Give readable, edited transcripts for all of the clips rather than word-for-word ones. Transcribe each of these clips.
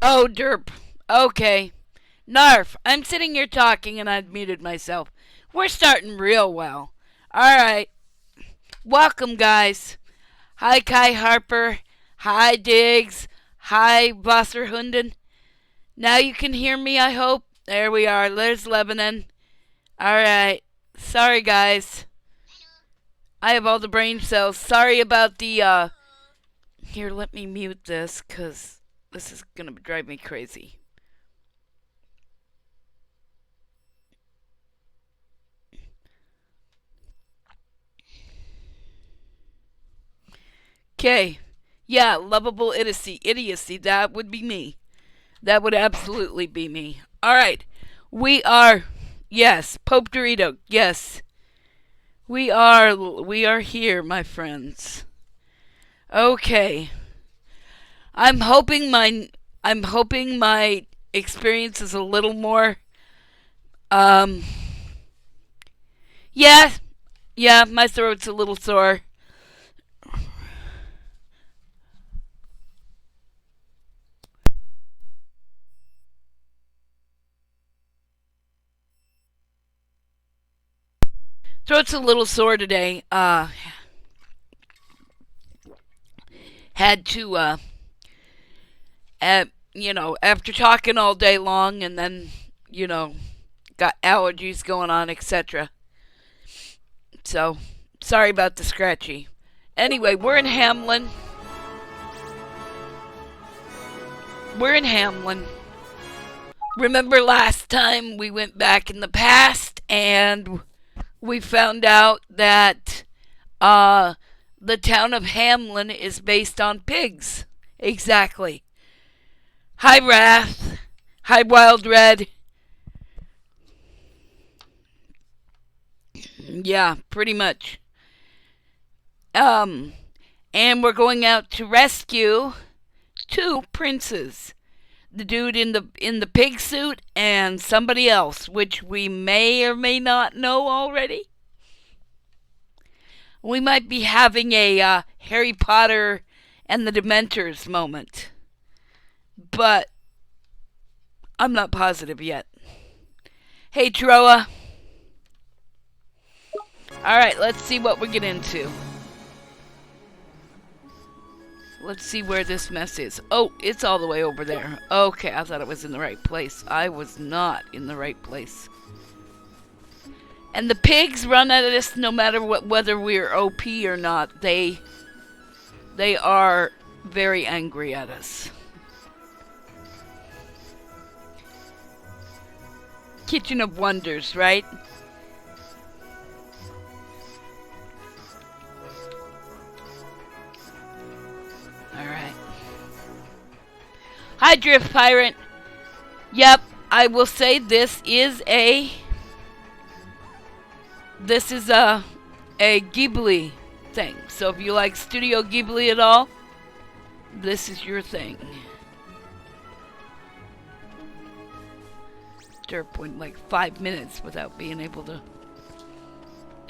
Oh, derp. Okay. Narf, I'm sitting here talking and I've muted myself. We're starting real well. Alright. Welcome, guys. Hi, Kai Harper. Hi, Diggs. Hi, Wasserhunden. Now you can hear me, I hope. There we are. There's Lebanon. Alright. Sorry, guys. I have all the brain cells. Sorry about the. Here, let me mute this, because this is going to drive me crazy. Okay. Yeah, lovable idiocy. That would be me. That would absolutely be me. Alright. We are. Yes. Pope Dorito. Yes. We are here, my friends. Okay. I'm hoping my experience is a little more um yeah, yeah, my throat's a little sore. Throat's a little sore today. Had to after talking all day long and then, you know, got allergies going on, etc. So, sorry about the scratchy. Anyway, we're in HAMelin. We're in HAMelin. Remember last time we went back in the past and we found out that the town of HAMelin is based on pigs. Exactly. Hi, Wrath. Hi, Wild Red. Yeah, pretty much. Um, and we're going out to rescue two princes. The dude in the pig suit and somebody else, which we may or may not know already. We might be having a Harry Potter and the Dementors moment, but I'm not positive yet. Hey, Troa. Alright, let's see what we get into. Let's see where this mess is. Oh, it's all the way over there. Okay, I thought it was in the right place. I was not in the right place. And the pigs run at us no matter whether we're OP or not. They are very angry at us. Kitchen of Wonders, right? Alright. Hi, Drift Pirate. Yep, I will say this is a Ghibli thing. So if you like Studio Ghibli at all, this is your thing. Derp went like 5 minutes without being able to.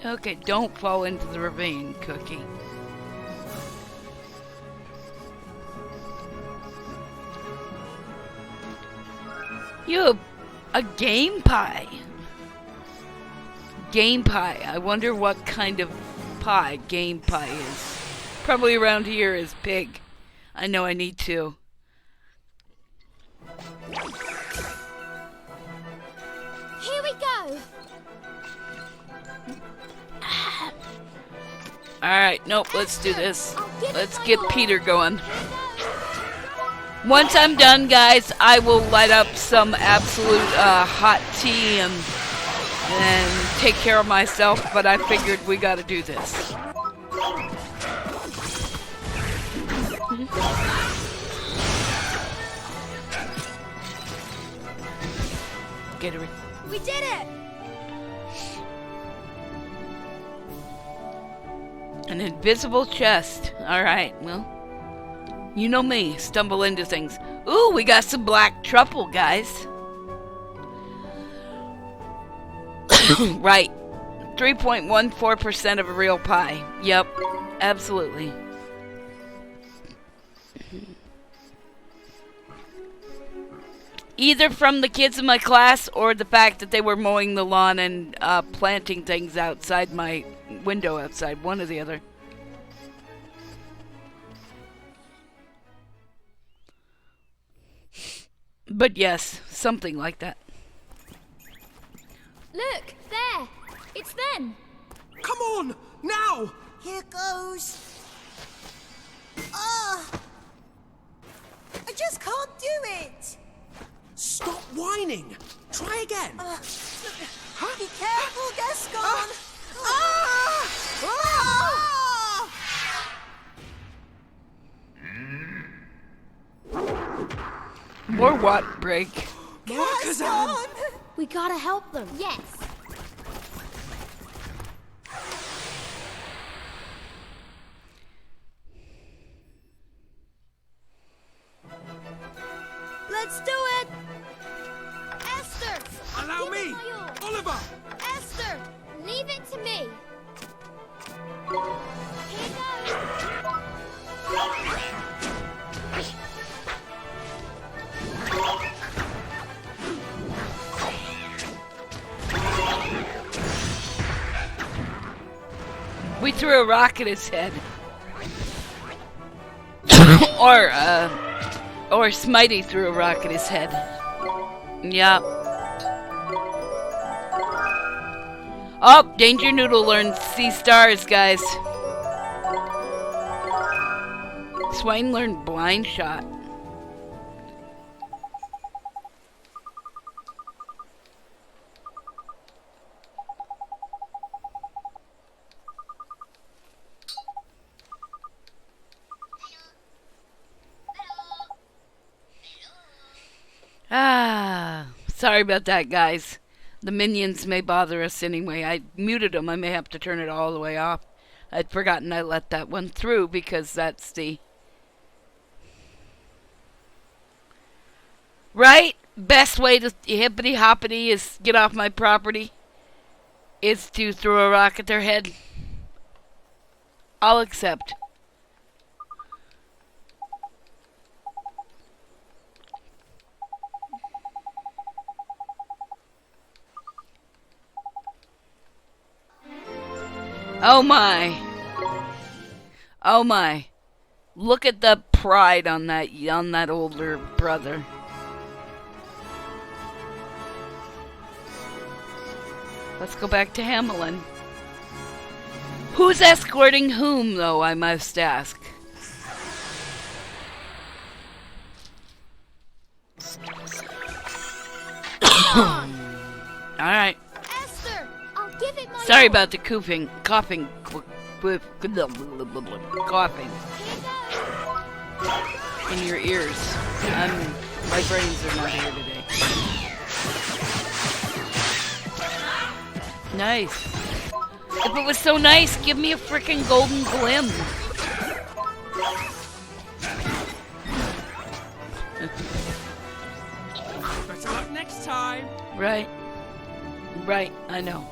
Okay, don't fall into the ravine, Cookie. You have a game pie. Game pie. I wonder what kind of pie game pie is. Probably around here is pig. I know I need to. Here we go. Alright, nope, let's do this. Let's get Peter going. Once I'm done, guys, I will light up some absolute hot tea and take care of myself, but I figured we gotta do this. Get her. We did it! An invisible chest. Alright, well, you know me, stumble into things. Ooh, we got some black truffle, guys. Right. 3.14% of a real pie. Yep, absolutely. Either from the kids in my class or the fact that they were mowing the lawn and planting things outside my window outside. One or the other. But yes, something like that. Look, there. It's them. Come on, now! Here goes. Ah! I just can't do it. Stop whining! Try again! Be careful, Gascon! More what break? Gascon! We gotta help them. Yes. Let's do it! Esther! Allow give me! it my all. Oliver! Esther! Leave it to me. Here goes. We threw a rock at his head. Or Smitey threw a rock at his head. Yep. Oh, Danger Noodle learned see stars, guys. Swain learned blind shot. Sorry about that, guys. The minions may bother us anyway. I muted them. I may have to turn it all the way off. I'd forgotten I let that one through because that's the... Right? Best way to hippity hoppity is get off my property is to throw a rock at their head. I'll accept. Oh my. Oh my. Look at the pride on that older brother. Let's go back to HAMelin. Who's escorting whom, though, I must ask? Alright. Esther! I'll give it my Sorry all. about the coughing. Coughing. Here In your ears. My brains are not here today. Nice. If it was so nice, give me a frickin' golden glim. Better luck next time! Right. Right, I know.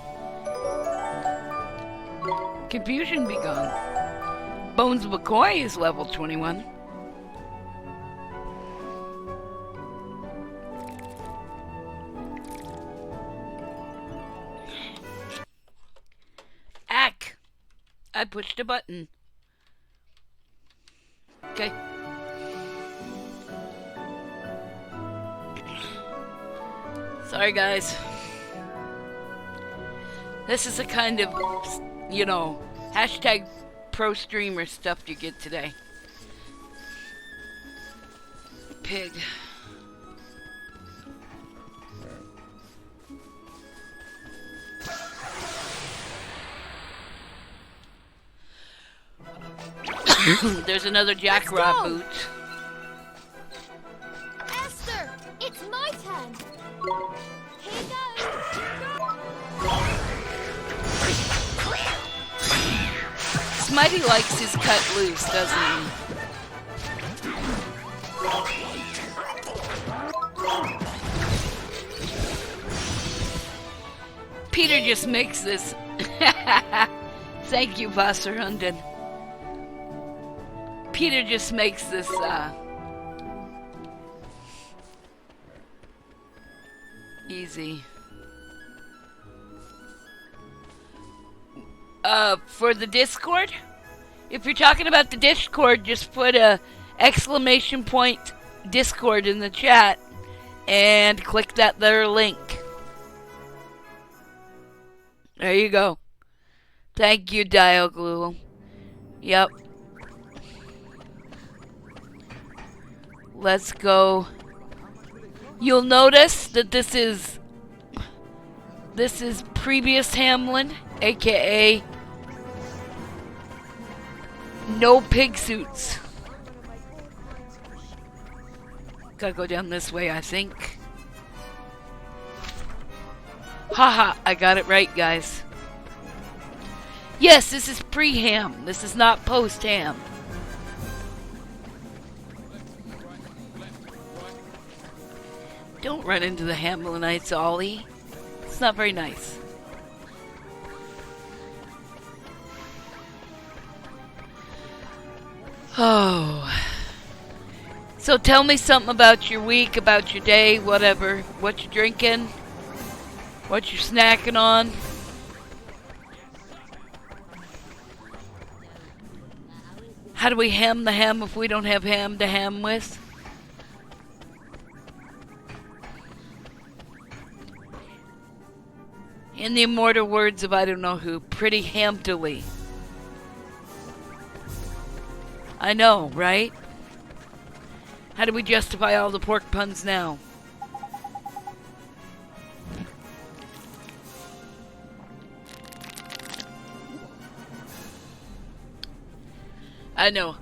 Confusion be gone. Bones McCoy is level 21. Ack! I pushed a button. Okay. Sorry, guys. This is the kind of, hashtag pro streamer stuff you get today. Pig. There's another Jackraw boot. Esther! It's my turn. Here goes. Smitey likes his cut loose, doesn't he? Peter just makes this. Thank you, Wasserhunden. Peter just makes this, Easy. For the Discord? If you're talking about the Discord, just put a exclamation point Discord in the chat and click that there link. There you go. Thank you, Dial Glue. Yep. Let's go. You'll notice that this is previous HAMelin, aka no pig suits. Gotta go down this way, I think. Haha, I got it right, guys. Yes, this is pre-ham. This is not post-ham. Don't run into the HAMelinites, Ollie. It's not very nice. Oh. So tell me something about your week, about your day, whatever. What you're drinking, what you're snacking on. How do we ham the ham if we don't have ham to ham with? In the immortal words of I don't know who, pretty hamdily. I know, right? How do we justify all the pork puns now? I know.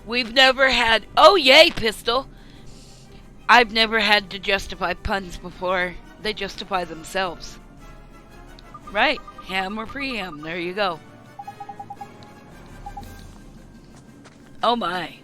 We've never had... Oh, yay, pistol! I've never had to justify puns before. They justify themselves. Right. Ham or pre-ham. There you go. Oh, my.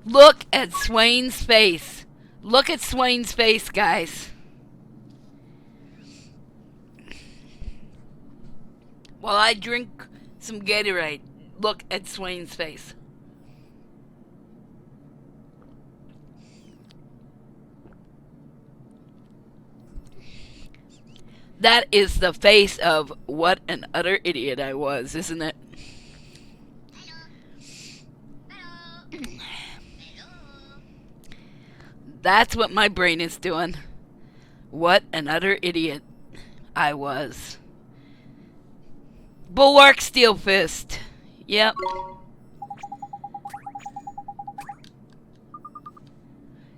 Look at Swain's face. Look at Swain's face, guys. While I drink some Gatorade, look at Swain's face. That is the face of what an utter idiot I was, isn't it? That's what my brain is doing. What an utter idiot I was. Bulwark Steel Fist. Yep.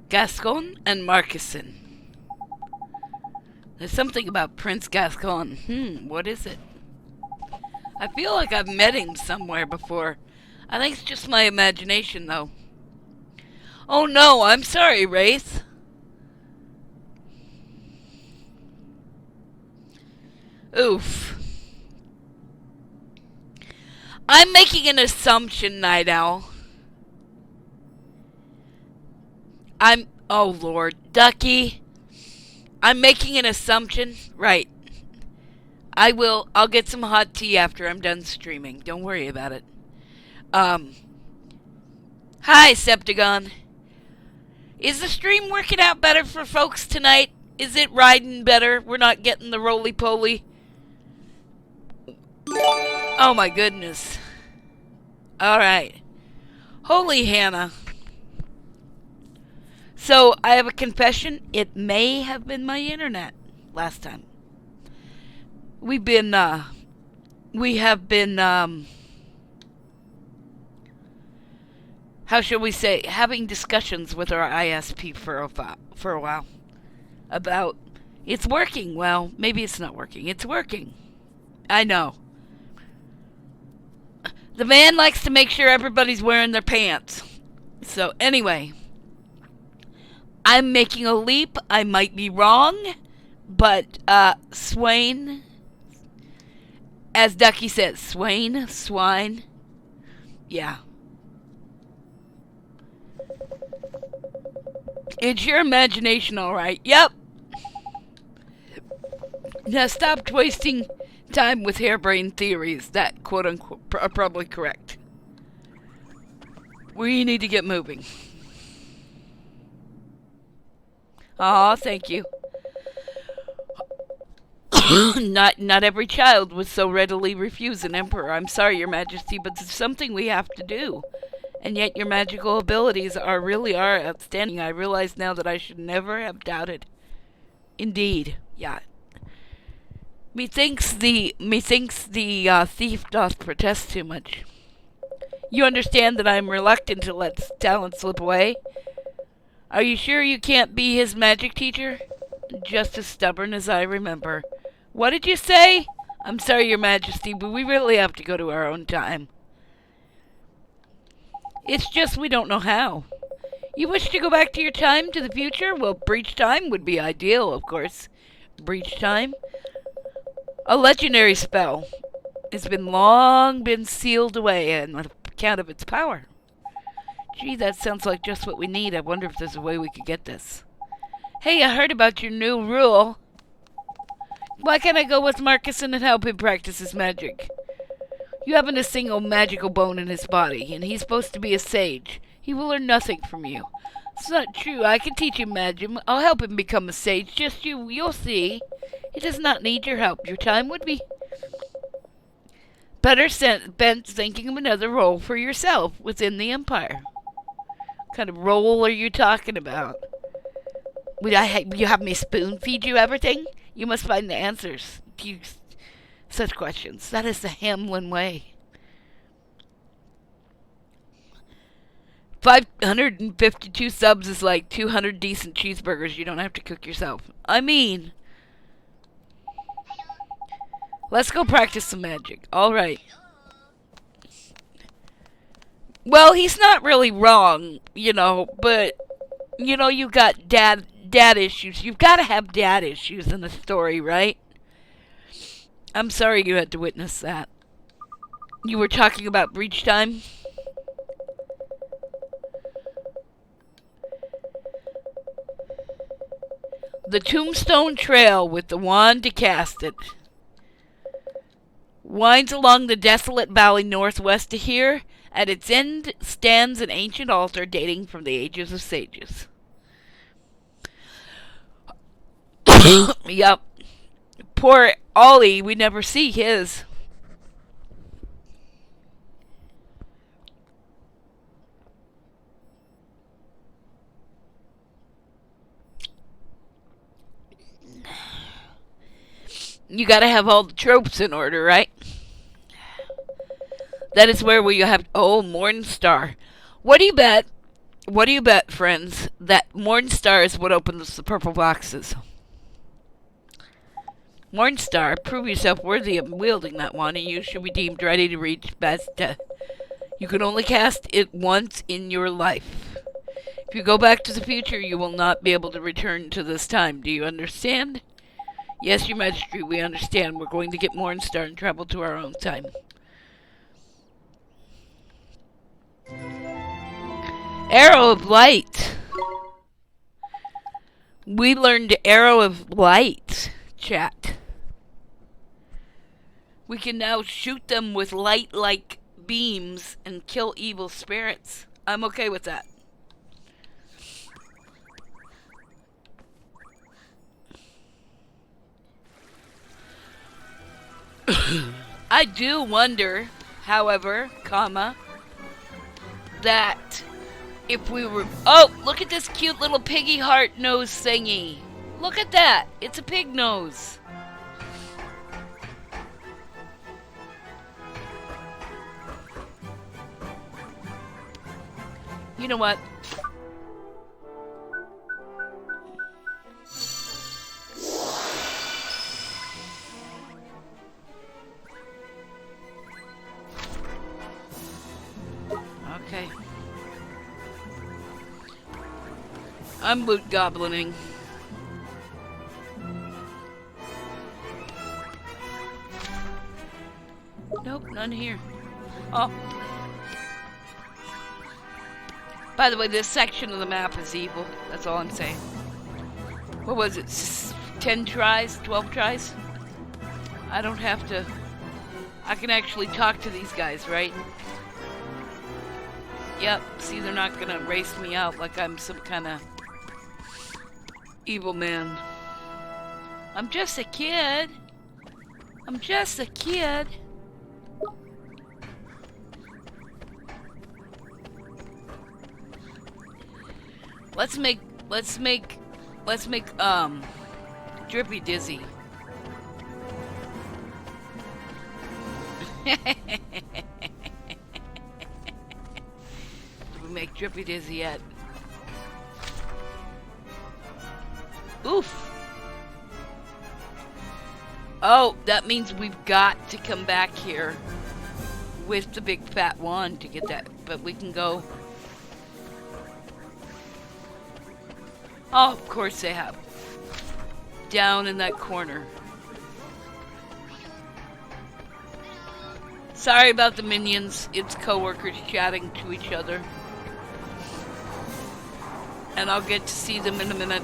Gascon and Marquesan. There's something about Prince Gascon. What is it? I feel like I've met him somewhere before. I think it's just my imagination, though. Oh no, I'm sorry, Wraith. Oof. I'm making an assumption, Night Owl. Oh Lord, Ducky. I'm making an assumption. Right. I'll get some hot tea after I'm done streaming. Don't worry about it. Hi, Septagon. Is the stream working out better for folks tonight? Is it riding better? We're not getting the roly-poly. Oh my goodness. Alright. Holy Hannah. So, I have a confession. It may have been my internet last time. We have been, how shall we say, having discussions with our ISP for a while about it's working. Well, maybe it's not working. It's working. I know. The man likes to make sure everybody's wearing their pants. So, anyway, I'm making a leap. I might be wrong, but Swain, as Ducky says, swine. Yeah. It's your imagination, alright. Yep. Now stop wasting time with harebrained theories that quote unquote are probably correct. We need to get moving. Aw, thank you. Not every child would so readily refuse an emperor. I'm sorry, Your Majesty, but it's something we have to do. And yet your magical abilities really are outstanding. I realize now that I should never have doubted. Indeed, yeah. Methinks the thief doth protest too much. You understand that I am reluctant to let talent slip away? Are you sure you can't be his magic teacher? Just as stubborn as I remember. What did you say? I'm sorry, Your Majesty, but we really have to go to our own time. It's just we don't know how. You wish to go back to your time, to the future? Well, breach time would be ideal, of course. Breach time? A legendary spell. It's long been sealed away on account of its power. Gee, that sounds like just what we need. I wonder if there's a way we could get this. Hey, I heard about your new rule. Why can't I go with Marcusson and help him practice his magic? You haven't a single magical bone in his body, and he's supposed to be a sage. He will learn nothing from you. It's not true. I can teach him magic. I'll help him become a sage. Just you'll see. He does not need your help. Your time would be better spent thinking of another role for yourself within the Empire. What kind of role are you talking about? Would you have me spoon feed you everything? You must find the answers to such questions. That is the HAMelin way. 552 subs is like 200 decent cheeseburgers you don't have to cook yourself. I mean, let's go practice some magic. Alright. Well, he's not really wrong, but, you got dad issues. You've got to have dad issues in a story, right? I'm sorry you had to witness that. You were talking about breach time? The tombstone trail with the wand to cast it winds along the desolate valley northwest of here. At its end stands an ancient altar dating from the ages of sages. Yup. Poor Ollie, we never see his. You gotta have all the tropes in order, right? That is where we have... Oh, Morningstar. What do you bet? What do you bet, friends? That Morningstar is what opens the purple boxes. Morningstar, prove yourself worthy of wielding that wand, and you should be deemed ready to reach best death. You can only cast it once in your life. If you go back to the future, you will not be able to return to this time. Do you understand? Yes, Your Majesty, we understand. We're going to get Morningstar and travel to our own time. Arrow of Light. We learned Arrow of Light, chat. We can now shoot them with light-like beams and kill evil spirits. I'm okay with that. I do wonder, however, that if we were... Oh, look at this cute little piggy heart nose thingy. Look at that. It's a pig nose. You know what? Okay. I'm loot goblining. Nope, none here. Oh. By the way, this section of the map is evil. That's all I'm saying. What was it? 10 tries? 12 tries? I don't have to... I can actually talk to these guys, right? Yep, see, they're not gonna race me out like I'm some kind of evil man. I'm just a kid. I'm just a kid. Let's make Drippy dizzy. Did we make Drippy dizzy yet? Oof. Oh, that means we've got to come back here with the big fat wand to get that, but we can go. Oh, of course they have. Down in that corner. Sorry about the minions. It's coworkers chatting to each other. And I'll get to see them in a minute.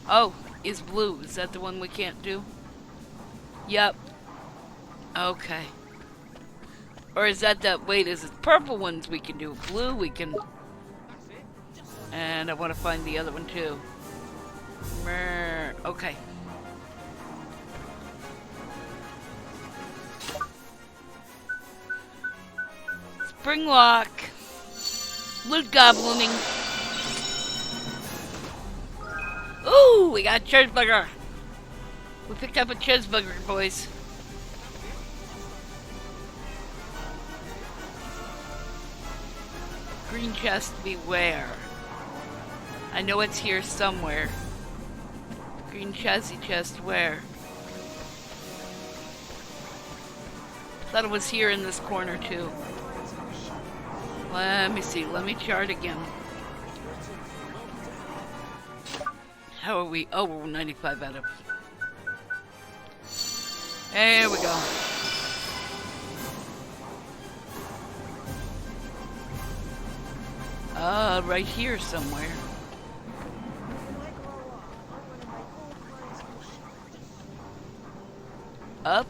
Oh, is blue. Is that the one we can't do? Yep. Okay. Or is that the... Wait, is it purple ones we can do? Blue we can... And I want to find the other one too. Okay. Spring lock. Loot goblining. Ooh, we got a cheeseburger. We picked up a cheeseburger, boys. Green chest, beware. I know it's here somewhere. Green chassis chest, where? Thought it was here in this corner too. Let me see, let me chart again. How are we? Oh, we're 95 out of. There we go. Right here somewhere. Up.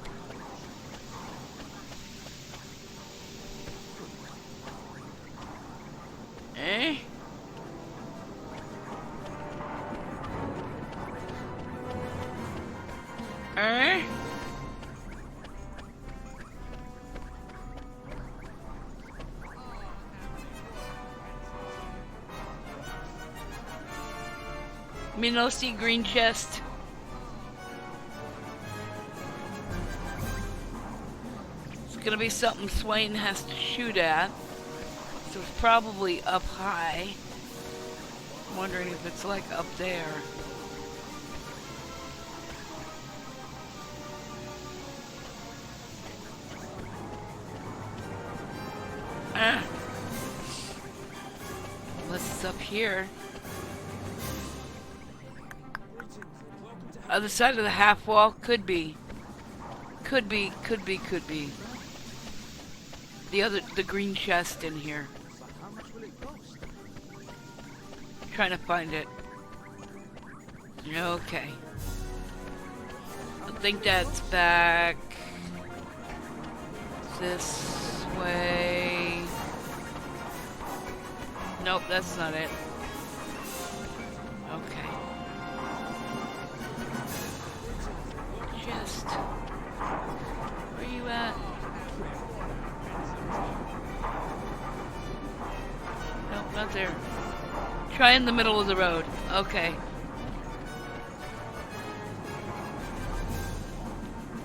Eh? Me no see green chest. It's gonna be something Swain has to shoot at. So it's probably up high. I'm wondering if it's like up there. Unless it's up here. Other side of the half wall, could be. Could be. The green chest in here. Trying to find it. Okay. I think that's back this way. Nope, that's not it. Okay. Chest. Where you at? Nope, not there. Try in the middle of the road. Okay.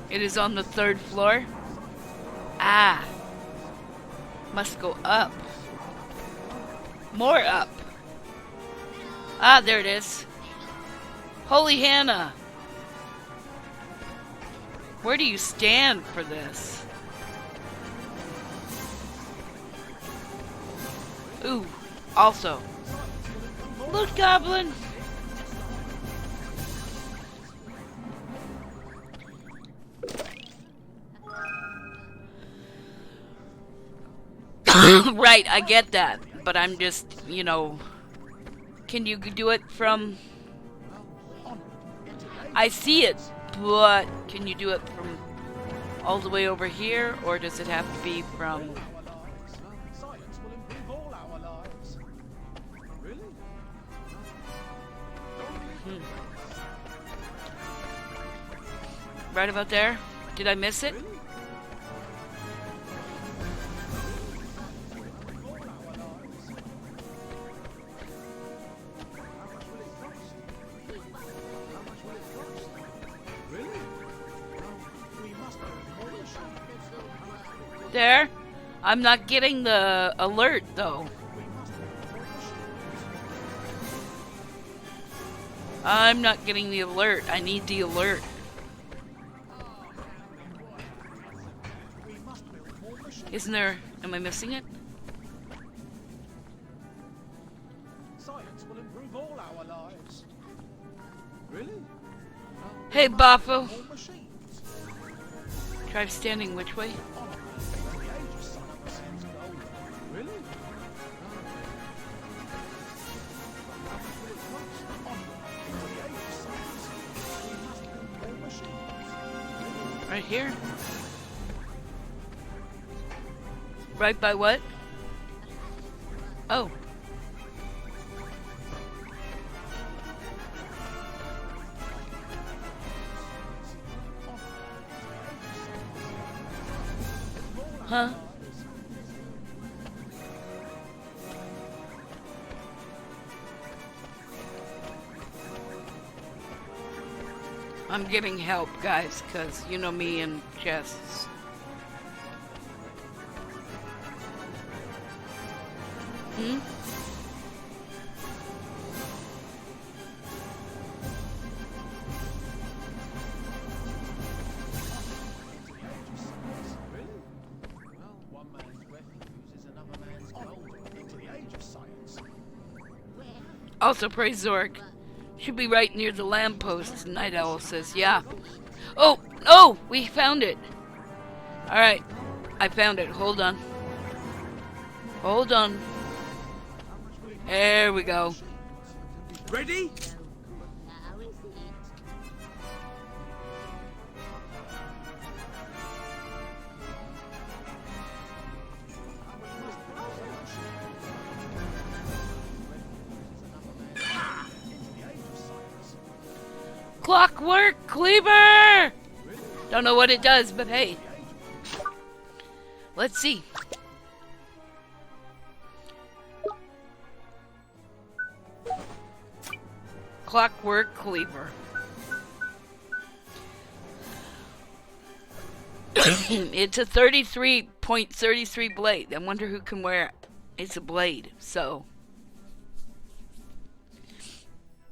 It is on the 3rd floor. Ah. Must go up. More up. Ah, there it is. Holy Hannah. Where do you stand for this? Ooh, also. Loot goblin. Right, I get that. But I'm just, you know, Can you do it from... I see it, but can you do it from all the way over here, or does it have to be from... Right about there? Did I miss it? There? I'm not getting the alert though. I'm not getting the alert. I need the alert. Isn't there... Am I missing it? Science will improve all our lives. Really? Hey, Bafo. More machines. Try standing which way? The age of science is golden. Really? Right here? Right by what? Oh. Huh? I'm getting help, guys, because you know me and chests. Hmm? Also, praise Zorg. Should be right near the lamppost. Night Owl says, yeah. Oh! Oh! We found it! Alright. I found it. Hold on. Hold on. There we go. Ready? Clockwork Cleaver! Don't know what it does, but hey. Let's see. Clockwork Cleaver. It's a 33.33 blade. I wonder who can wear it. It's a blade, so.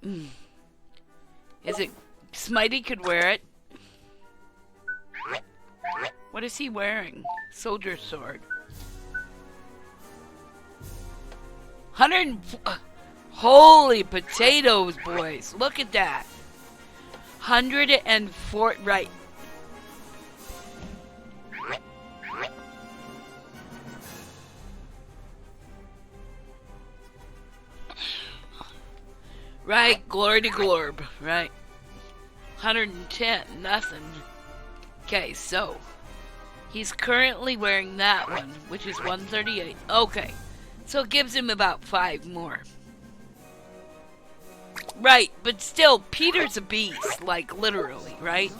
Is it Smitey could wear it? What is he wearing? Soldier sword. 100. Holy potatoes, boys! Look at that. 104. Right. Right, glory to Glorb, right. 110, nothing. Okay, so he's currently wearing that one, which is 138. Okay, so it gives him about 5 more. Right, but still, Peter's a beast, like literally, right?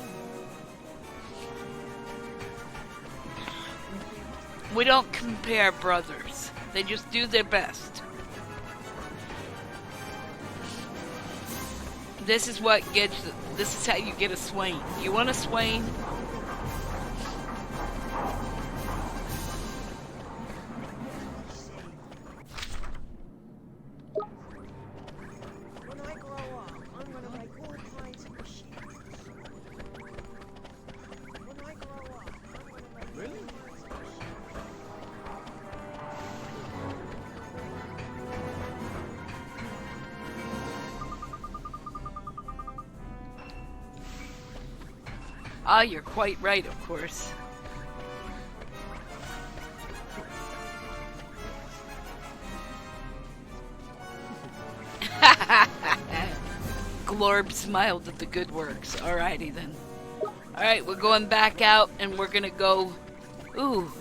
We don't compare brothers. They just do their best. This is what gets, this is how you get a Swain. You want a Swain? When I grow up, I'm gonna make all kinds of machines. When I grow up, I'm gonna make Really? Ah, you're quite right, of course. Lord smiled at the good works. Alrighty then. Alright, we're going back out and we're gonna go... Ooh.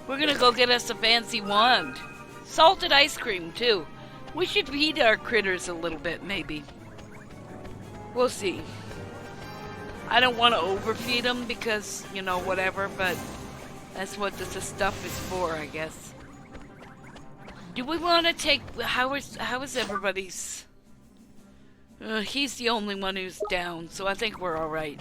We're gonna go get us a fancy wand. Salted ice cream, too. We should feed our critters a little bit, maybe. We'll see. I don't want to overfeed them because, you know, whatever, but that's what this stuff is for, I guess. Do we want to take... How is everybody's... he's the only one who's down, so I think we're alright.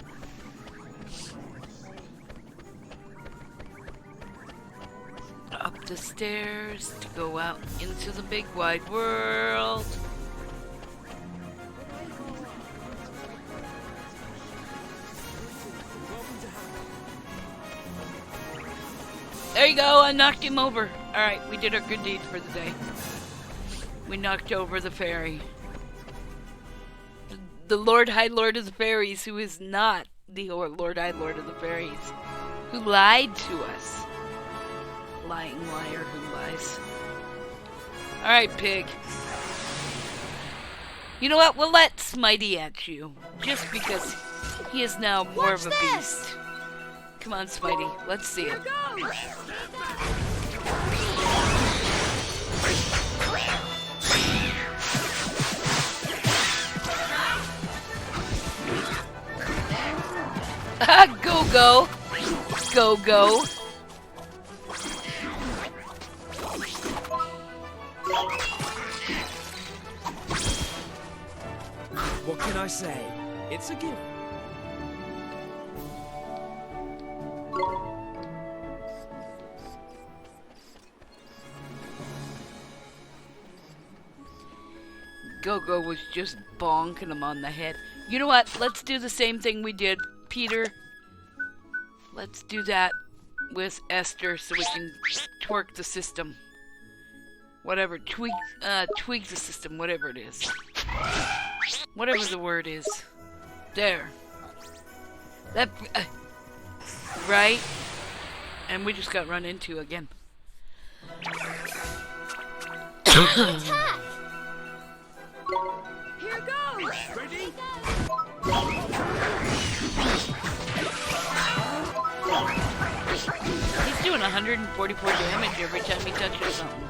Up the stairs to go out into the big wide world. There you go, I knocked him over. Alright, we did our good deed for the day. We knocked over the fairy. The Lord High Lord of the Fairies, who is not the Lord High Lord of the Fairies, who lied to us. Lying liar who lies. Alright, pig. You know what? We'll let Smitey at you. Just because he is now more of a beast. Come on, Smitey. Let's see it. Go, go. Go, go. What can I say? It's a gift. Go-Go was just bonking him on the head. You know what? Let's do the same thing we did, Peter. Let's do that with Esther so we can twerk the system. Whatever, tweak the system, whatever it is. Whatever the word is. There. That, right? And we just got run into again. Attack! Here goes! Ready? He's doing 144 damage every time he touches something.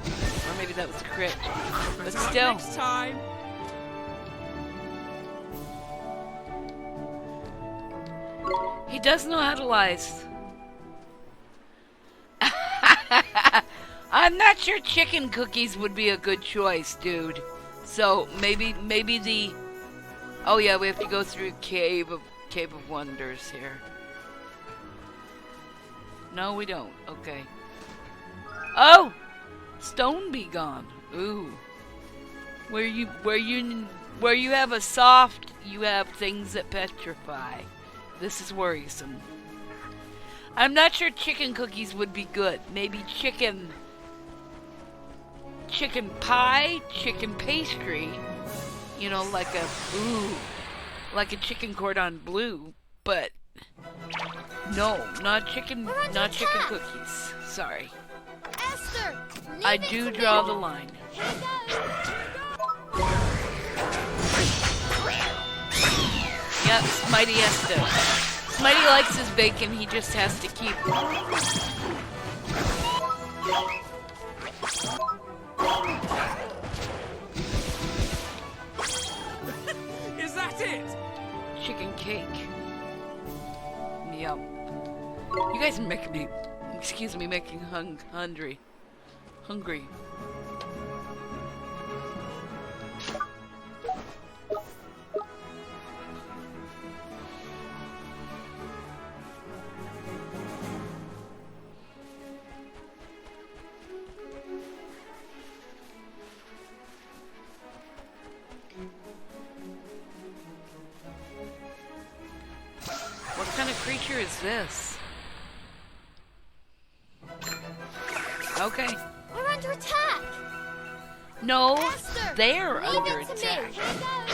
Or maybe that was a crit. But Better luck still. next time. He does know how to lice. I'm not sure chicken cookies would be a good choice, dude. So maybe the... Oh yeah, we have to go through Cave of Wonders here. No, we don't. Okay. Oh! Stone be gone. Ooh. Where you have a soft, you have things that petrify. This is worrisome. I'm not sure chicken cookies would be good. Maybe chicken pie, chicken pastry. You know, like a chicken cordon bleu, but no, not chicken cookies. Sorry. Esther, I leave it do to draw me. the line. Here goes. Yep, Smitey has to. Smitey likes his bacon, he just has to keep. Is that it? Chicken cake. Yep. You guys are making me, excuse me, making hungry. What kind of creature is this? Okay. We're under attack. No, Esther, they're leave under it to attack. me. Here goes.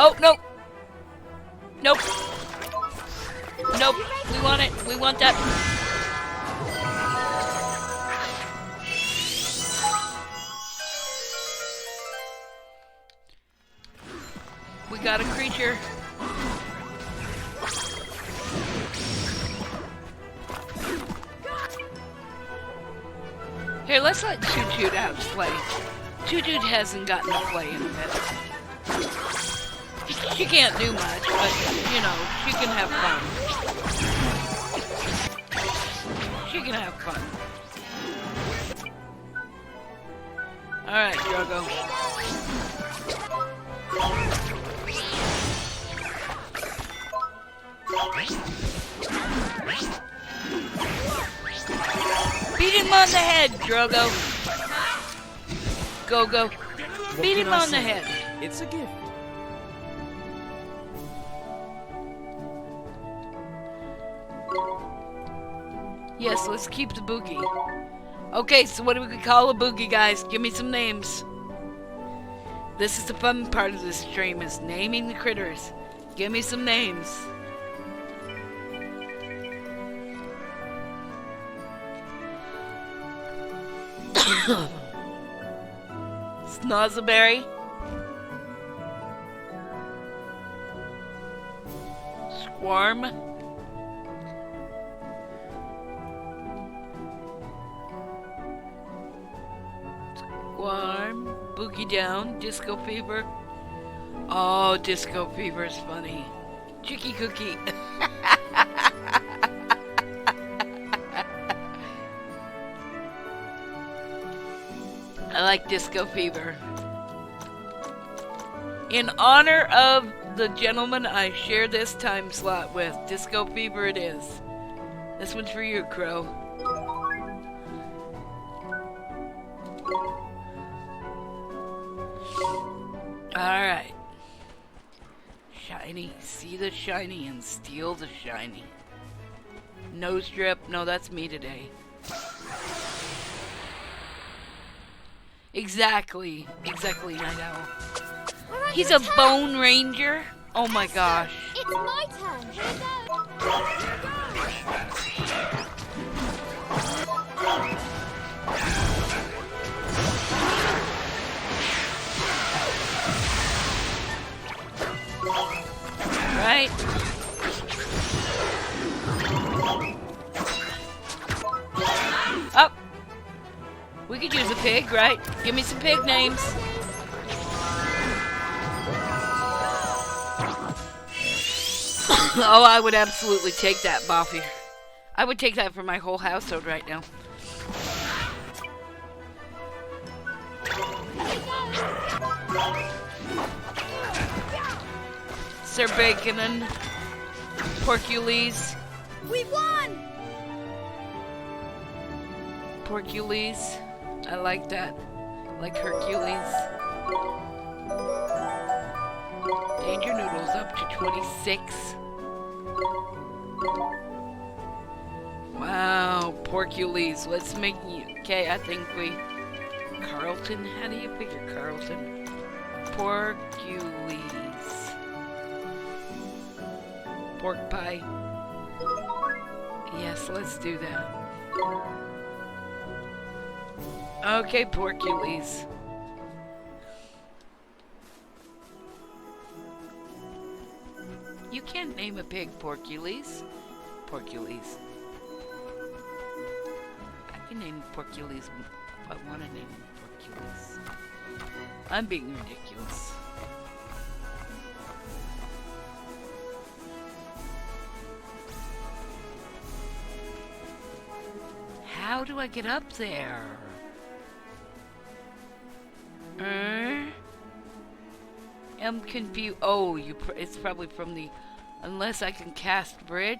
Oh, no! got a creature. Here, let's let Choo Choo out play. Choo Choo hasn't gotten to play in a bit. She can't do much, but, you know, she can have fun. She can have fun. Alright, Drogo. Beat him on the head, Drogo. Go, go. What Beat can him I on the say? head. It's a gift. Yes, let's keep the boogie. Okay, so what do we call a boogie, guys? Give me some names. This is the fun part of this stream, is naming the critters. Give me some names. Snozzleberry. Squirm. Squirm. Boogie Down. Disco Fever. Oh, Disco Fever is funny. Chicky Cookie. I like Disco Fever. In honor of the gentleman I share this time slot with, Disco Fever it is. This one's for you, Crow. Alright. Shiny. See the shiny and steal the shiny. Nose drip. No, that's me today. Exactly. Exactly, Night Owl. We're under He's a attack. Bone Ranger? Oh my gosh. It's my turn. Here Right? Oh! We could use a pig, right? Give me some pig names. Oh, I would absolutely take that, Boffy. I would take that for my whole household right now. Sir Baconin, Porcules, we won. Porcules. I like that. Like Hercules. Danger Noodles up to 26. Wow, Porcules. Let's make you. Okay, I think we. Carlton? How do you figure Carlton? Porcules. Pork pie. Yes, let's do that. Okay, Porcules. You can't name a pig Porcules. Porcules. I can name Porcules if I want to name Porcules. I'm being ridiculous. How do I get up there? I'm confused. Oh, it's probably from the... Unless I can cast bridge.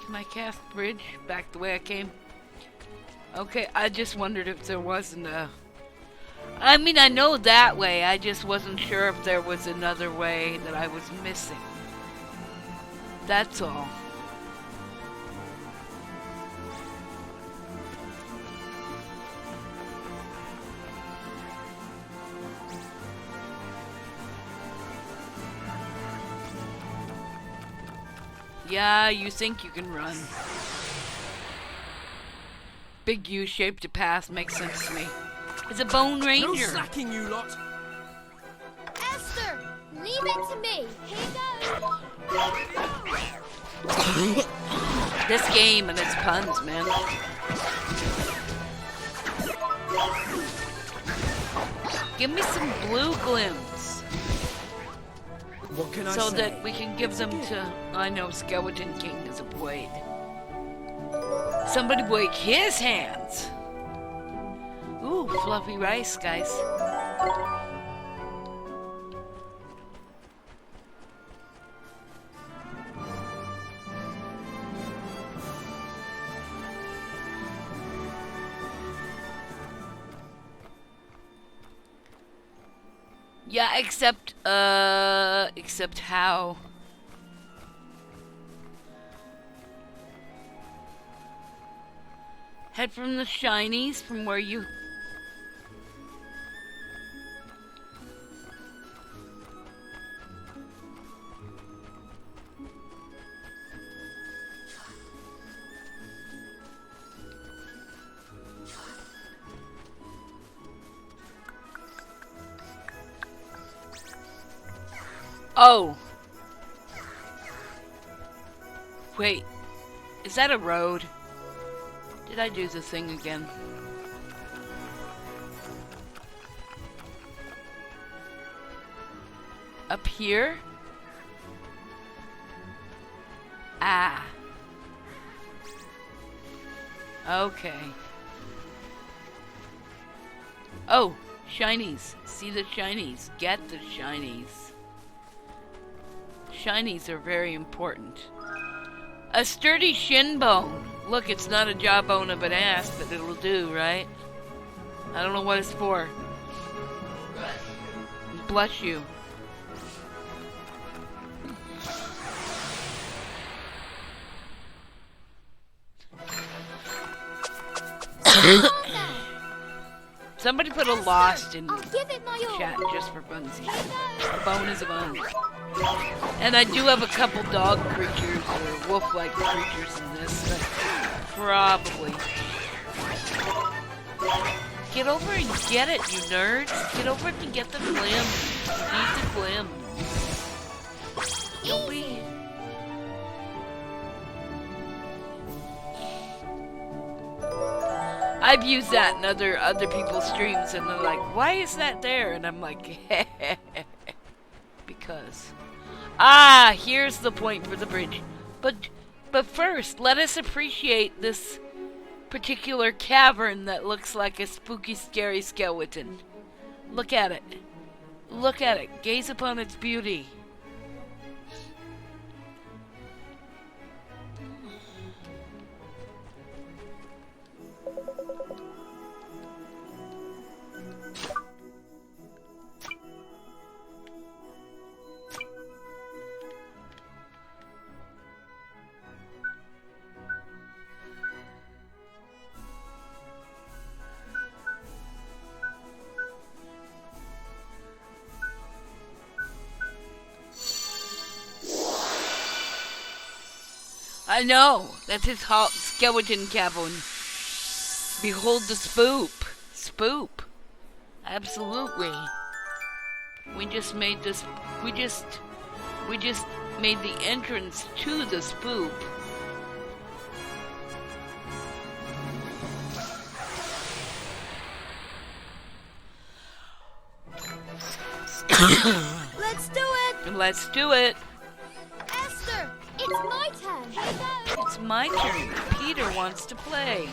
Can I cast bridge back the way I came? Okay, I just wondered if there wasn't a... I mean, I know that way. I just wasn't sure if there was another way that I was missing. That's all. Yeah, you think you can run. big U-shaped path makes sense to me. It's a Bone No Ranger. slacking, you lot. Esther, leave it to me. Here goes. This game and its puns, man. Give me some blue glims What can I so say? that we can give them to. I know Skeleton King is a blade. Somebody break his hands. Ooh, fluffy rice, guys. Yeah, except how? Head from the shinies, from where you... Oh! Wait, is that a road? Did I do the thing again? Up here? Ah. Okay. Oh, shinies. See the shinies. Get the shinies. Shinies are very important. A sturdy shin bone. Look, it's not a jawbone of an ass, but it'll do, right? I don't know what it's for. Bless you. Somebody put a lost in I'll give it my all. chat just for funsies. Here goes. A bone is a bone. And I do have a couple dog creatures or wolf-like creatures in this, but probably. Get over and get it, you nerds. Get over and get the glim. You need the glim. Don't be... I've used that in other people's streams, and they're like, "Why is that there?" And I'm like, because. Ah, here's the point for the bridge. But first, let us appreciate this particular cavern that looks like a spooky, scary skeleton. Look at it. Look at it. Gaze upon its beauty. I know. That's his hot skeleton cavern. Behold the spoop. Spoop. Absolutely. We just made this. We just made the entrance to the spoop. Let's do it. Let's do it. Esther, it's my turn. Here goes. It's my turn. Peter wants to play.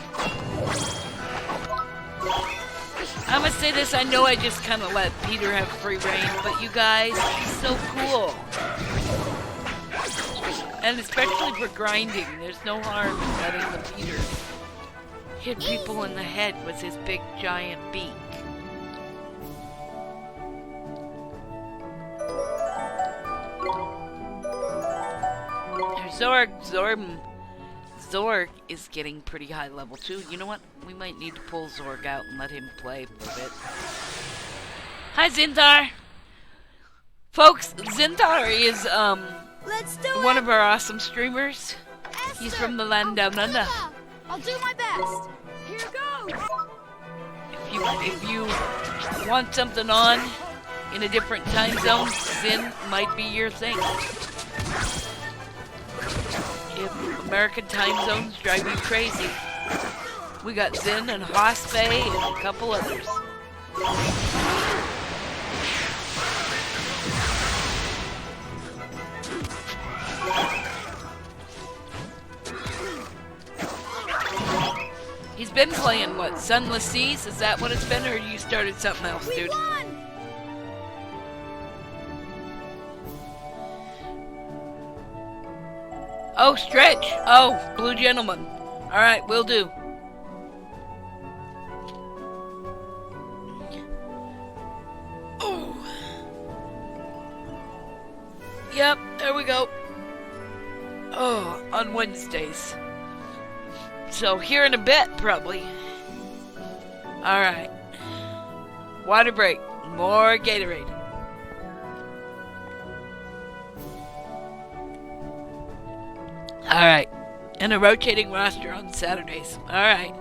I'm gonna say this, I know I just kind of let Peter have free reign, but you guys, he's so cool. And especially for grinding, there's no harm in letting the Peter hit people in the head with his big giant beak. Zorg is getting pretty high level too. You know what? We might need to pull Zorg out and let him play for a bit. Hi Zintar! Folks, Zintar is Let's do one it. of our awesome streamers. He's Esther, from the land down under. I'll do my best. Here goes. If you want something on in a different time zone, Sin might be your thing. If American time zones drive you crazy, we got Zin and Hospe and a couple others. He's been playing what? Sunless Seas? Is that what it's been, or you started something else, We dude? won. Oh, Stretch. Oh, Blue Gentleman. Alright, will do. Oh. Yep, there we go. Oh, on Wednesdays. So here in a bit, probably. Alright. Water break. More Gatorade. Alright. And a rotating roster on Saturdays. Alright.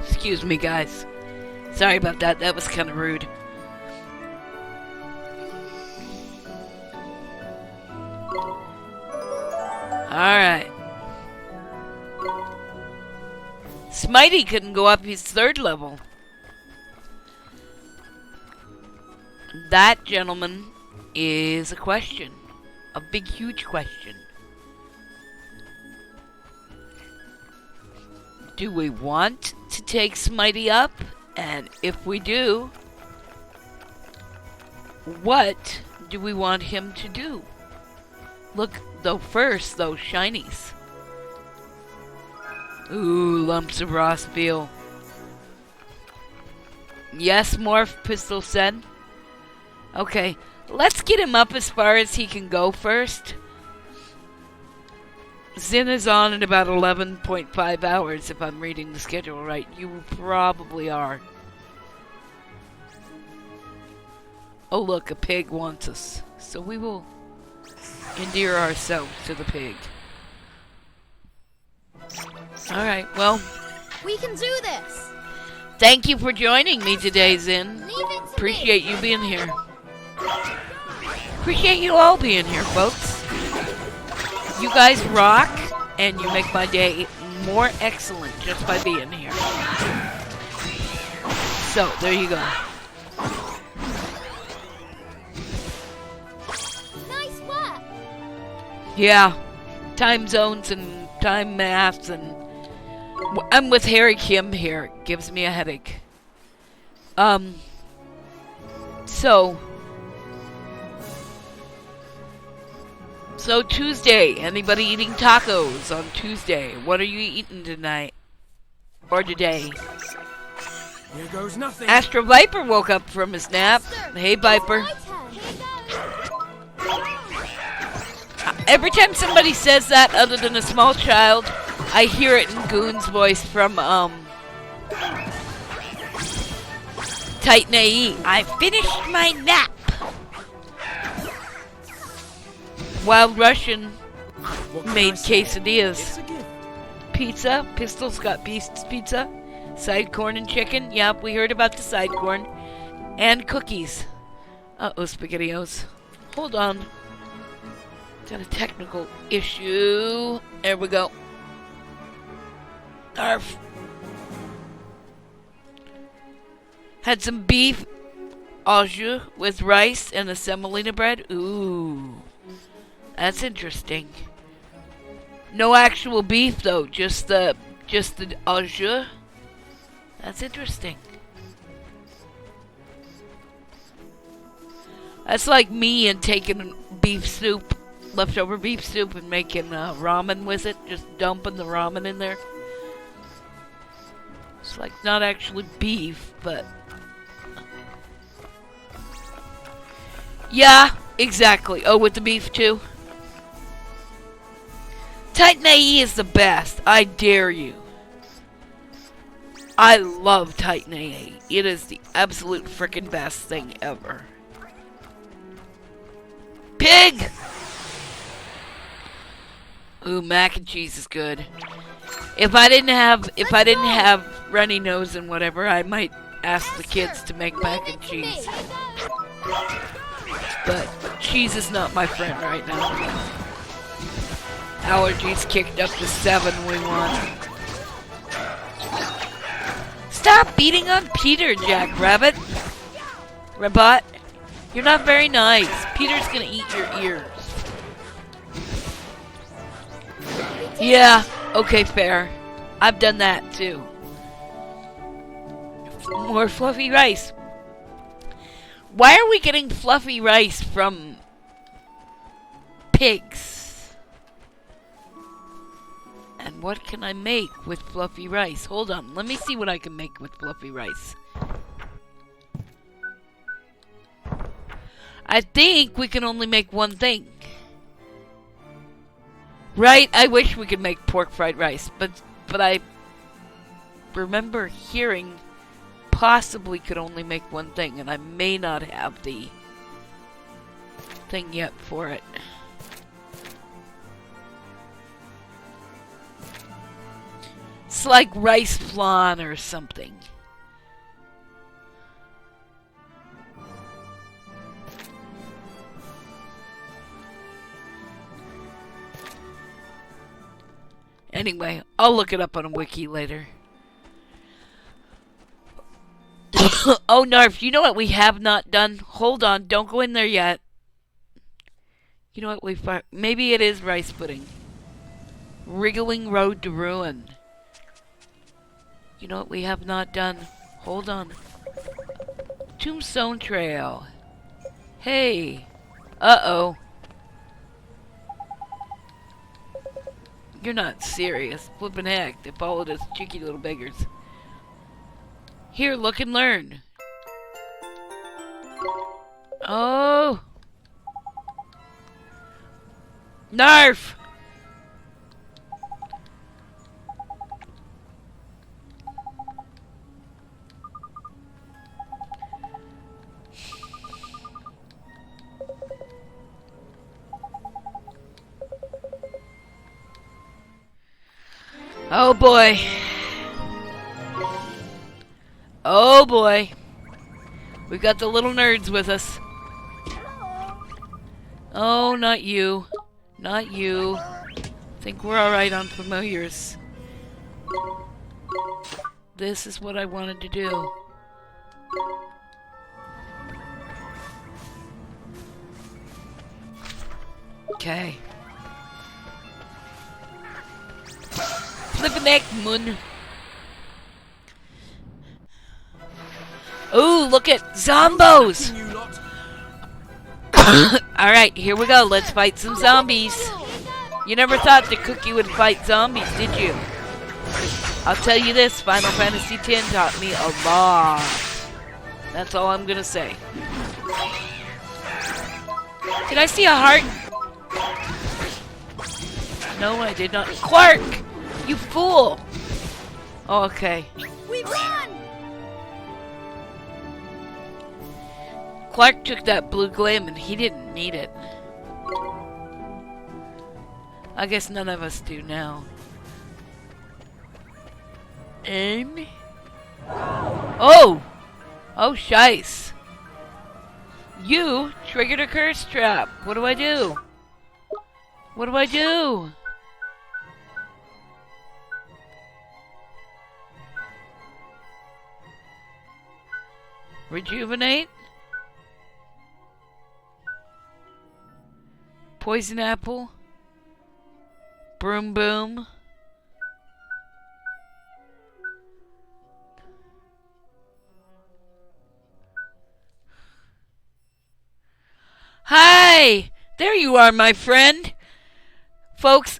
Excuse me, guys. Sorry about that. That was kind of rude. Alright. Smitey couldn't go up his 3rd level. That, gentlemen, is a question. A big, huge question. Do we want to take Smitey up? And if we do, what do we want him to do? Look, though, first, those shinies. Ooh, lumps of raw steel. Yes, Morph, Pistol said. Okay, let's get him up as far as he can go first. Zin is on in about 11.5 hours, if I'm reading the schedule right. You probably are. Oh look, a pig wants us. So we will endear ourselves to the pig. Alright, well, We can do this. thank you for joining me today, Zin. Leave it to me. Appreciate you being here. Appreciate you all being here, folks. You guys rock, and you make my day more excellent just by being here. So, there you go. Nice work. Yeah, time zones and time maths, and I'm with Harry Kim here. It gives me a headache. So Tuesday, anybody eating tacos on Tuesday? What are you eating tonight? Or today? Here goes nothing. Astro Viper woke up from his nap. Master, Hey, Viper. It's my turn. Here goes. Every time somebody says that, other than a small child, I hear it in Goon's voice from, Titan AE. I finished my nap. Wild Russian What can I made say? quesadillas. It's a gift. Pizza. Pistol's got Beast's pizza. Side corn and chicken. Yep, we heard about the side corn. And cookies. Uh-oh, SpaghettiOs. Hold on. Got a technical issue. There we go. Arf. Had some beef au jus with rice and a semolina bread. Ooh. That's interesting. No actual beef though, just the au jus. That's interesting. That's like me and taking beef soup, leftover beef soup, and making ramen with it. Just dumping the ramen in there. It's like not actually beef, but yeah, exactly. Oh, with the beef too. Titan AE is the best. I dare you. I love Titan AE. It is the absolute freaking best thing ever. Pig! Ooh, mac and cheese is good. If I didn't have runny nose and whatever, I might ask the kids to make mac and cheese. But cheese is not my friend right now. Allergies kicked up to 7 we want. Stop beating on Peter, Jackrabbit. Rabbot, you're not very nice. Peter's gonna eat your ears. Yeah, okay, fair. I've done that too. More fluffy rice. Why are we getting fluffy rice from pigs? And what can I make with fluffy rice? Hold on, let me see what I can make with fluffy rice. I think we can only make one thing. Right? I wish we could make pork fried rice, but I remember hearing possibly could only make one thing, and I may not have the thing yet for it. It's like rice flan or something. Anyway, I'll look it up on a wiki later. Oh, Narf, you know what we have not done? Hold on, don't go in there yet. You know what maybe it is rice pudding. Wriggling Road to Ruin. You know what we have not done? Hold on. Tombstone Trail. Hey. Uh-oh. You're not serious. Flippin' heck, they followed us cheeky little beggars. Here, look and learn. Oh. Narf! Oh boy. Oh boy. We've got the little nerds with us. Oh, not you. Not you. Think we're alright on familiars. This is what I wanted to do. Okay. Flippin' neck, mun. Ooh, look at Zombos! Alright, here we go. Let's fight some zombies. You never thought the cookie would fight zombies, did you? I'll tell you this, Final Fantasy X taught me a lot. That's all I'm gonna say. Did I see a heart? No, I did not. Clark! You fool! Oh, okay. We won! Clark took that blue glim and he didn't need it. I guess none of us do now. Aim. Oh! Oh, shice. You triggered a curse trap. What do I do? What do I do? Rejuvenate? Poison apple? Broom boom? Hi! There you are, my friend! Folks,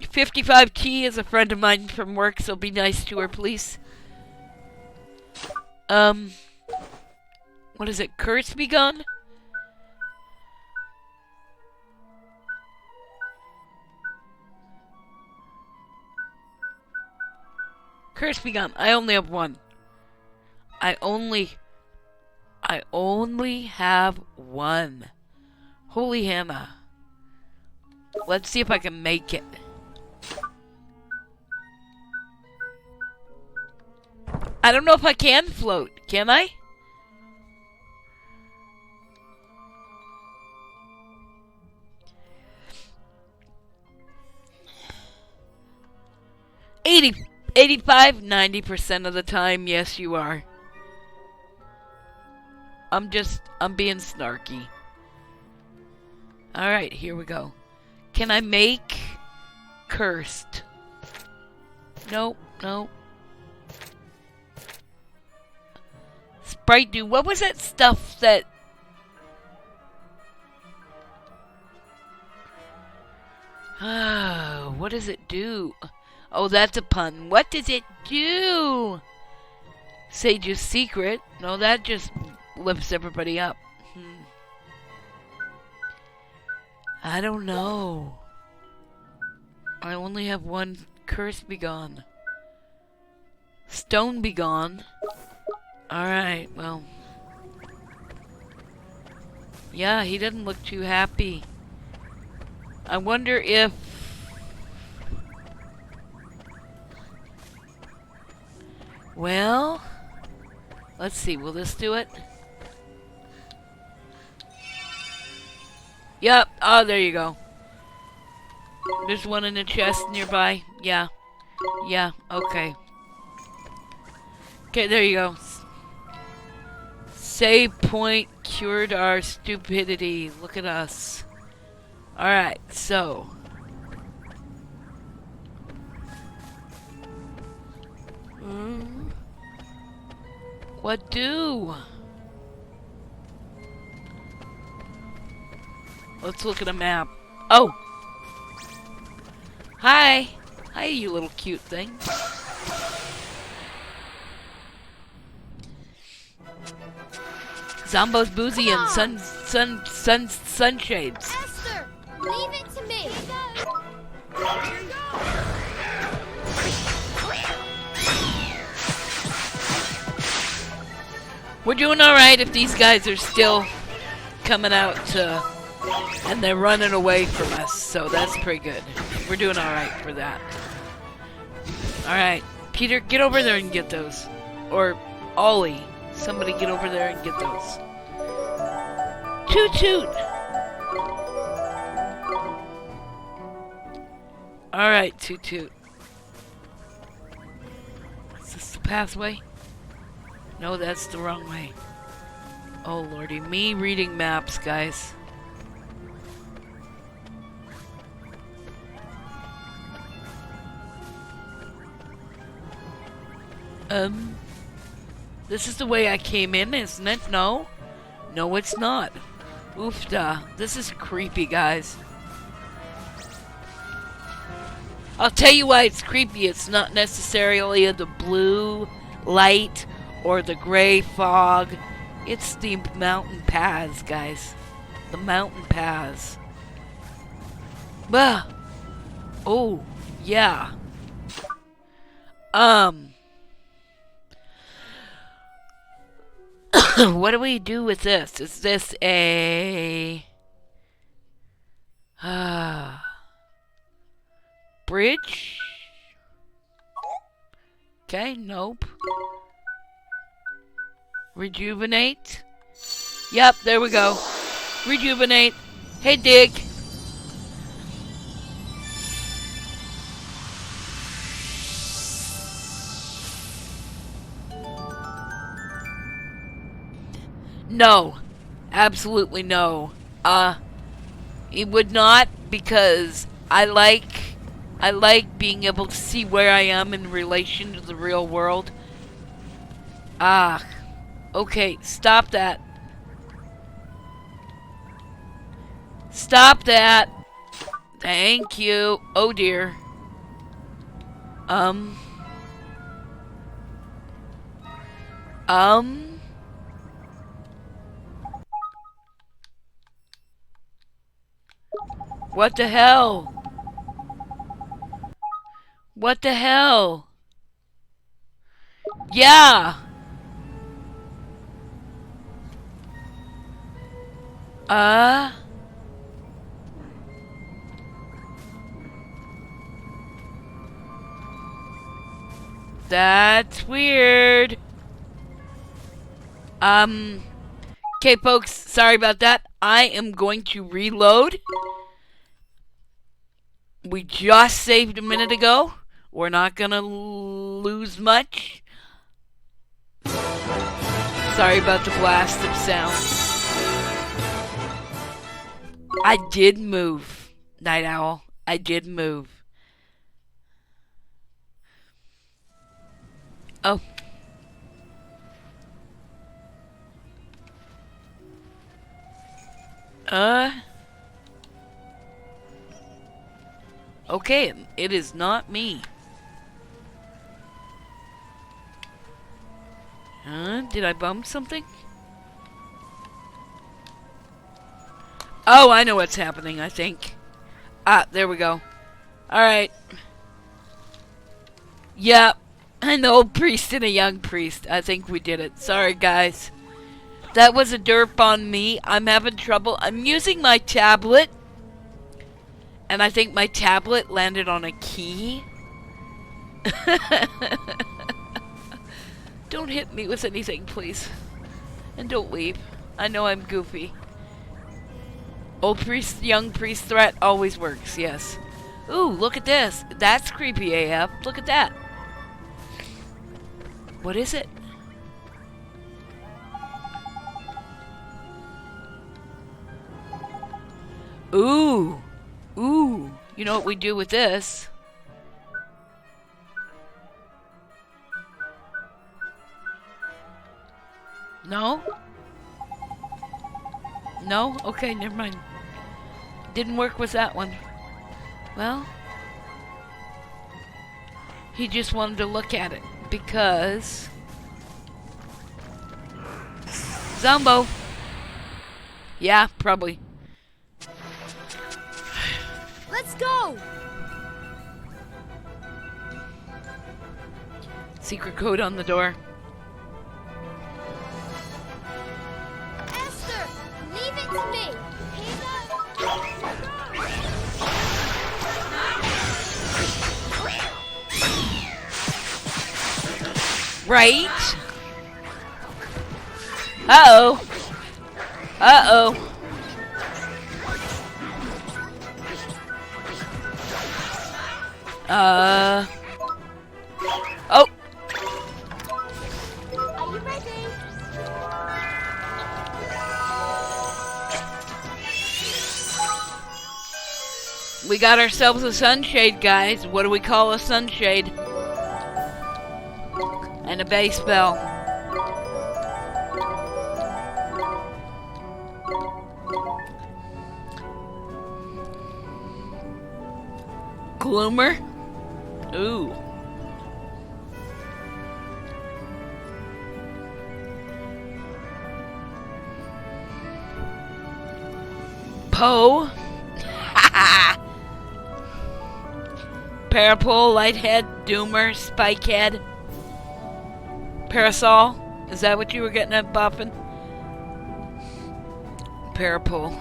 55T is a friend of mine from work, so be nice to her, please. What is it? Curse begun? Curse begun. I only have one. I only have one. Holy Hannah. Let's see if I can make it. I don't know if I can float. Can I? 85, 90% of the time, yes you are. I'm being snarky. Alright, here we go. Can I make cursed? Nope, nope. Sprite do. What was that stuff that... what does it do? Oh, that's a pun. What does it do? Sage's secret. No, that just lifts everybody up. I don't know. I only have one curse be gone. Stone be gone. Alright, well. Yeah, he doesn't look too happy. I wonder if... Well... Let's see, will this do it? Yep, oh, there you go. There's one in the chest nearby. Yeah. Yeah, okay. Okay, there you go. Save point cured our stupidity. Look at us. Alright, so. What do? Let's look at a map. Oh! Hi! Hi, you little cute thing. Zombo's boozy and sunshades. Esther, leave it to me. We're doing alright if these guys are still coming out and they're running away from us, so that's pretty good. We're doing alright for that. Alright, Peter, get over there and get those. Or Ollie, somebody get over there and get those. Toot toot! Alright, toot toot. Is this the pathway? No, that's the wrong way. Oh lordy, me reading maps, guys. This is the way I came in, isn't it? No? No, it's not. Oofda. This is creepy, guys. I'll tell you why it's creepy. It's not necessarily the blue light or the gray fog. It's the mountain paths, guys. The mountain paths. Bah. Oh, yeah. What do we do with this? Is this a... bridge? Okay, nope. Rejuvenate? Yep, there we go. Rejuvenate. Hey, dig. No. Absolutely no. It would not, because I like being able to see where I am in relation to the real world. Okay, stop that. Stop that. Thank you. Oh dear. What the hell? What the hell? Yeah. That's weird. Okay, folks, sorry about that. I am going to reload. We just saved a minute ago. We're not gonna lose much. Sorry about the blast of sound. I did move, Night Owl. I did move. Oh. Okay, it is not me. Did I bump something? Oh, I know what's happening, I think. Ah, there we go. Alright. Yep. An old priest and a young priest. I think we did it. Sorry, guys. That was a derp on me. I'm having trouble. I'm using my tablet. And I think my tablet landed on a key. Don't hit me with anything, please. And don't leave. I know I'm goofy. Old priest, young priest threat always works, yes. Ooh, look at this. That's creepy AF. Look at that. What is it? Ooh. Ooh. You know what we do with this? No? No? Okay, never mind. Didn't work with that one. Well, he just wanted to look at it because Zombo. Yeah, probably. Let's go! Secret code on the door. Esther, leave it to me. Right? Uh-oh. Uh-oh. Oh. Are you ready? We got ourselves a sunshade, guys. What do we call a sunshade? And a bass bell. Gloomer? Ooh. Poe? Parapole, Lighthead, Doomer, Spikehead, Parasol. Is that what you were getting at, Boffin? Parapole.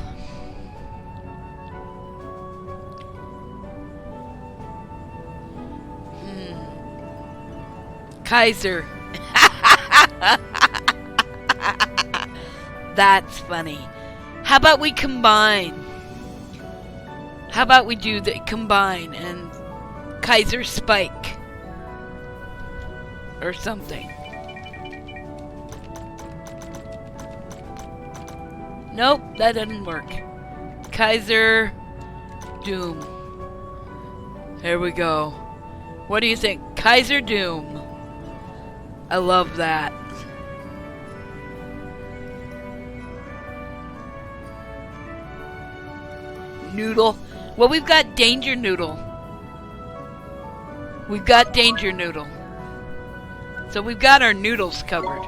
Kaiser. That's funny. How about we combine? How about we do the combine and Kaiser Spike or something? Nope, that didn't work. Kaiser Doom. There we go. What do you think? Kaiser Doom. I love that. Noodle. Well, we've got Danger Noodle. We've got Danger Noodle. So we've got our noodles covered.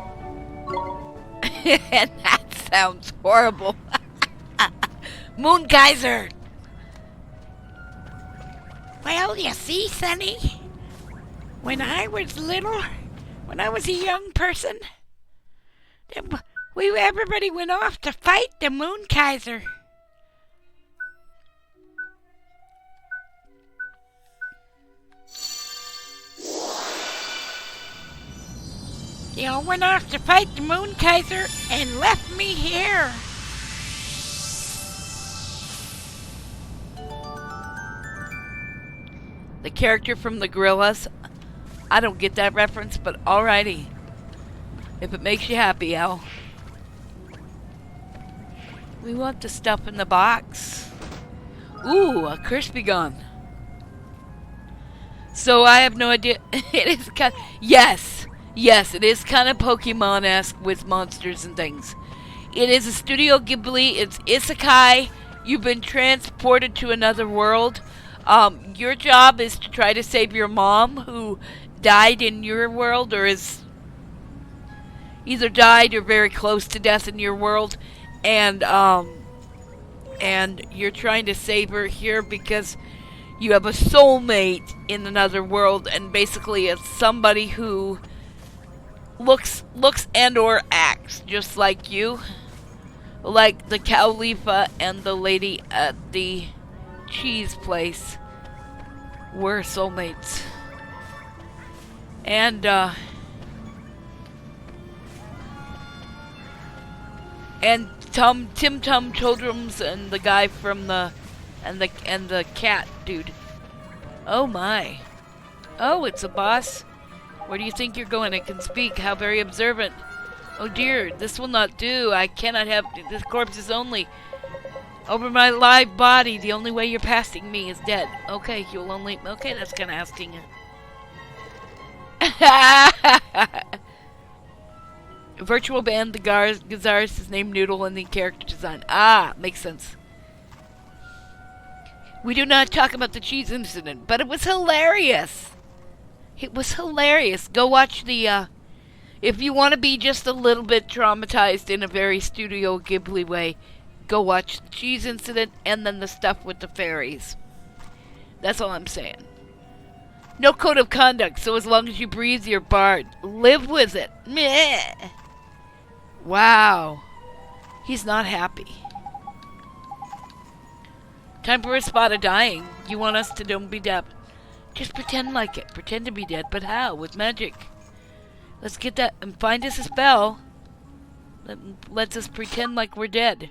And that sounds horrible. Moon Geyser. Well, you see, Sonny, when I was little, when I was a young person, everybody went off to fight the Moon Kaiser. They all went off to fight the Moon Kaiser and left me here. The character from the Gorillas. I don't get that reference, but alrighty. If it makes you happy, Al. We want the stuff in the box. Ooh, a crispy gun. So I have no idea. It is kind of, yes, it is kind of Pokemon-esque with monsters and things. It is a Studio Ghibli. It's isekai. You've been transported to another world. Your job is to try to save your mom who died in your world, or is either died or very close to death in your world, and you're trying to save her here because you have a soulmate in another world, and basically it's somebody who looks and or acts just like you, like the Khalifa and the lady at the cheese place were soulmates. And Tim Tum Childrums and the guy from the cat dude. Oh my. Oh, it's a boss. Where do you think you're going? I can speak. How very observant. Oh dear, this will not do. I cannot have this corpse is only over my live body. The only way you're passing me is dead. Okay, you'll only. Okay, that's kind of asking. Virtual band, the guitarist is named Noodle, and the character design. Ah, makes sense. We do not talk about the cheese incident, but it was hilarious. It was hilarious. Go watch the, if you want to be just a little bit traumatized in a very Studio Ghibli way, go watch the cheese incident and then the stuff with the fairies. That's all I'm saying. No code of conduct, so as long as you breathe, you're barred. Live with it. Meh. Wow. He's not happy. Time for a spot of dying. You want us to don't be dead. Just pretend like it. Pretend to be dead, but how? With magic. Let's get that and find us a spell that lets us pretend like we're dead.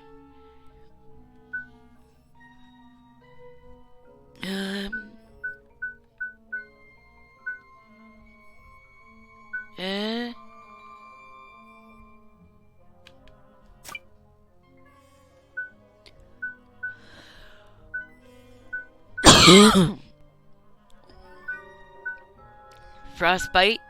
Frostbite.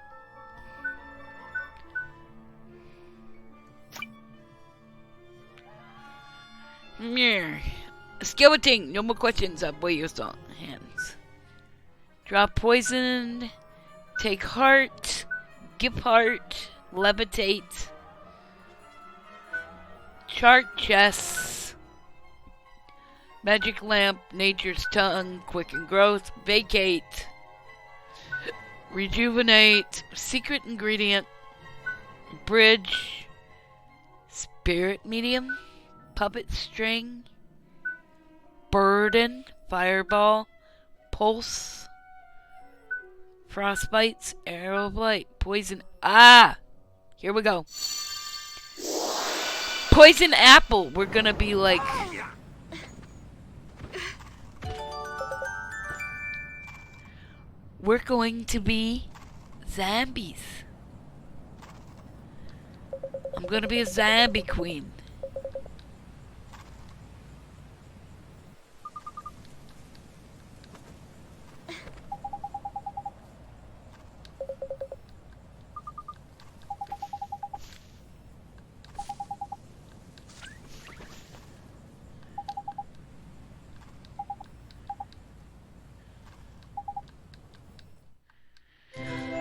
Skeleton. No more questions. Boy, your song. Hands. Drop poison. Take heart. Give heart. Levitate. Chart chess. Magic lamp. Nature's tongue. Quicken growth. Vacate. Rejuvenate. Secret ingredient. Bridge. Spirit medium. Puppet string. Burden. Fireball. Pulse. Frostbites. Arrow of light. Poison. Ah! Here we go. Poison apple. We're gonna be like... We're going to be zombies. I'm gonna be a zombie queen.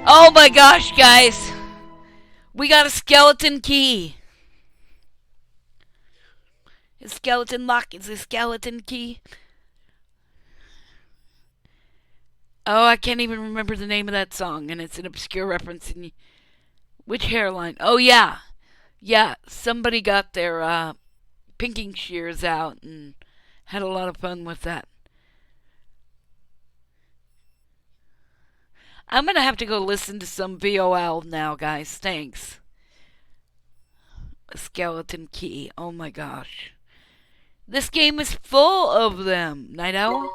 Oh my gosh, guys. We got a skeleton key. A skeleton lock is a skeleton key. Oh, I can't even remember the name of that song, and it's an obscure reference. In which hairline? Oh, yeah. Yeah, somebody got their pinking shears out and had a lot of fun with that. I'm gonna have to go listen to some VOL now, guys. Thanks. A skeleton key. Oh my gosh. This game is full of them. Night Owl?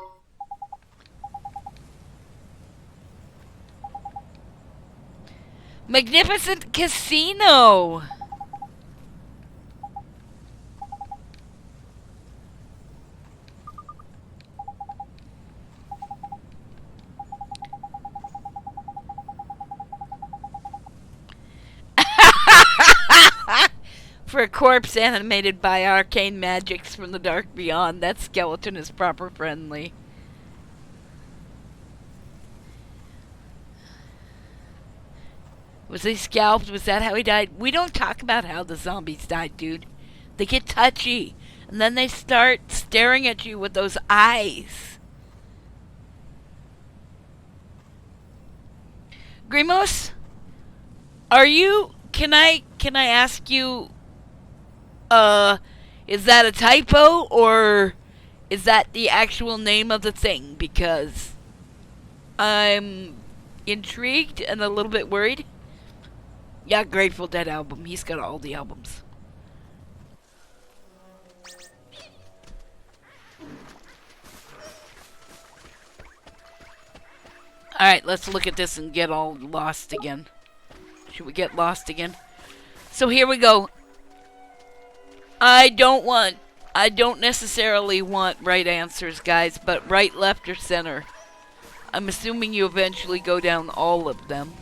Magnificent Casino! For a corpse animated by arcane magics from the dark beyond, that skeleton is proper friendly. Was he scalped? Was that how he died? We don't talk about how the zombies died, dude. They get touchy, and then they start staring at you with those eyes. Grimos, are you? Can I ask you? Is that a typo or is that the actual name of the thing? Because I'm intrigued and a little bit worried. Yeah, Grateful Dead album. He's got all the albums. Alright, let's look at this and get all lost again. Should we get lost again? So here we go. I don't necessarily want right answers, guys, but right, left, or center. I'm assuming you eventually go down all of them.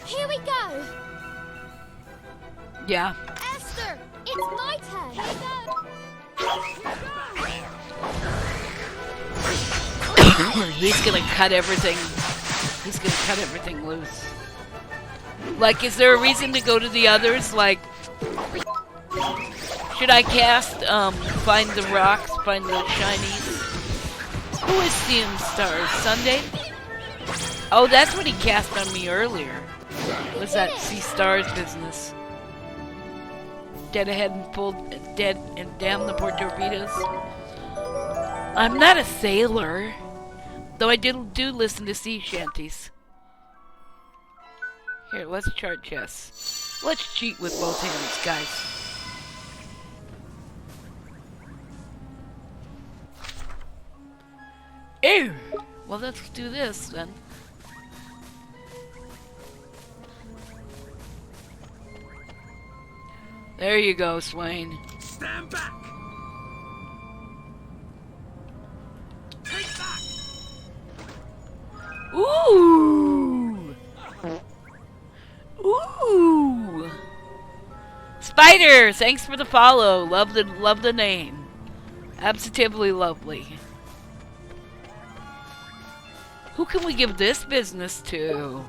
Here we go. Yeah. Esther, it's my turn. Here we go. He's gonna cut everything. He's gonna cut everything loose. Like, is there a reason to go to the others? Like, should I cast, find the rocks, find the shinies? Who is seeing stars? Sunday? Oh, that's what he cast on me earlier. Was that see stars business? Dead ahead and full dead and damn the poor torpedoes. I'm not a sailor, though I do listen to sea shanties. Here, let's chart chess. Let's cheat with both hands, guys. Ew! Well, let's do this then. There you go, Swain. Stand back! Take that! Ooh! Ooh! Spider, thanks for the follow. Love the name. Absolutely lovely. Who can we give this business to?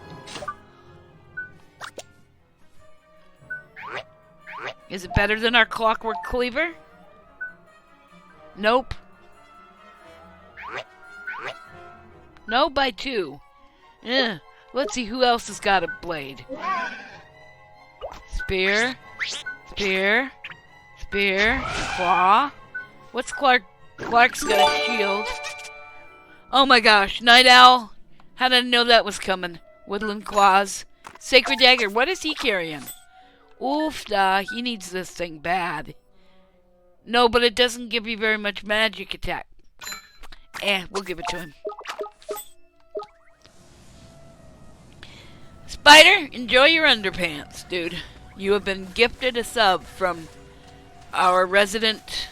Is it better than our clockwork cleaver? Nope. No, by 2. Let's see who else has got a blade. Spear. Spear. Spear. Claw. What's Clark? Clark's got a shield. Oh my gosh. Night Owl. How did I know that was coming? Woodland Claws. Sacred Dagger. What is he carrying? Oof, he needs this thing bad. No, but it doesn't give you very much magic attack. We'll give it to him. Spider, enjoy your underpants, dude. You have been gifted a sub from our resident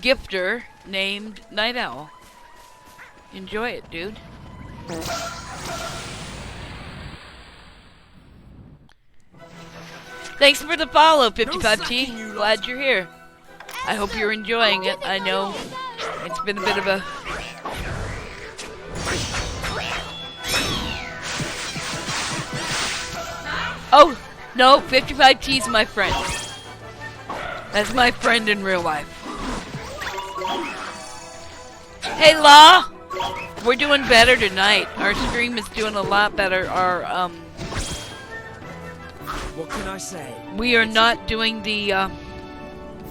gifter named Night Owl. Enjoy it, dude. Thanks for the follow, 55T. Glad you're here. I hope you're enjoying it. I know it's been a bit of a... Oh, no, 55T's my friend. That's my friend in real life. Hey, Law! We're doing better tonight. Our stream is doing a lot better. What can I say? We are not doing the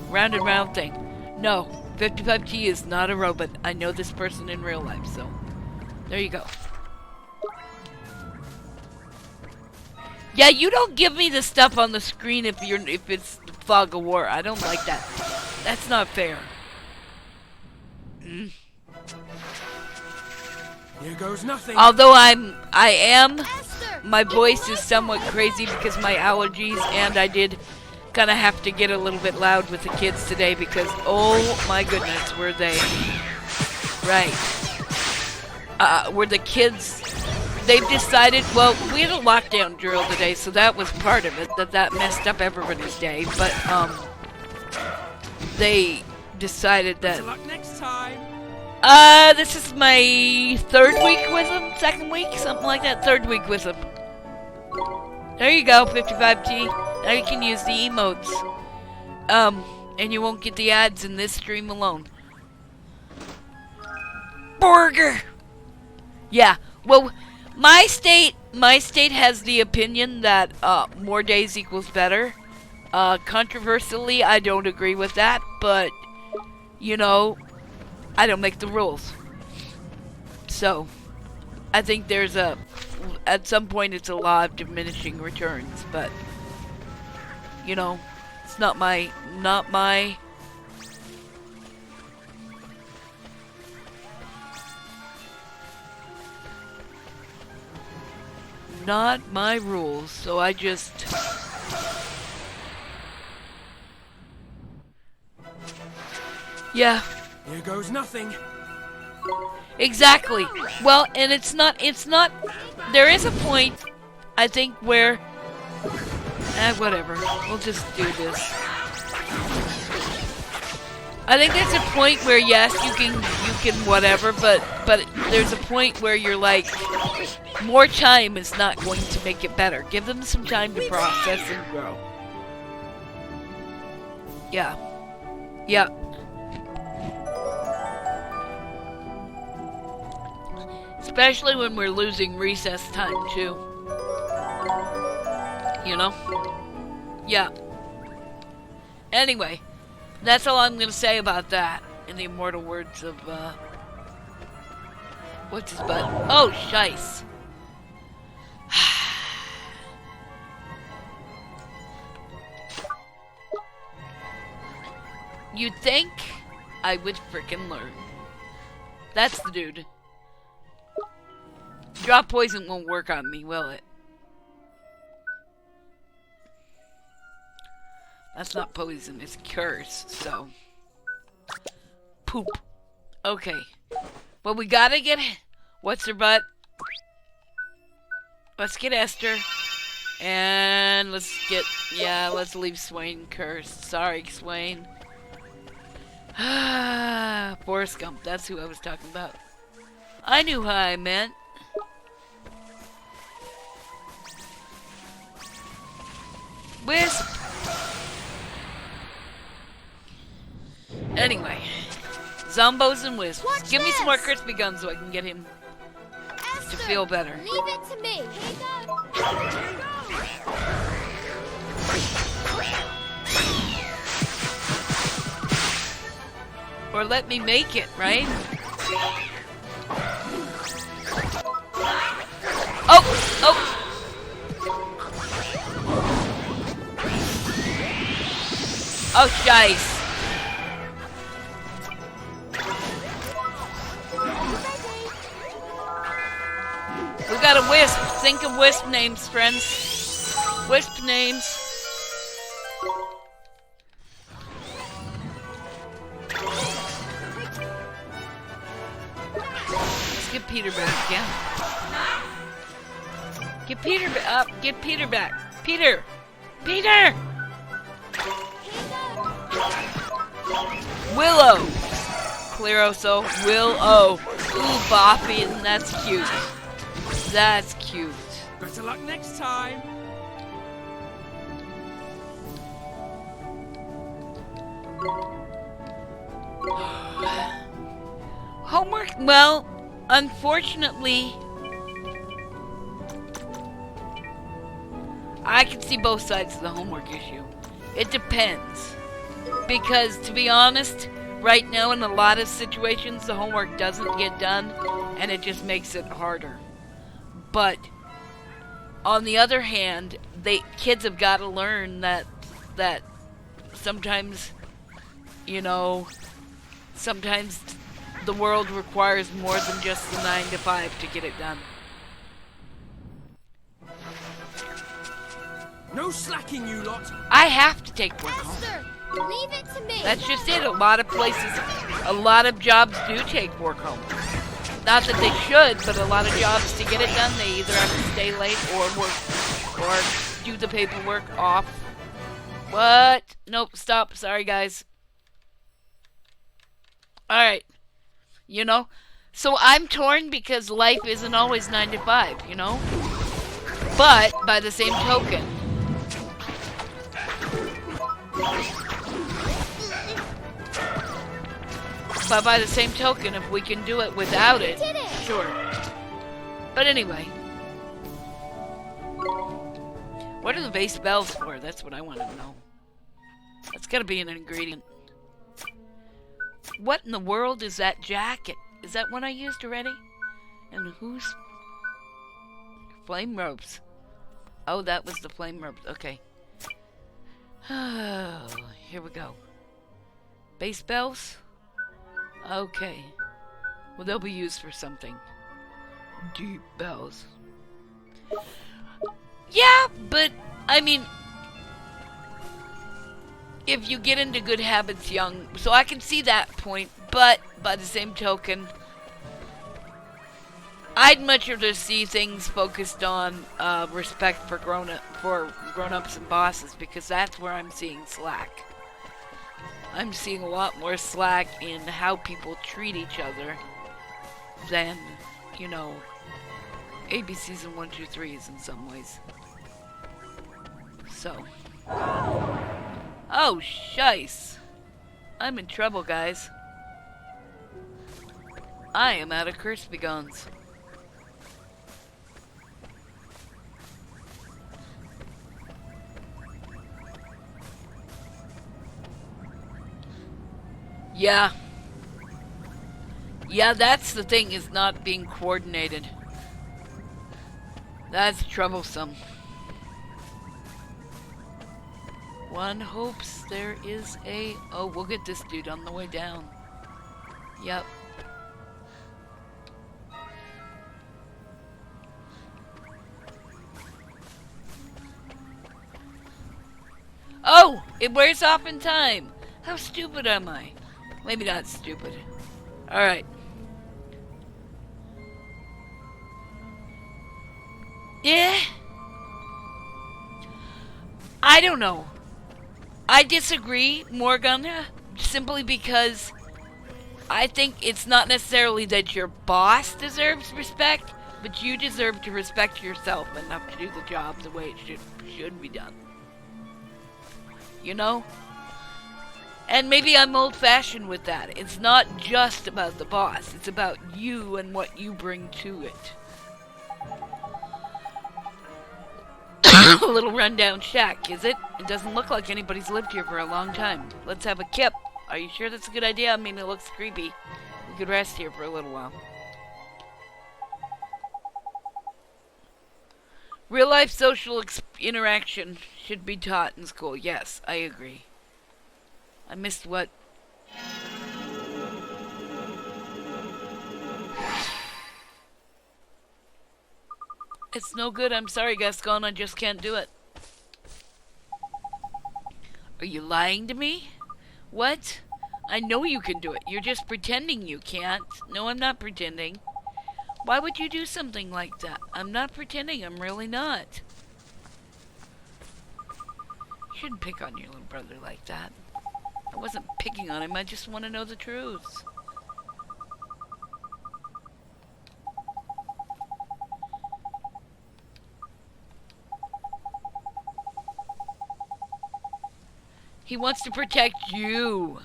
round and round thing. No, 55T is not a robot. I know this person in real life, so there you go. Yeah, you don't give me the stuff on the screen if it's fog of war. I don't like that. That's not fair. Here goes nothing. Although I am, Esther, my it's voice my is somewhat turn. crazy because of my allergies, and I did kind of have to get a little bit loud with the kids today because, oh my goodness, were they right? Were the kids? They've decided. Well, we had a lockdown drill today, so that was part of it. That messed up everybody's day, but they decided that. Good luck next time. This is my third week with him, second week, something like that. Third week with him. There you go, 55T. Now you can use the emotes. And you won't get the ads in this stream alone. Burger. Yeah. Well, my state has the opinion that more days equals better. Controversially, I don't agree with that, but you know, I don't make the rules. So, I think there's at some point it's a law of diminishing returns, but you know, it's not my not my rules, so I just yeah. Here goes nothing. Exactly. Well, and it's not, there is a point, I think, where, whatever, we'll just do this. I think there's a point where, yes, you can whatever, but there's a point where you're like, more time is not going to make it better. Give them some time to process and grow. Yeah. Yeah. Especially when we're losing recess time, too. You know? Yeah. Anyway, that's all I'm gonna say about that. In the immortal words of, what's his butt? Oh, shice. You'd think I would frickin' learn. That's the dude. Drop poison won't work on me, will it? That's not poison, it's curse, so. Poop. Okay. Well, we gotta get. What's her butt? Let's get Esther. And let's get. Yeah, let's leave Swain cursed. Sorry, Swain. Forrest Gump, that's who I was talking about. I knew how I meant. Wisp! Anyway. Zombos and Wisps. Watch Give me some more this. crispy guns so I can get him Esther, to feel better. Leave it to me. Here you go. Or let me make it, right? Oh! Oh! Oh, shice. We got a wisp. Think of wisp names, friends. Wisp names. Let's get Peter back, yeah. Get Peter up. Get Peter back. Peter! Peter! Willow! Clearoso. Willow. Ooh, Boppy, and that's cute. That's cute. Better luck next time. Homework? Well, unfortunately, I can see both sides of the homework issue. It depends. Because, to be honest, right now in a lot of situations the homework doesn't get done and it just makes it harder. But on the other hand, kids have got to learn that sometimes, you know, sometimes the world requires more than just the 9 to 5 to get it done. No slacking, you lot. I have to take work home. Esther, leave it to me. That's just it. A lot of places, a lot of jobs do take work home. Not that they should, but a lot of jobs, to get it done, they either have to stay late or work, or do the paperwork off. What? Nope, stop. Sorry, guys. Alright. You know? So I'm torn because life isn't always 9 to 5, you know? But, by the same token, if we can do it without it, sure. But anyway. What are the base bells for? That's what I want to know. That's gotta be an ingredient. What in the world is that jacket? Is that one I used already? And who's... Flame ropes. Oh, that was the flame ropes. Okay. Oh, here we go. Base bells? Okay. Well, they'll be used for something. Deep bells. Yeah, but, I mean, if you get into good habits young, so I can see that point, but by the same token, I'd much rather see things focused on respect for grown-ups and bosses, because that's where I'm seeing slack. I'm seeing a lot more slack in how people treat each other than, you know, ABCs and 1, 2, 3s in some ways. So. Oh, shice. I'm in trouble, guys. I am out of curse begons. Yeah. Yeah, that's the thing, is not being coordinated. That's troublesome. One hopes there is a... Oh, we'll get this dude on the way down. Yep. Oh! It wears off in time! How stupid am I? Maybe not stupid. Alright. Yeah. I don't know. I disagree, Morgana, simply because I think it's not necessarily that your boss deserves respect, but you deserve to respect yourself enough to do the job the way it should be done. You know? And maybe I'm old-fashioned with that. It's not just about the boss. It's about you and what you bring to it. A little rundown shack, is it? It doesn't look like anybody's lived here for a long time. Let's have a kip. Are you sure that's a good idea? I mean, it looks creepy. We could rest here for a little while. Real-life social interaction should be taught in school. Yes, I agree. I missed what? It's no good. I'm sorry, Gascon. I just can't do it. Are you lying to me? What? I know you can do it. You're just pretending you can't. No, I'm not pretending. Why would you do something like that? I'm not pretending. I'm really not. You shouldn't pick on your little brother like that. I wasn't picking on him. I just want to know the truth. He wants to protect you.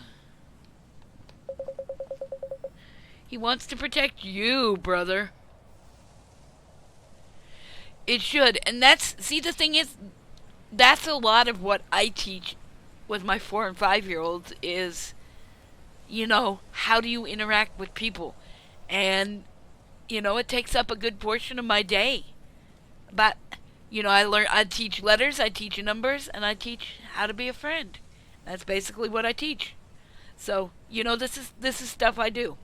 He wants to protect you, brother. It should. And that's... See, the thing is, that's a lot of what I teach with my 4 and 5-year-olds is how do you interact with people? And, it takes up a good portion of my day. But, I teach letters, I teach numbers, and I teach how to be a friend. That's basically what I teach. So, this is stuff I do.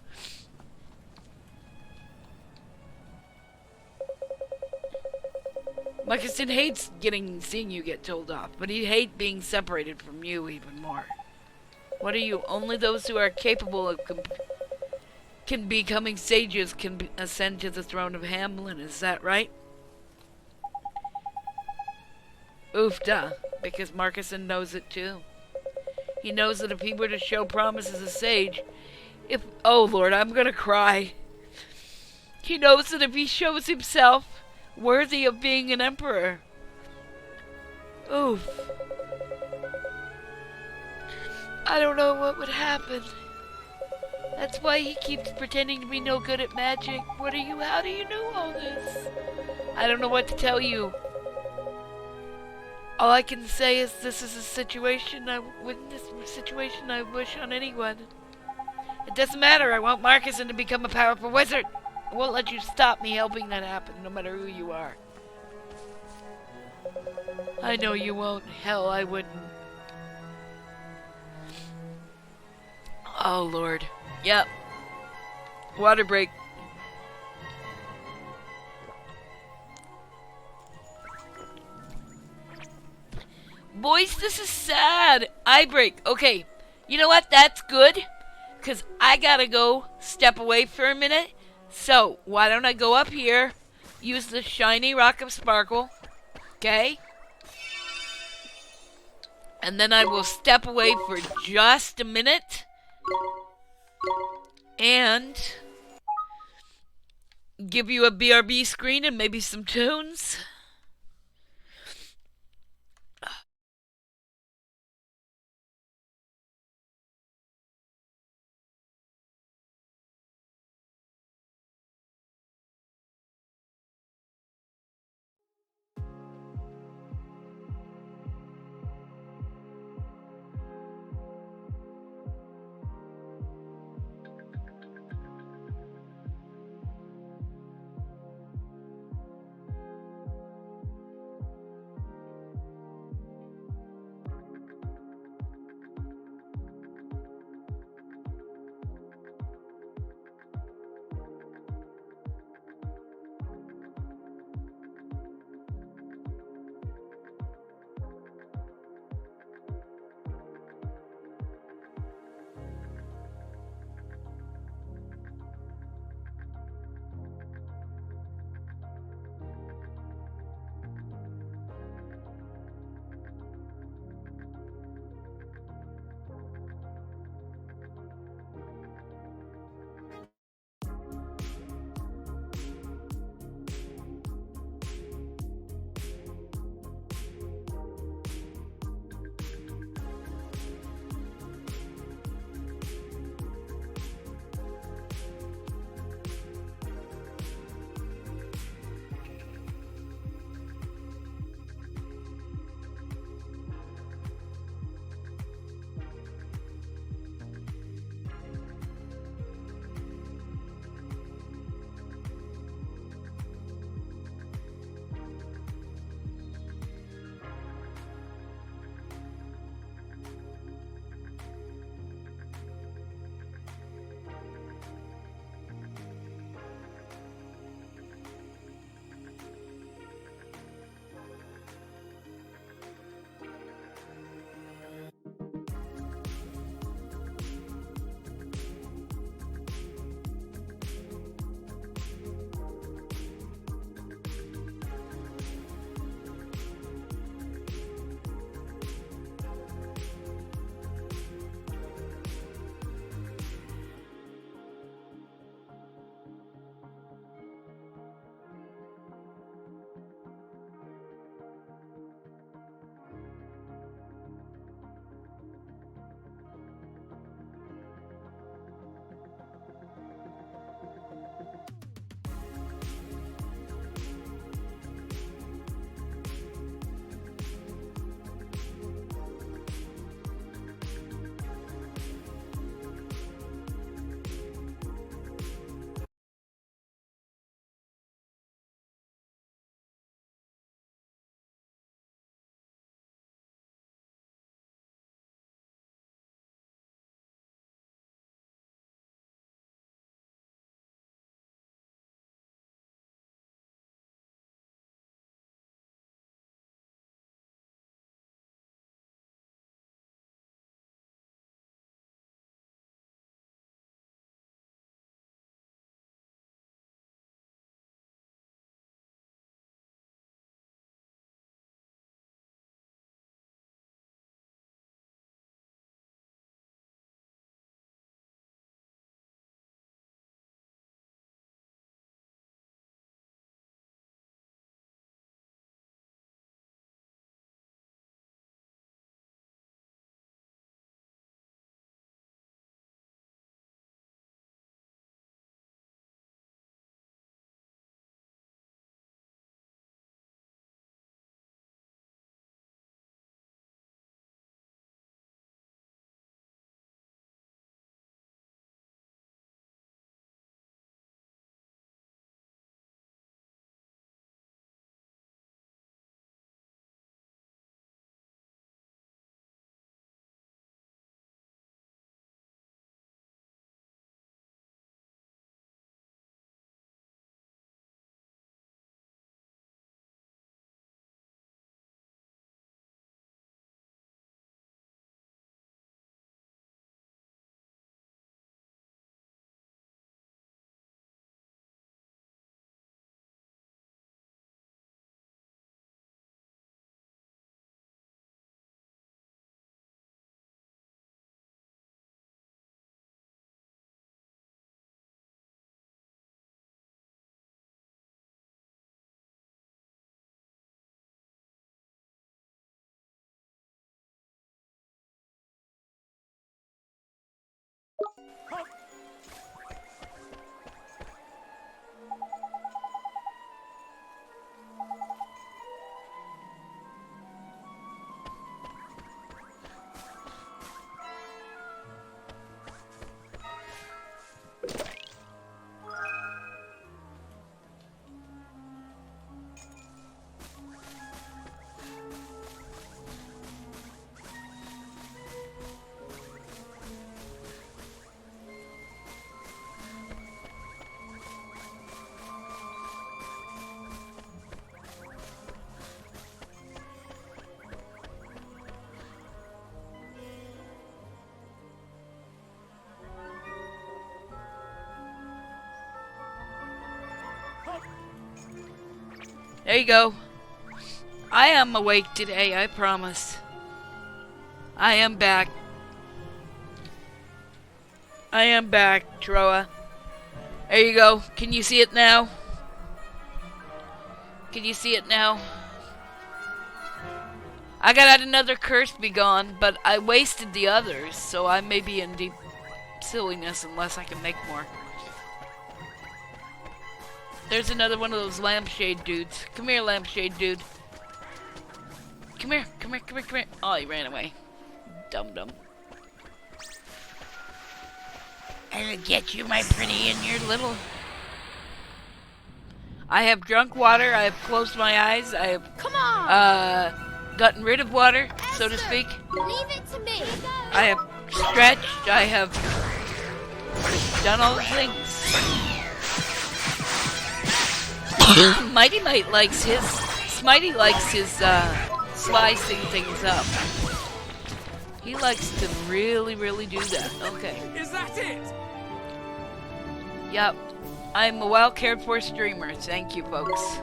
Mickelson hates seeing you get told off, but he'd hate being separated from you even more. What are you? Only those who are capable of can becoming sages can ascend to the throne of HAMelin. Is that right? Oofda, because Marcuson knows it too. He knows that if he were to show promise as a sage, oh Lord, I'm gonna cry. He knows that if he shows himself worthy of being an emperor. Oof. I don't know what would happen. That's why he keeps pretending to be no good at magic. How do you know all this? I don't know what to tell you. All I can say is this is a situation I wish on anyone. It doesn't matter. I want Marcuson to become a powerful wizard. I won't let you stop me helping that happen, no matter who you are. I know you won't. Hell, I wouldn't. Oh, Lord. Yep. Water break. Boys, this is sad. Eye break. Okay. You know what? That's good. Because I gotta go step away for a minute. So, why don't I go up here, use the shiny rock of sparkle, okay? And then I will step away for just a minute. And give you a BRB screen and maybe some tunes. There you go. I am awake today, I promise. I am back. I am back, Troa. There you go. Can you see it now? Can you see it now? I got another curse be gone, but I wasted the others, so I may be in deep silliness unless I can make more. There's another one of those lampshade dudes. Come here, lampshade dude. Come here, come here, come here, come here. Oh, he ran away. Dum-dum. I'll get you, my pretty, and your little... I have drunk water, I have closed my eyes, I have... Come on! Gotten rid of water, so to Esther, speak. Leave it to me. I have stretched, I have done all the things. Mighty Might likes his... Smitey likes his, slicing things up. He likes to really, really do that. Okay. Is that it? Yep. I'm a well cared for streamer. Thank you, folks.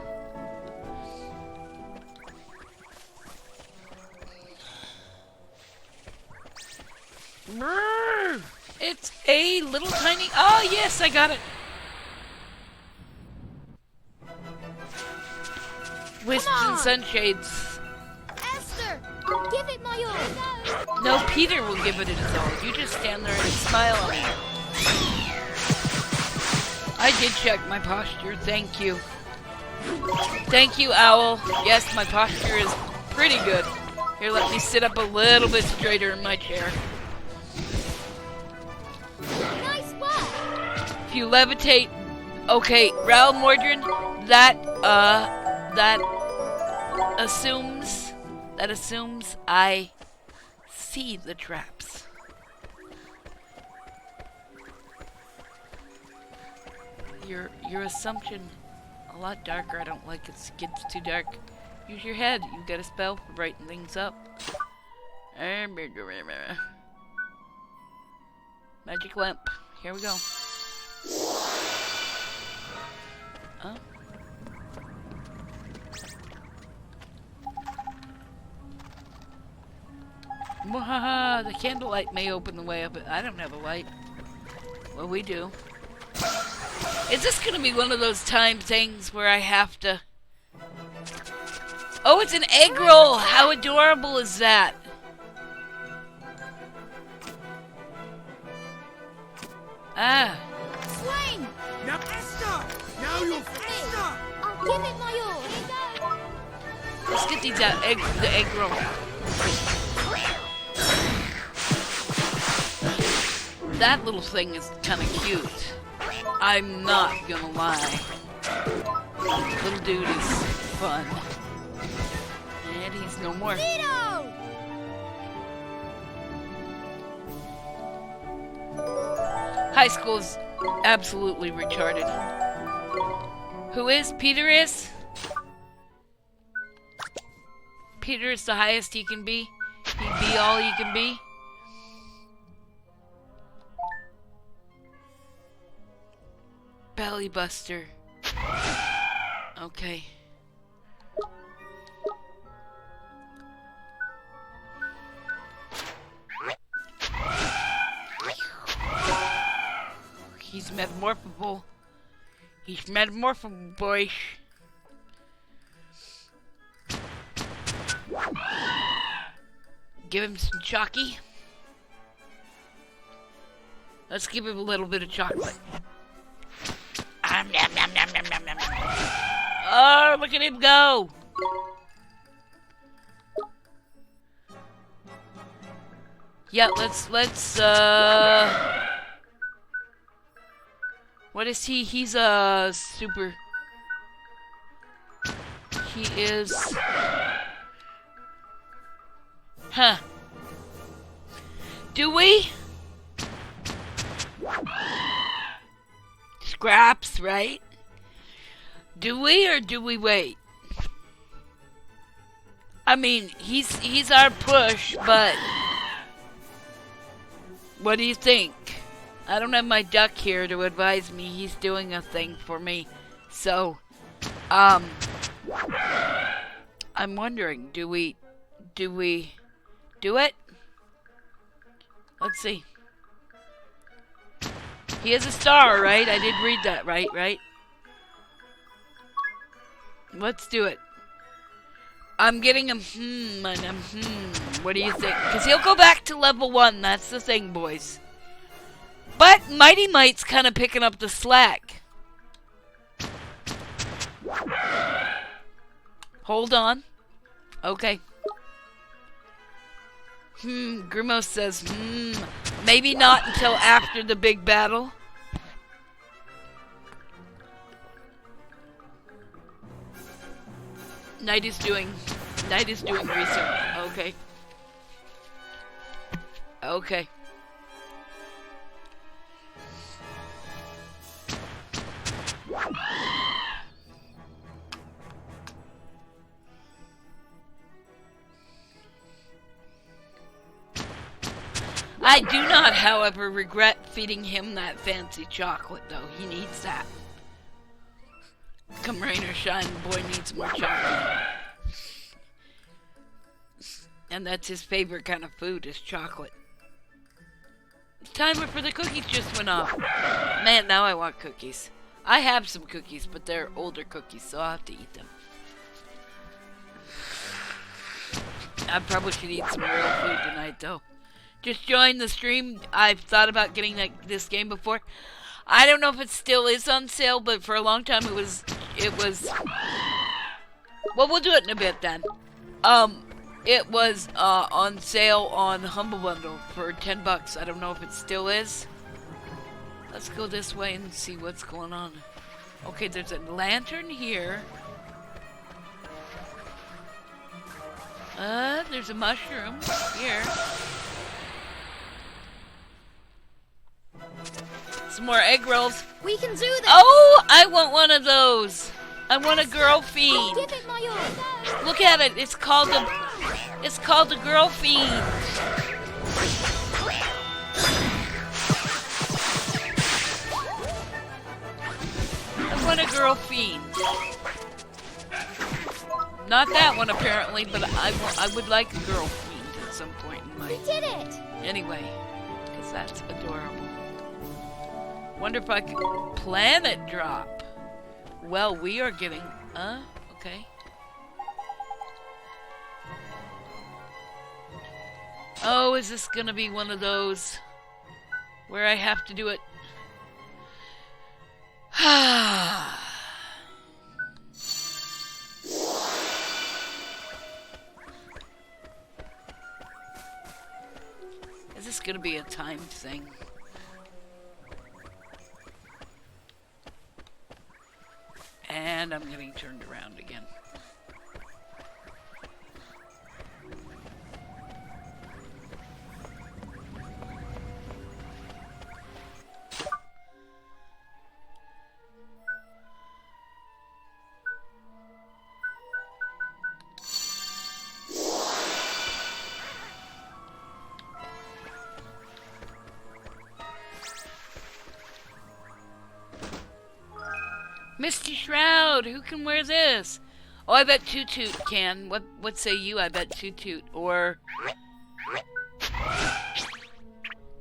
It's a little tiny... Oh, yes, I got it. Wisps and sunshades. Esther, I'll give it my all. No, Peter will give it his all. You just stand there and smile at me. I did check my posture. Thank you. Thank you, Owl. Yes, my posture is pretty good. Here, let me sit up a little bit straighter in my chair. Nice work. If you levitate... Okay, Raoul Mordrin, that assumes I see the traps. Your assumption a lot darker. I don't like it. It gets too dark. Use your head. You've got a spell for brighten things up. Magic lamp. Here we go. Oh. Mwahaha, the candlelight may open the way up. I don't have a light. Well, we do. Is this gonna be one of those time things where I have to... Oh, it's an egg roll! How adorable is that? Ah. Swing. Now, Esther! Now you're Esther! I'll give it my all. Let's get these out. The egg roll. That little thing is kind of cute. I'm not gonna lie. Little dude is fun. And he's no more. Vito! High school is absolutely retarded. Who is? Peter is? Peter is the highest he can be? He'd be all he can be? Belly buster. Okay. He's metamorphable. He's metamorphable, boy. Give him some chalky. Let's give him a little bit of chocolate. Nom, nom, nom, nom, nom, nom. Oh, look at him go. Yeah, let's what is he? He's a super. He is. Huh. Do we? Scraps, right? Do we or do we wait? I mean, he's our push, but what do you think? I don't have my duck here to advise me. He's doing a thing for me. So, I'm wondering, do we do it? Let's see. He is a star, right? I did read that, right? Let's do it. I'm getting him and a What do you think? Because he'll go back to level 1. That's the thing, boys. But Mighty Might's kind of picking up the slack. Hold on. Okay. Grimmo says, maybe not until after the big battle. Knight is doing research. Okay. Okay. I do not, however, regret feeding him that fancy chocolate, though. He needs that. Come rain or shine, the boy needs more chocolate. And that's his favorite kind of food, is chocolate. Timer for the cookies just went off. Man, now I want cookies. I have some cookies, but they're older cookies, so I'll have to eat them. I probably should eat some real food tonight, though. Just joined the stream. I've thought about getting this game before. I don't know if it still is on sale, but for a long time it was. Well, we'll do it in a bit then. It was on sale on Humble Bundle for $10. I don't know if it still is. Let's go this way and see what's going on. Okay, there's a lantern here. There's a mushroom here. Some more egg rolls. We can do this. Oh, I want one of those. I want a girl fiend. Give it my all. Look at it. It's called a girl fiend. I want a girl fiend. Not that one apparently, but I would like a girl fiend at some point in my. We did it. Anyway, because that's adorable. Wonder if I could planet drop. Well, we are getting. Okay. Oh, is this gonna be one of those where I have to do it? Is this gonna be a timed thing? And I'm getting turned around again. Misty Shroud, who can wear this? Oh, I bet Toot Toot can. What say you? I bet Toot Toot. Or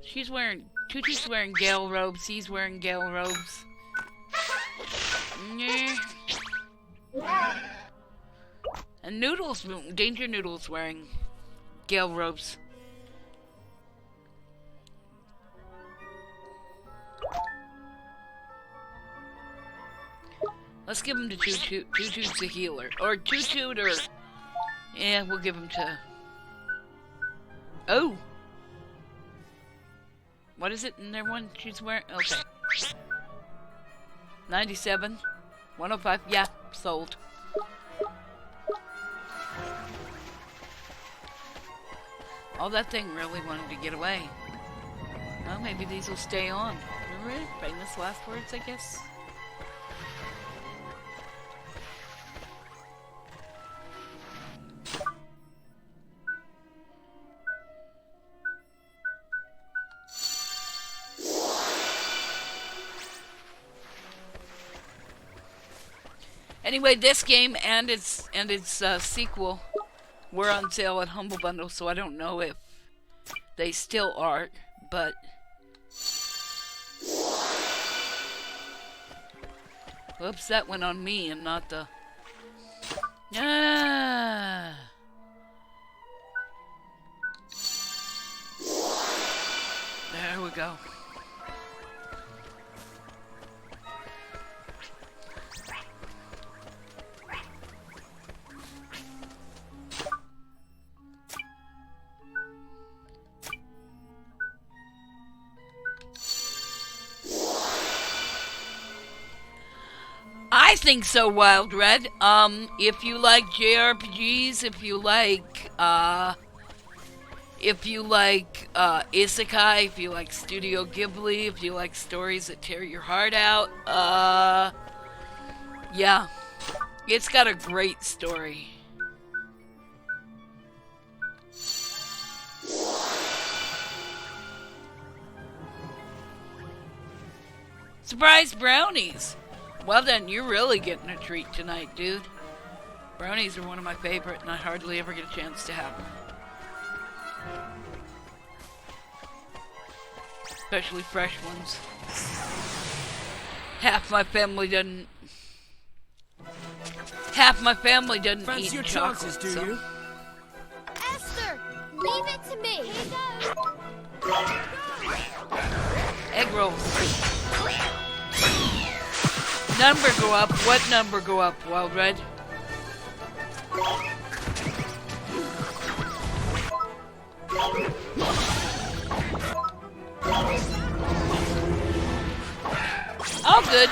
she's wearing Toot Toot's wearing Gale robes. He's wearing Gale robes. And Noodles, Danger Noodles wearing Gale robes. Let's give him to Toot Toot. Toot Toot's a healer. Or Toot Toot or... Yeah, we'll give him to... Oh! What is it in their one she's wearing? Okay. 97. 105. Yeah, sold. Oh, that thing really wanted to get away. Well, maybe these will stay on. Remember it? Famous last words, I guess? Anyway, this game and its sequel were on sale at Humble Bundle, so I don't know if they still are, but whoops, that went on me and not the... Ah. There we go. I think so, Wild Red. If you like JRPGs, if you like Isekai, if you like Studio Ghibli, if you like stories that tear your heart out, yeah, it's got a great story. Surprise brownies! Well then, you're really getting a treat tonight, dude. Brownies are one of my favorite, and I hardly ever get a chance to have them. Especially fresh ones. Half my family doesn't Fancy eat your chocolate, chances, do so. you? Esther, leave it to me. Here you go. Egg rolls. Number go up. What number go up, Wild Red? All good.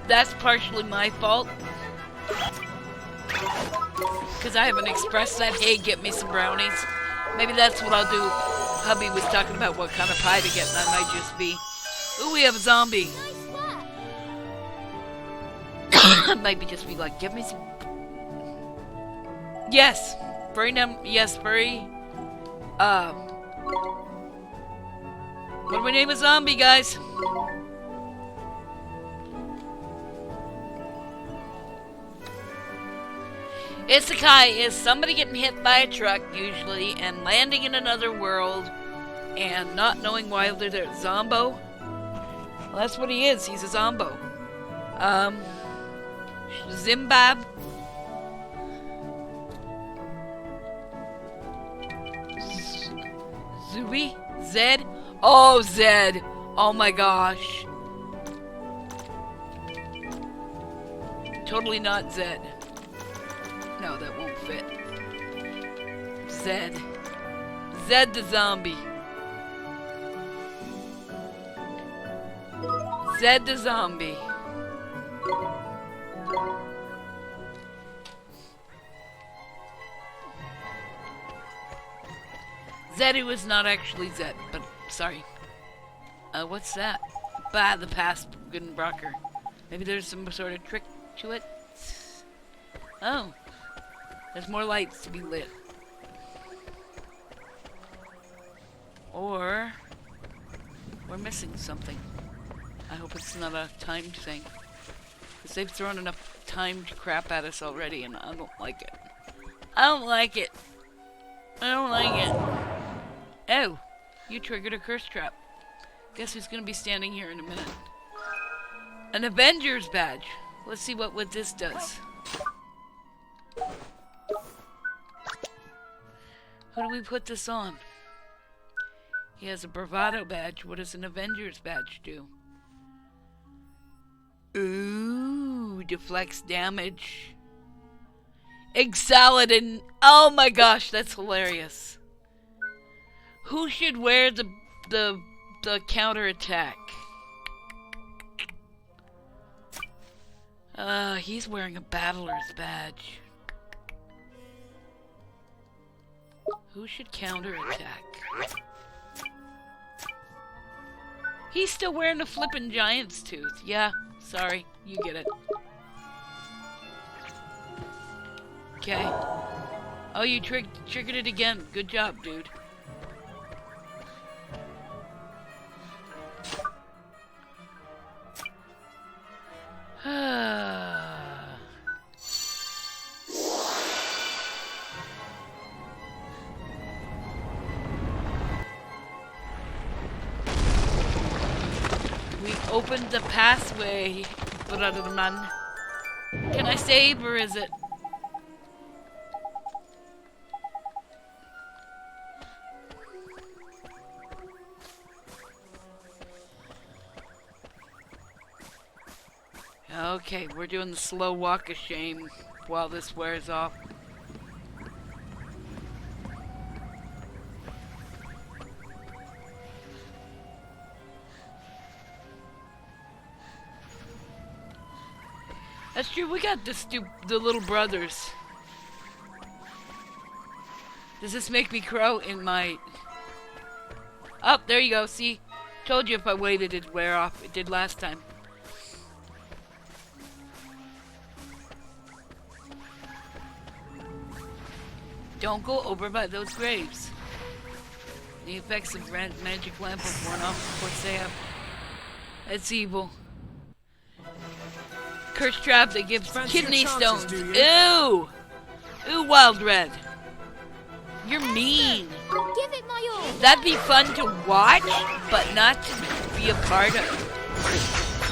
That's partially my fault. Because I haven't expressed that, hey, get me some brownies. Maybe that's what I'll do. Hubby was talking about what kind of pie to get, and that might just be... Ooh, we have a zombie. Nice work. Maybe just be like, give me some... Yes. Yes, furry. What do we name a zombie, guys? Isekai is somebody getting hit by a truck, usually, and landing in another world, and not knowing why they're there. Zombo? Well, that's what he is. He's a zombo. Zimbab? Zubi? Zed? Oh, Zed! Oh my gosh. Totally not Zed. No, that won't fit. Zed. Zed the zombie. Zed the zombie. Zed was not actually Zed, but sorry. What's that? Bah, the past Gunbrocker. Maybe there's some sort of trick to it. Oh. There's more lights to be lit. Or we're missing something. I hope it's not a timed thing. Because they've thrown enough timed crap at us already, and I don't like it. I don't like it. I don't like it. Oh, you triggered a curse trap. Guess who's gonna be standing here in a minute? An Avengers badge. Let's see what this does. Who do we put this on? He has a bravado badge. What does an Avengers badge do? deflects damage. Exaladin. Oh my gosh, that's hilarious. Who should wear the counterattack? He's wearing a battler's badge. Who should counterattack? He's still wearing a flippin' giant's tooth. Yeah, sorry, you get it. Okay. Oh, you triggered it again. Good job, dude. We opened the pathway, brother man. Can I save or is it? Okay, we're doing the slow walk of shame while this wears off. That's true, we got the little brothers. Does this make me crow? It might. Oh, there you go, see? Told you if I waited it'd wear off. It did last time. Don't go over by those graves. The effects of magic lamp have worn off before Sam. That's evil. Cursed trap that gives Fancy kidney your chances, stones. do you? Ew! Ooh, Wild Red. You're mean. Give it my all. That'd be fun to watch, but not to be a part of.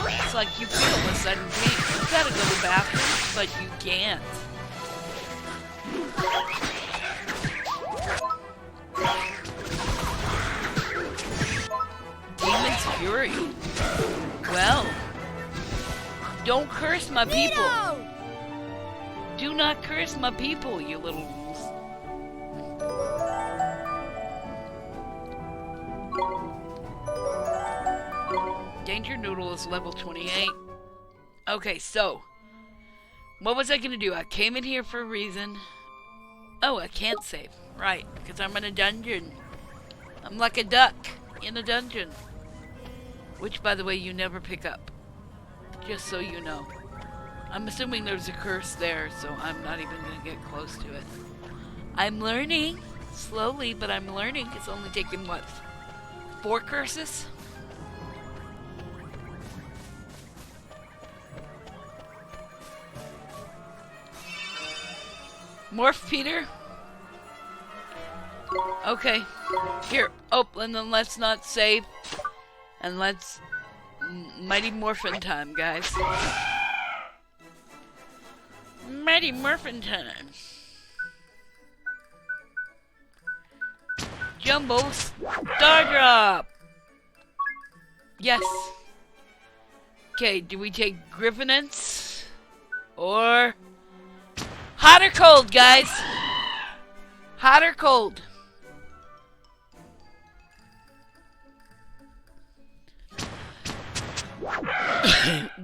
It's like you feel a sudden pain. You gotta go to the bathroom, but you can't. Demon's Fury. Well, don't curse my people. Vito! Do not curse my people, you little. Danger Noodle is level 28. Okay, so what was I gonna do? I came in here for a reason. Oh, I can't save. Right, because I'm in a dungeon. I'm like a duck in a dungeon. Which, by the way, you never pick up. Just so you know. I'm assuming there's a curse there, so I'm not even going to get close to it. I'm learning. Slowly, but I'm learning. It's only taken, what, 4 curses? Morph Peter? Okay. Here. Oh, and then let's not save. And let's... Mighty Morphin time, guys. Mighty Morphin time. Jumbo Star Drop! Yes. Okay, do we take Griffinance? Or... Hot or cold, guys? Hot or cold?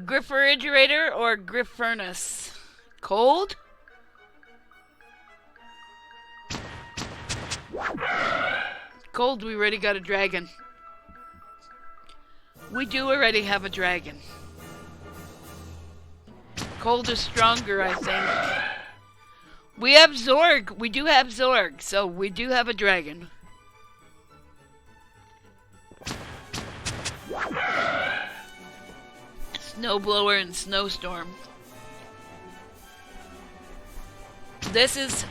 Griffrigerator or Griff Furnace? Cold? Cold, we already got a dragon. We do already have a dragon. Cold is stronger, I think. We have Zorg. We do have Zorg, so we do have a dragon. Snowblower and Snowstorm. This is...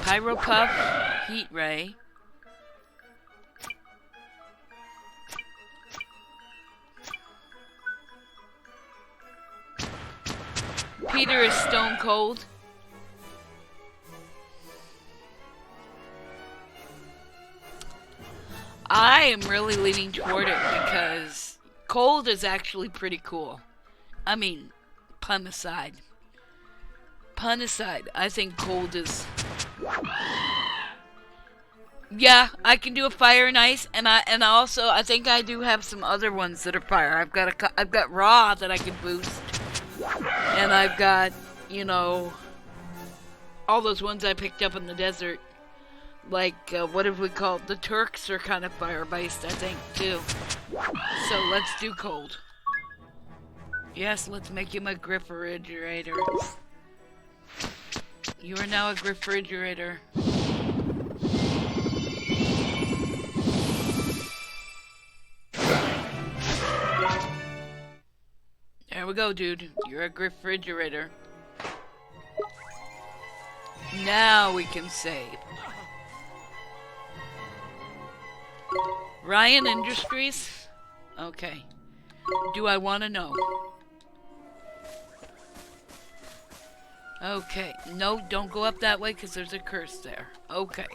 Pyro Puff, Heat Ray. Peter is Stone Cold. I am really leaning toward it because cold is actually pretty cool. I mean, pun aside. Pun aside, I think cold is... Yeah, I can do a fire and ice, and I think I do have some other ones that are fire. I've got raw that I can boost, and I've got, you know, all those ones I picked up in the desert. Like, what have we called? The Turks are kind of fire-based, I think, too. So let's do cold. Yes, let's make him a refrigerator. You are now a refrigerator. There we go, dude. You're a refrigerator. Now we can save. Ryan Industries? Okay. Do I want to know? Okay. No, don't go up that way because there's a curse there. Okay.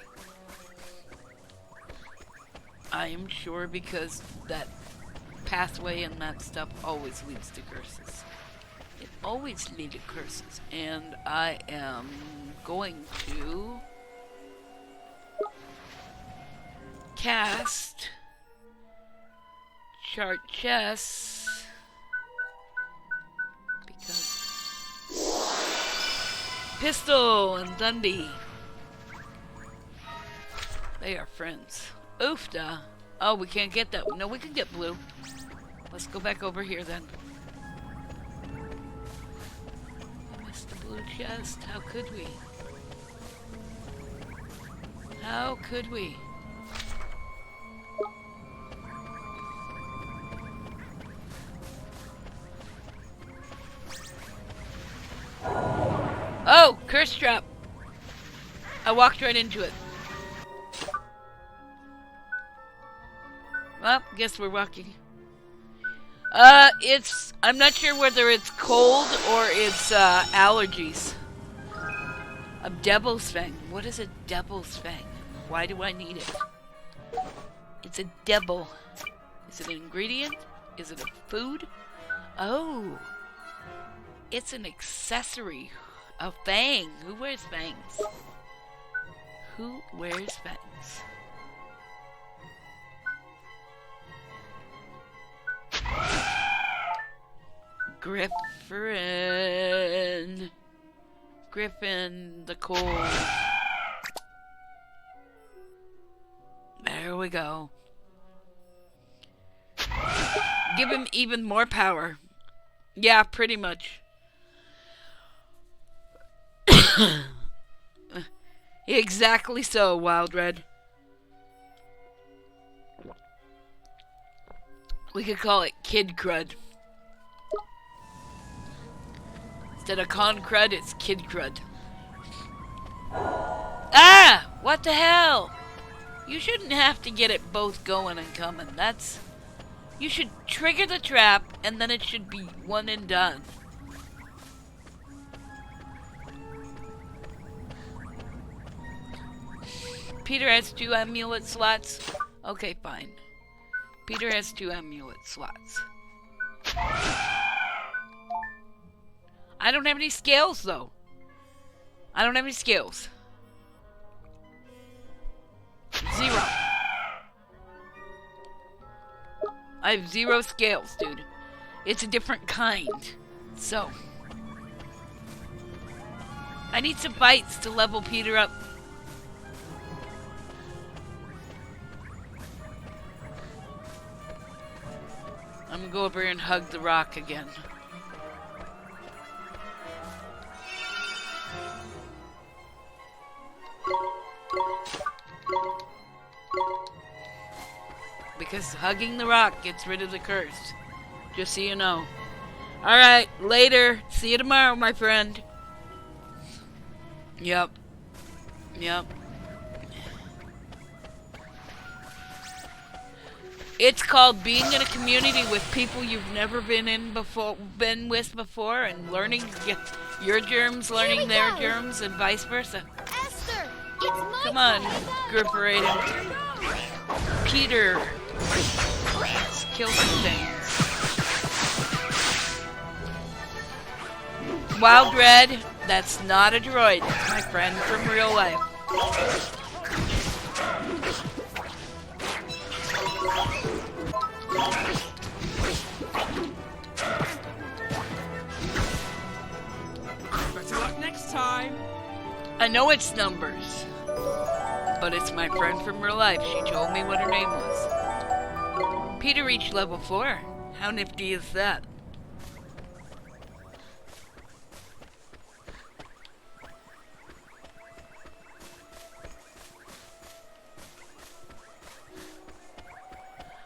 I am sure because that pathway and that stuff always leads to curses. It always leads to curses. And I am going to cast chart chess because Pistol and Dundee, they are friends. Oofda. Oh, we can't get that one. No, we can get blue. Let's go back over here then. I missed the blue chest. How could we? How could we? Oh, curse trap. I walked right into it. Well, guess we're walking. I'm not sure whether it's cold or it's, allergies. A devil's fang. What is a devil's fang? Why do I need it? It's a devil. Is it an ingredient? Is it a food? Oh. It's an accessory. A fang. Who wears fangs? Who wears fangs? Griffin. Griffin the cold. There we go. Give him even more power. Yeah, pretty much. Exactly so, Wild Red. We could call it Kid Crud. Instead of Con Crud, it's Kid Crud. Ah! What the hell? You shouldn't have to get it both going and coming. That's... You should trigger the trap, and then it should be one and done. Peter has 2 amulet slots. Okay, fine. Peter has 2 amulet slots. I don't have any scales, though. I don't have any scales. 0. I have 0 scales, dude. It's a different kind. So. I need some fights to level Peter up. I'm gonna go over here and hug the rock again. Because hugging the rock gets rid of the curse. Just so you know. Alright, later. See you tomorrow, my friend. Yep. Yep. It's called being in a community with people you've never been with before, and learning your germs, learning their germs, and vice versa. Esther, it's my Come on, turn. Grifferator. Peter. Let's kill some things. Wild Red, that's not a droid. That's my friend from real life. Better luck next time. I know it's numbers, but it's my friend from real life. She told me what her name was. Peter reached level 4. How nifty is that?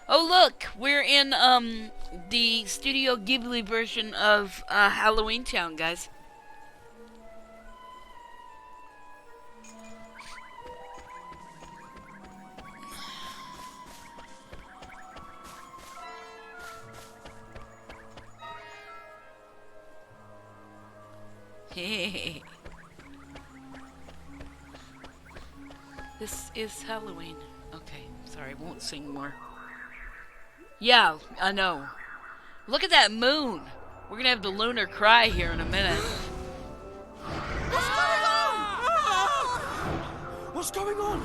Oh look, we're in the Studio Ghibli version of Halloween Town, guys. This is Halloween. Okay, sorry, won't sing more. Yeah, I know. Look at that moon. We're gonna have the lunar cry here in a minute. What's going on? What's going on?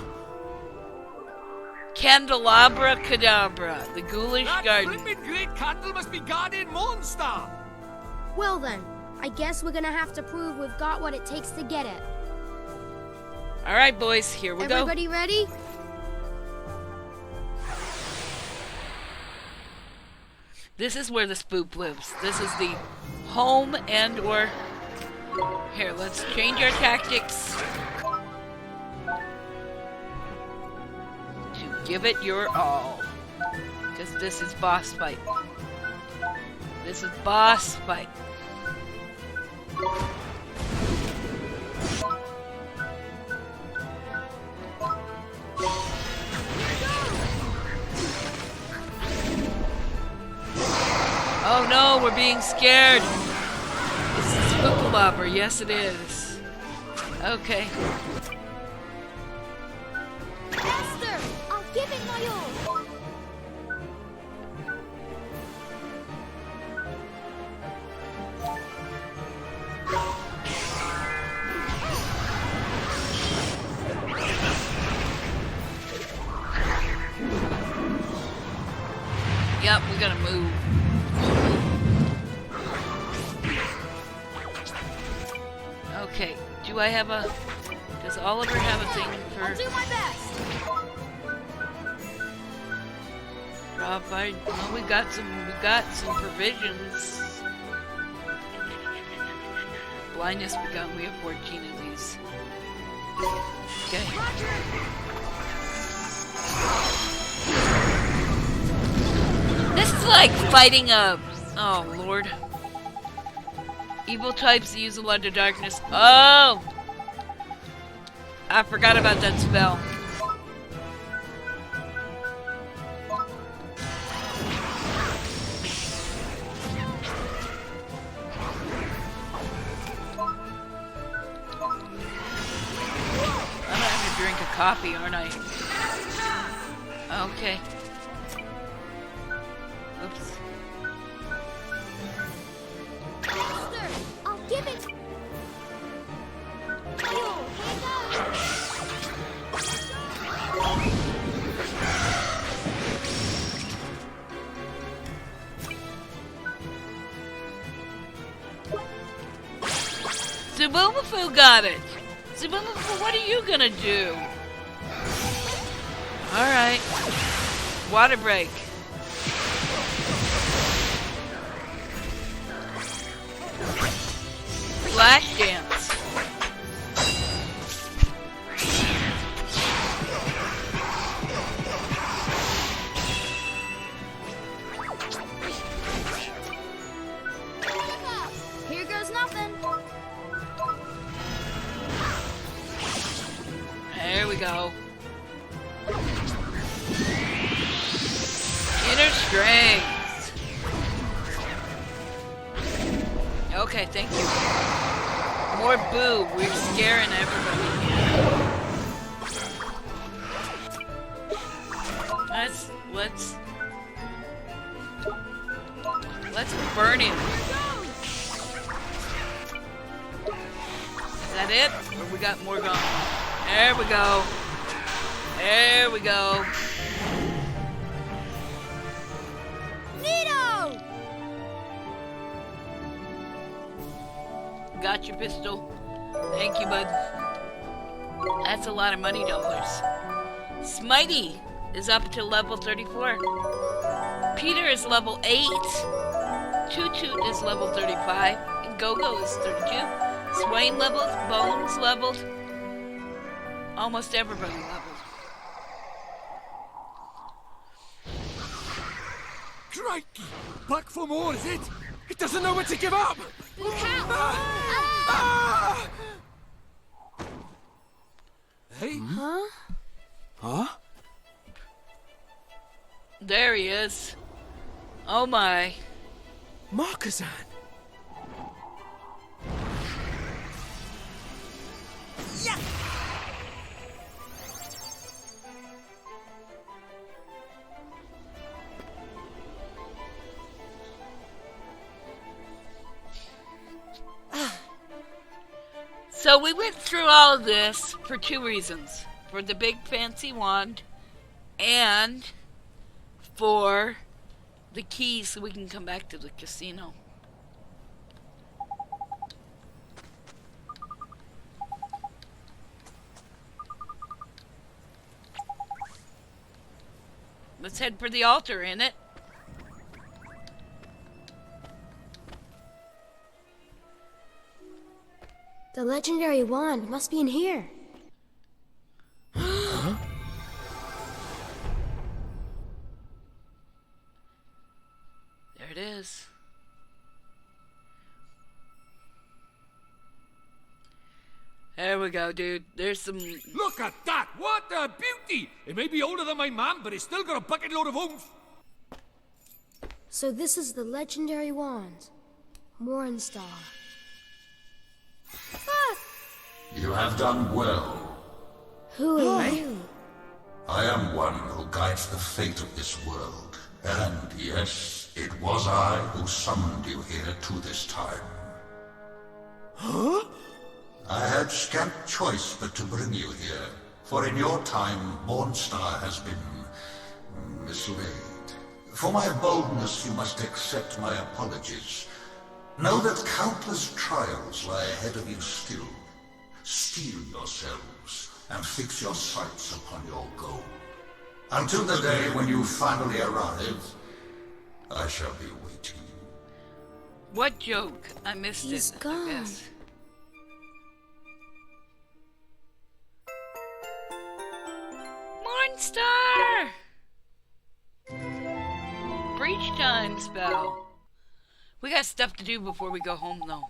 Candelabra Cadabra, the ghoulish That garden. flippin' great candle must be guardian monster. Well then, I guess we're gonna have to prove we've got what it takes to get it. Alright, boys, here we go. Everybody ready? This is where the spook lives. This is the home and or... Here, let's change our tactics. To give it your all. Because this is boss fight. This is boss fight. Oh no, we're being scared. This is Spookalobber. Yes, it is. Okay. Esther, I'll give it my all. Yep, we gotta move. Okay, do I have a... Does Oliver have a thing I'll do for... my best. Draw fire? Well, we got some provisions. Blindness begun. We have 14 of these. Okay. This is like fighting a... Oh, Lord. Evil types use a lot of darkness. Oh! I forgot about that spell. I'm gonna have to drink a coffee, aren't I? Okay. Oops. Esther, I'll give it. My all. Here Zubumafu got it! Zubumafu, what are you gonna do? Alright. Water break. Flash dance. Here goes nothing. There we go. Inner strength. Okay, thank you. More boo. We're scaring everybody. Let's let's burn him. Is that it? Or we got more going? There we go. There we go. Nito! Got your pistol. Thank you, bud. That's a lot of money dollars. Smitey is up to level 34. Peter is level 8. Toot Toot is level 35. And Go-Go is 32. Swain leveled. Bones leveled. Almost everybody leveled. Crikey! Back for more, is it? It doesn't know when to give up! Look out! Ah! Hey? Huh? Huh? There he is. Oh my. Markazan! Yeah. So we went through all of this for two reasons. For the big fancy wand and for the keys so we can come back to the casino. Let's head for the altar, innit? The legendary wand must be in here. There it is. There we go, dude. There's some... Look at that! What a beauty! It may be older than my mom, but it's still got a bucket load of oomph. So this is the legendary wand. Mornstar. Ah! You have done well. Who are you? I am one who guides the fate of this world. And yes, it was I who summoned you here to this time. Huh? I had scant choice but to bring you here, for in your time, Mornstar has been mislaid. For my boldness, you must accept my apologies. Know that countless trials lie ahead of you still. Steel yourselves and fix your sights upon your goal. Until the day when you finally arrive, I shall be waiting. What joke? I missed He's it. gone. I guess. Mornstar! Breach time spell. We got stuff to do before we go home, though.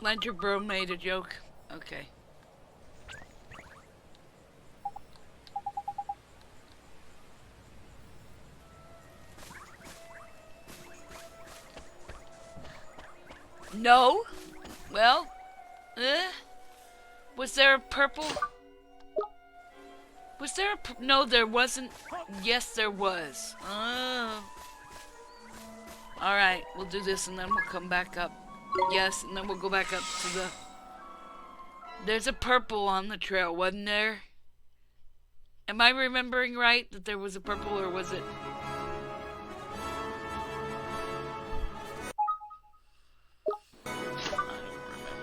Lenter Bro made a joke. Okay. No? Well, was there a purple? Was there a no, there wasn't. Yes, there was. Alright, we'll do this and then we'll come back up. Yes, and then we'll go back up to the... There's a purple on the trail, wasn't there? Am I remembering right that there was a purple, or was it... I don't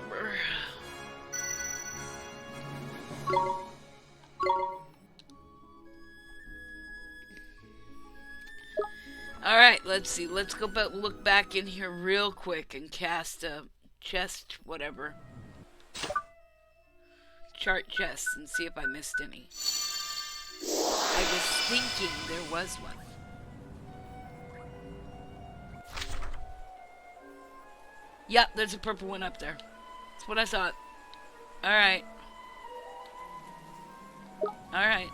remember. Alright, let's see. Let's go look back in here real quick and cast a chest, whatever. Chart chest and see if I missed any. I was thinking there was one. Yep, there's a purple one up there. That's what I thought. Alright. Alright.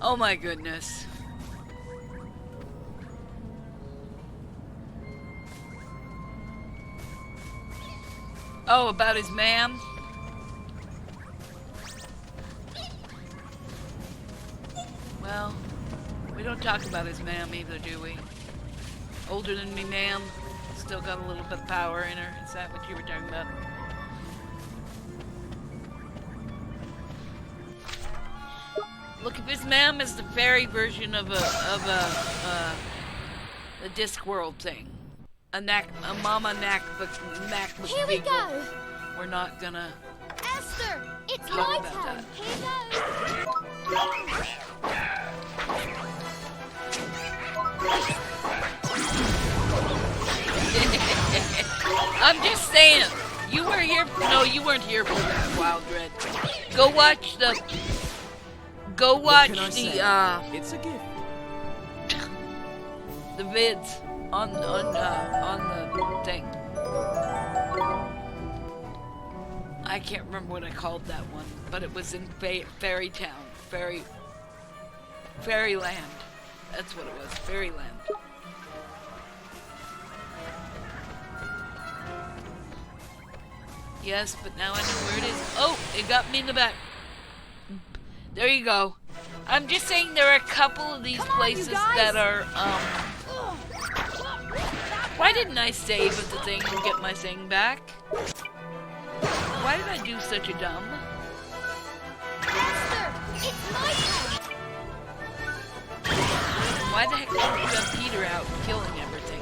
Oh my goodness. Oh, about his ma'am? Well, we don't talk about his ma'am either, do we? Older than me, ma'am. Still got a little bit of power in her. Is that what you were talking about? Look, if his ma'am is the fairy version of a Discworld thing. A mama knack Here we go! We're not gonna Esther, it's talk my about turn. that. I'm just saying. You were here. No, you weren't here for that, Wild Red. Go watch the. Go watch the. It's a gift. The vids on the thing. I can't remember what I called that one, but it was in Fairy Town, Fairyland. That's what it was, Fairyland. Yes, but now I know where it is. Oh, it got me in the back. There you go. I'm just saying there are a couple of these places that are, Why didn't I save at the thing and get my thing back? Why did I do such a dumb? Esther, it's my turn. Why the heck did you got Peter out killing everything?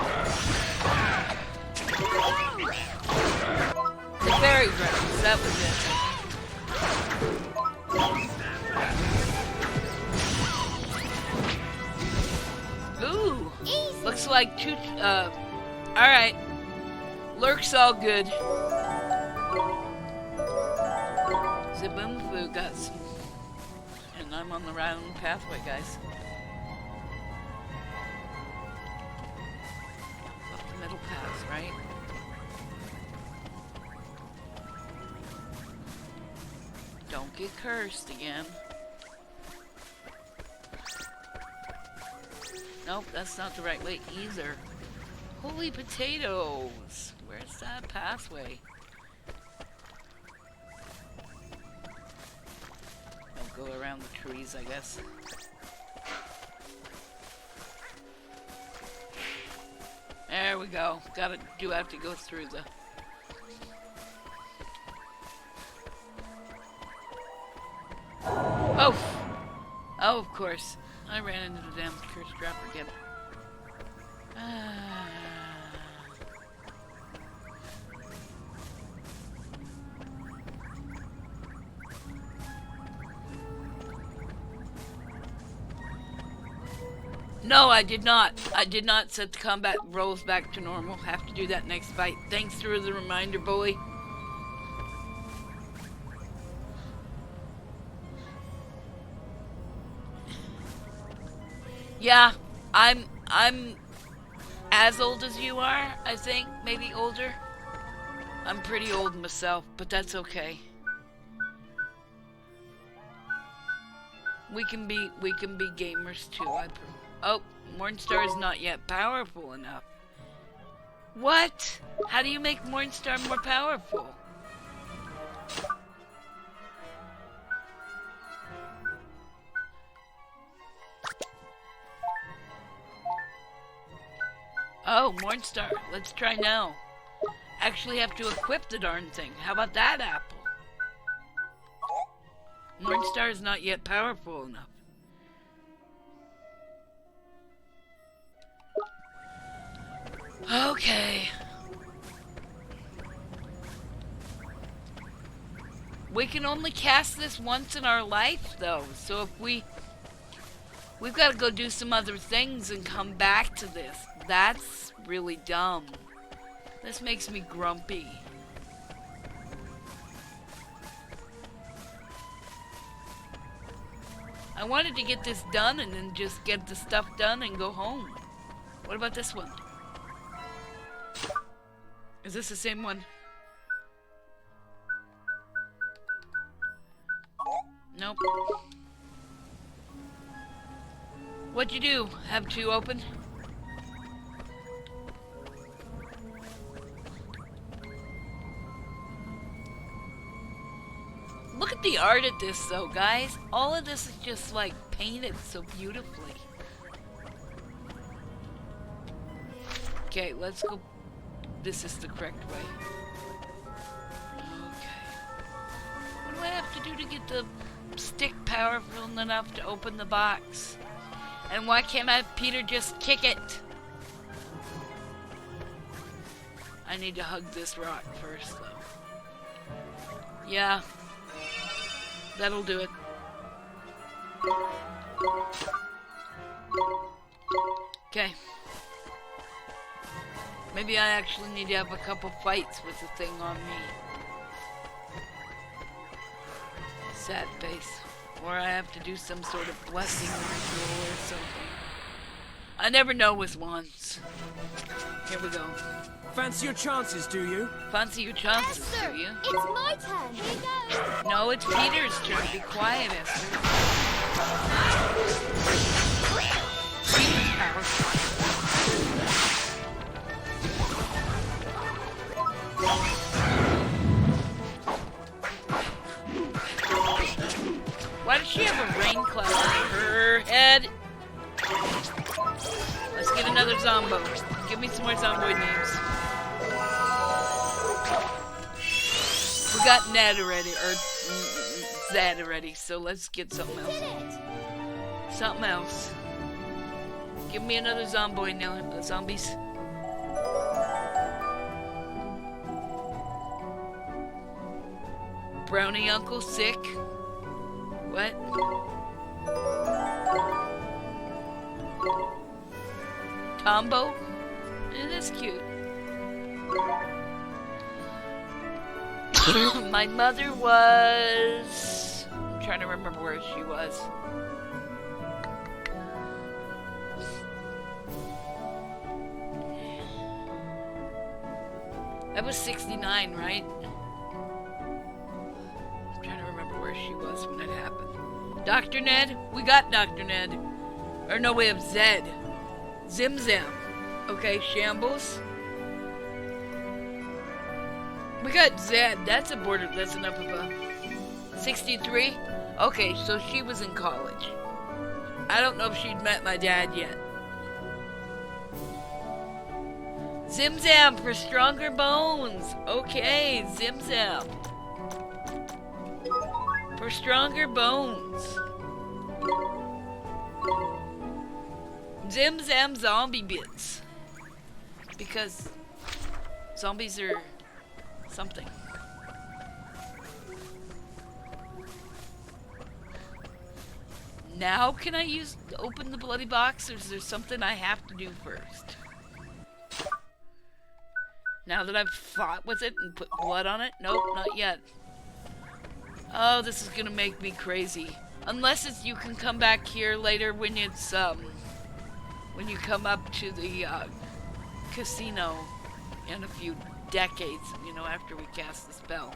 The fairy grounds, that was it. Ooh! Easy. Looks like two, alright. Lurk's all good. Zaboomfoo got some. And I'm on the round pathway, guys. Up the middle path, right? Don't get cursed again. Nope, that's not the right way either. Holy potatoes! Where's that pathway? I'll go around the trees, I guess. There we go. Do have to go through the... Oh! Oh, of course. I ran into the damn cursed trap again. No, I did not. I did not set the combat rolls back to normal. Have to do that next fight. Thanks for the reminder, boy. Yeah, I'm as old as you are, I think, maybe older. I'm pretty old myself, but that's okay. We can be gamers too. Oh, Morningstar is not yet powerful enough. What? How do you make Morningstar more powerful? Oh, Morningstar. Let's try now. Actually have to equip the darn thing. How about that apple? Morningstar is not yet powerful enough. Okay. We can only cast this once in our life, though. So if we've got to go do some other things and come back to this. That's really dumb. This makes me grumpy. I wanted to get this done and then just get the stuff done and go home. What about this one? Is this the same one? What'd you do? Have two open? Look at the art of this though, guys. All of this is just like painted so beautifully. Okay, let's go. This is the correct way. Okay. What do I have to do to get the stick powerful enough to open the box? And why can't I have Peter just kick it? I need to hug this rock first though. Yeah. That'll do it. Okay. Maybe I actually need to have a couple fights with the thing on me. Sad face. Or I have to do some sort of blessing ritual or something. I never know with wands. Here we go. Fancy your chances, do you? Fancy your chances, Esther, do you? it's my turn. Here you go. No, it's Peter's turn. Be quiet, Esther. She was powerful. Why does she have a rain cloud on her head? Let's get another Zombo. Give me some more Zomboid names. We got Ned already, or Zed already, so let's get something else. Something else. Give me another Zomboid now, zombies. Brownie Uncle sick. What? Tombo? That's cute. My mother was... I'm trying to remember where she was. That was 69, right? I'm trying to remember where she was when it happened. Dr. Ned? We got Dr. Ned. Or no, we have Zed. Zim Zam. Okay, Shambles. We got Zed. That's a border. That's enough of a... 63? Okay, so she was in college. I don't know if she'd met my dad yet. Zim Zam for stronger bones. Okay, Zim Zam. For stronger bones. Zim Zam zombie bits. Because zombies are something. Now can I open the bloody box, or is there something I have to do first? Now that I've fought with it and put blood on it? Nope, not yet. Oh, this is gonna make me crazy. Unless it's you can come back here later when it's when you come up to the casino in a few decades, you know, after we cast the spell.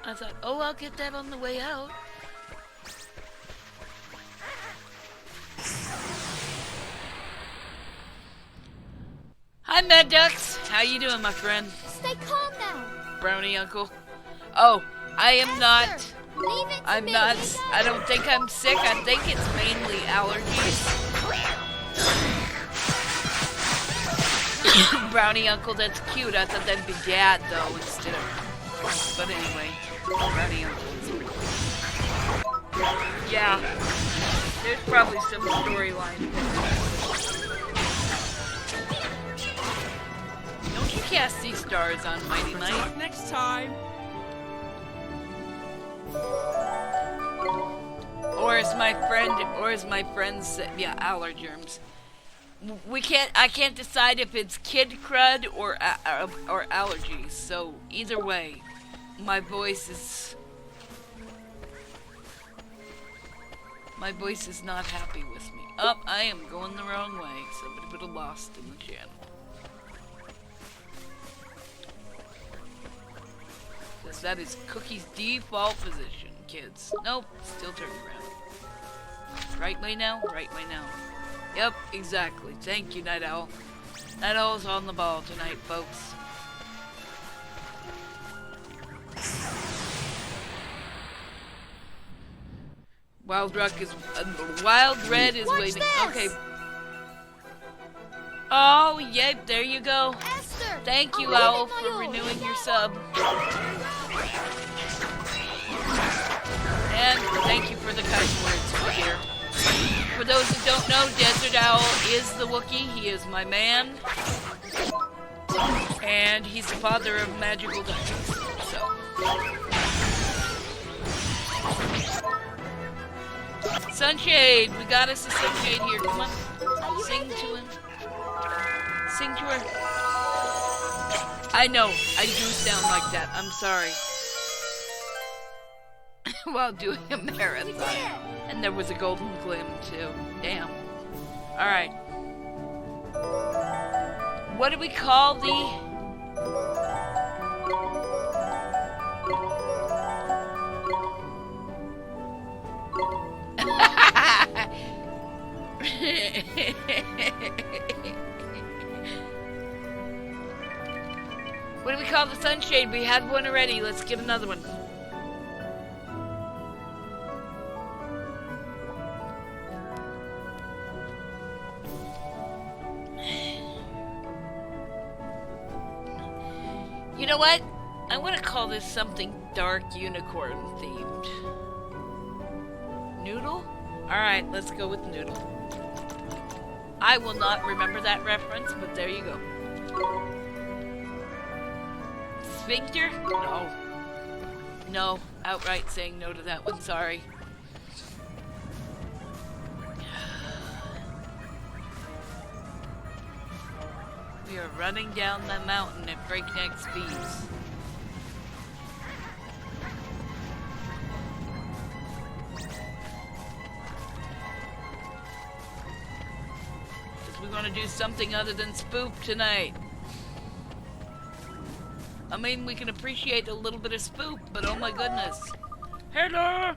I thought, oh, I'll get that on the way out. Hi, Mad Ducks. How you doing, my friend? Stay calm now. Brownie Uncle. Oh, I am not. Leave it to I'm me. not. Here you go. I don't think I'm sick. I think it's mainly allergies. Brownie Uncle, that's cute. I thought that'd be Dad, though, instead of... But anyway, Brownie Uncle. Yeah. There's probably some storyline. Don't you cast these stars on Mighty Knight? Next time. Or as my friend said, yeah, allergerms. I can't decide if it's kid crud or allergies. So either way, my voice is not happy with me. Oh, I am going the wrong way. Somebody put a lost in the channel. Because that is Cookie's default position, kids. Nope, still turned around. Right way now? Right way now. Yep, exactly. Thank you, Night Owl. Night Owl's on the ball tonight, folks. Wild Red is Watch waiting. this. Okay. Oh, yep, there you go. Esther! Thank you, I'll Owl, leave it for for you. renewing your sub. And thank you for the kind words, my dear. For those who don't know, Desert Owl is the Wookiee. He is my man. And he's the father of magical dungeons. So. Sunshade! We got us a Sunshade here. Come on. Sing to him. Sing to her. I know, I do sound like that. I'm sorry. While doing a marathon. And there was a golden glim too. Damn. Alright. What do we call the... What do we call the sunshade? We had one already. Let's get another one. You know what? I want to call this something dark unicorn themed. Noodle? Alright, let's go with Noodle. I will not remember that reference, but there you go. Sphincter? No. No, outright saying no to that one, sorry. We are running down the mountain at breakneck speeds. Because we want to do something other than spook tonight. I mean, we can appreciate a little bit of spook, but oh my goodness. Hello!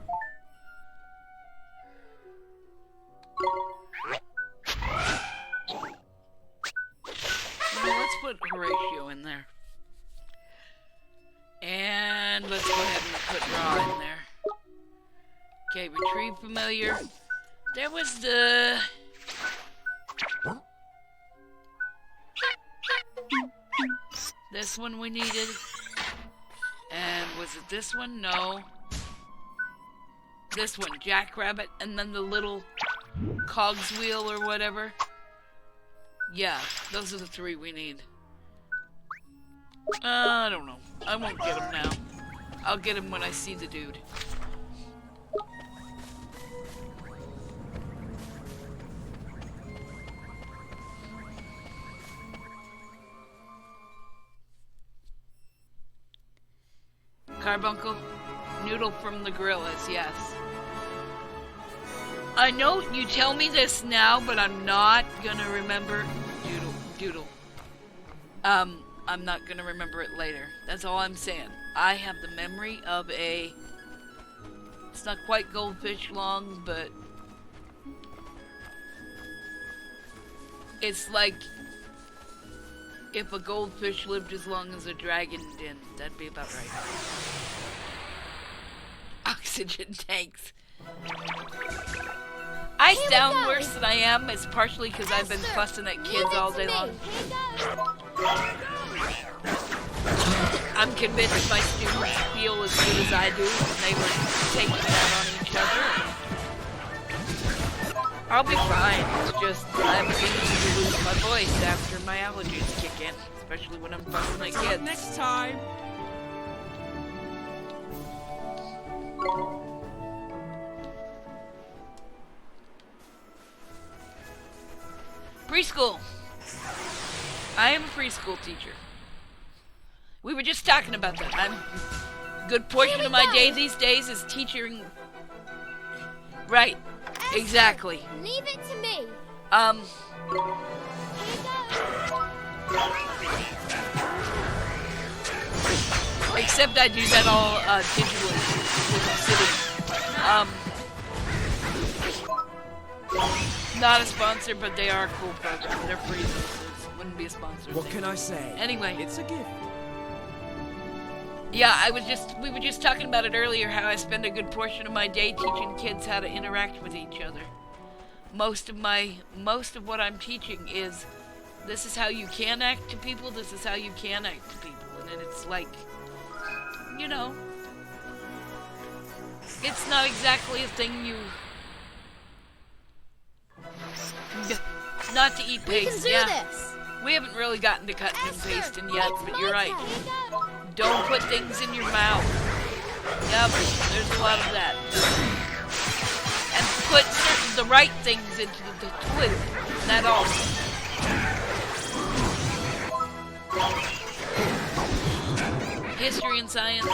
Let's put Horatio in there. And let's go ahead and put Raw in there. Okay, retrieve familiar. There was the... This one we needed. And was it this one? No. This one, Jackrabbit, and then the little cogs wheel or whatever. Yeah, those are the three we need. I don't know. I won't get him now. I'll get him when I see the dude. Carbuncle? Noodle from the Gorillas, yes. I know you tell me this now, but I'm not gonna remember Doodle. I'm not gonna remember it later. That's all I'm saying. I have the memory of a... It's not quite goldfish long, but... It's like... If a goldfish lived as long as a dragon did. That'd be about right. Oxygen tanks. I sound worse than I am. It's partially because I've been fussing at kids all day long. I'm convinced my students feel as good as I do, and they were taking it out on each other. I'll be fine. It's just I'm beginning to lose my voice after my allergies kick in, especially when I'm fussing at kids. Next time. Preschool. I am a preschool teacher. We were just talking about that. A good portion of my day these days is teaching. Right. Exactly. Leave it to me. Except I do that all digitally with the city. Not a sponsor, but they are a cool program. They're free, so it wouldn't be a sponsor. What can I say? Anyway. It's a gift. Yeah, we were just talking about it earlier, how I spend a good portion of my day teaching kids how to interact with each other. Most of what I'm teaching is, this is how you can act to people, this is how you can act to people. And then it's like, you know, it's not exactly a thing you... Not to eat We can paste, do yeah. this. We haven't really gotten to cutting and pasting yet, it's but my you're right. turn. Don't put things in your mouth. Yep, there's a lot of that. And put the right things into the toilet. That also. History and science.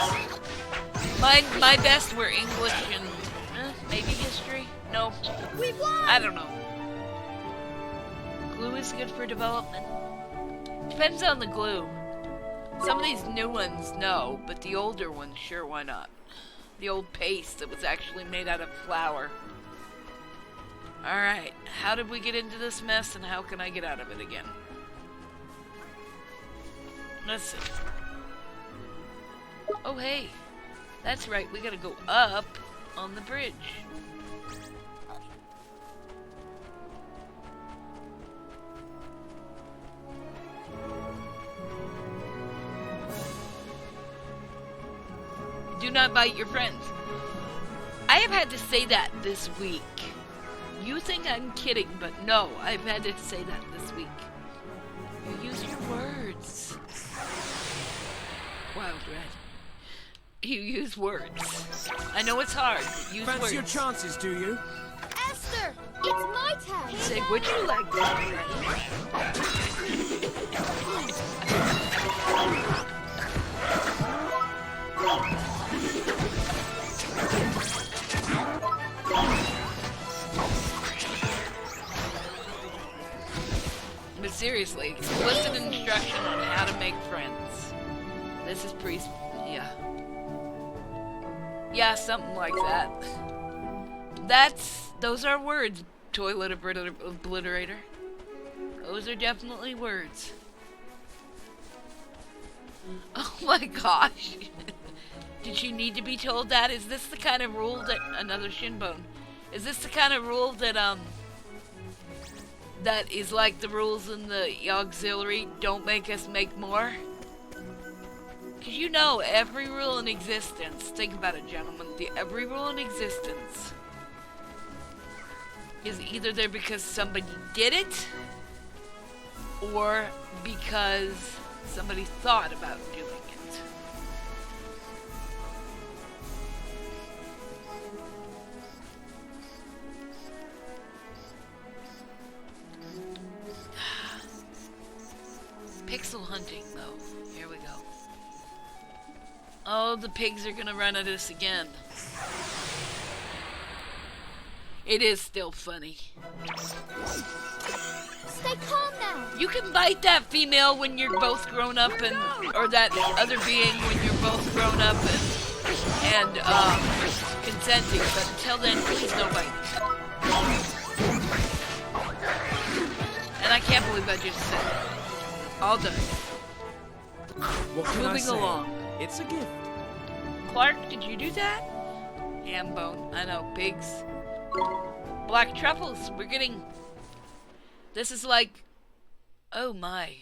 My best were English and maybe history. No, We won. I don't know. Glue is good for development. Depends on the glue. Some of these new ones, no, but the older ones, sure, why not? The old paste that was actually made out of flour. Alright, how did we get into this mess and how can I get out of it again? Let's see. Oh, hey. That's right, we gotta go up on the bridge. Do not bite your friends. I have had to say that this week. You think I'm kidding, but no, I've had to say that this week. You use your words. Wild Red. You use words. I know it's hard, but use Fancy words. your chances, do you? Esther, it's my turn. Say, would you like this? But seriously, explicit instruction on how to make friends. This is yeah. Yeah, something like that. Those are words, toilet obliterator. Those are definitely words. Oh my gosh. Did she need to be told that? Is this the kind of rule that, another shin bone, is this the kind of rule that, that is like the rules in the auxiliary, don't make us make more? Because you know, every rule in existence, think about it, gentlemen, every rule in existence is either there because somebody did it, or because somebody thought about doing it. Pixel hunting, though. Here we go. Oh, the pigs are gonna run at us again. It is still funny. Stay calm now. You can bite that female when you're both grown up and, or that other being when you're both grown up and consenting, but until then, please no bite. And I can't believe I just said that. All done. What can I Moving say? along. It's a gift. Clark, did you do that? Ham bone. I know, pigs. Black truffles. We're getting... This is like... Oh my.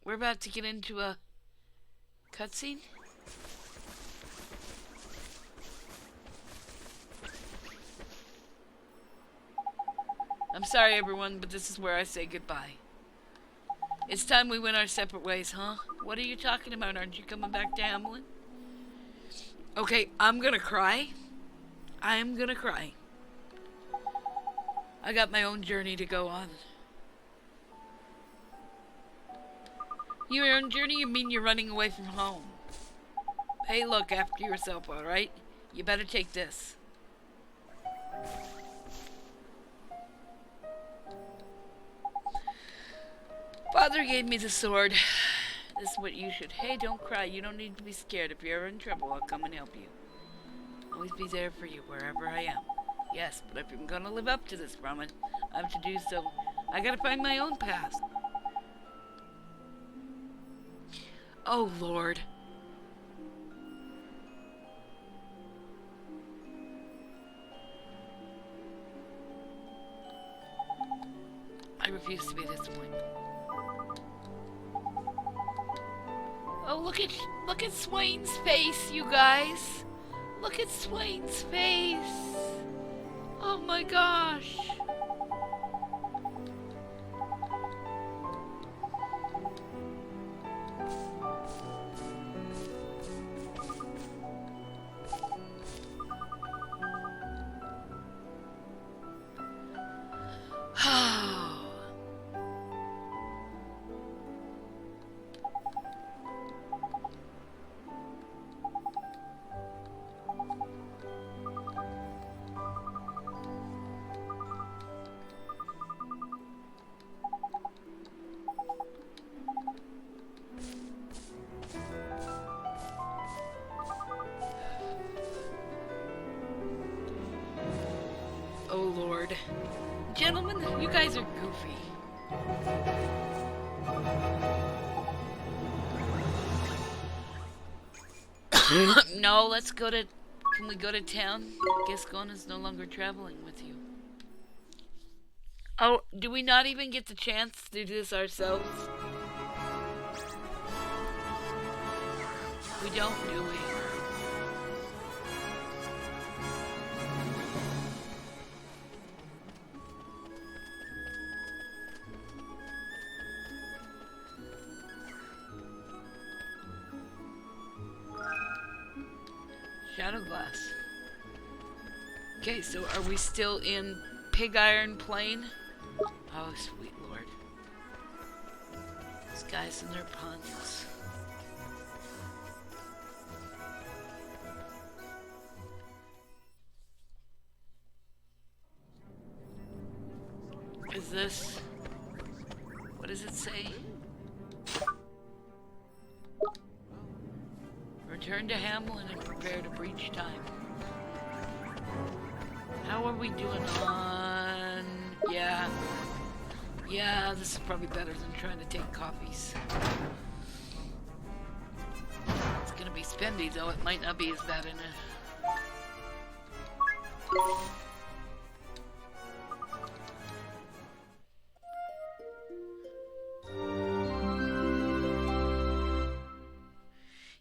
We're about to get into a... cutscene? I'm sorry, everyone, but this is where I say goodbye. It's time we went our separate ways, huh? What are you talking about? Aren't you coming back to HAMelin? Okay, I'm gonna cry. I am gonna cry. I got my own journey to go on. Your own journey? You mean you're running away from home? Hey, look after yourself, alright? You better take this. Father gave me the sword. This is what you should... Hey, don't cry. You don't need to be scared. If you're ever in trouble, I'll come and help you. Always be there for you wherever I am. Yes, but if I'm gonna live up to this promise, I have to do so. I gotta find my own path. Oh, Lord. I refuse to be disappointed. Oh, look at Swain's face, you guys. Look at Swain's face. Oh my gosh. Oh Lord. Gentlemen, you guys are goofy. No, let's go to... Can we go to town? Gascon is no longer traveling with you. Oh, do we not even get the chance to do this ourselves? We don't, do we? Shadow Glass. Okay, so are we still in Pig Iron Plain? Oh, sweet Lord. These guys and their puns. Is this... What does it say? Return to HAMelin and prepare to breach time. How are we doing on... Yeah. Yeah, this is probably better than trying to take copies. It's gonna be spendy though, it might not be as bad in it.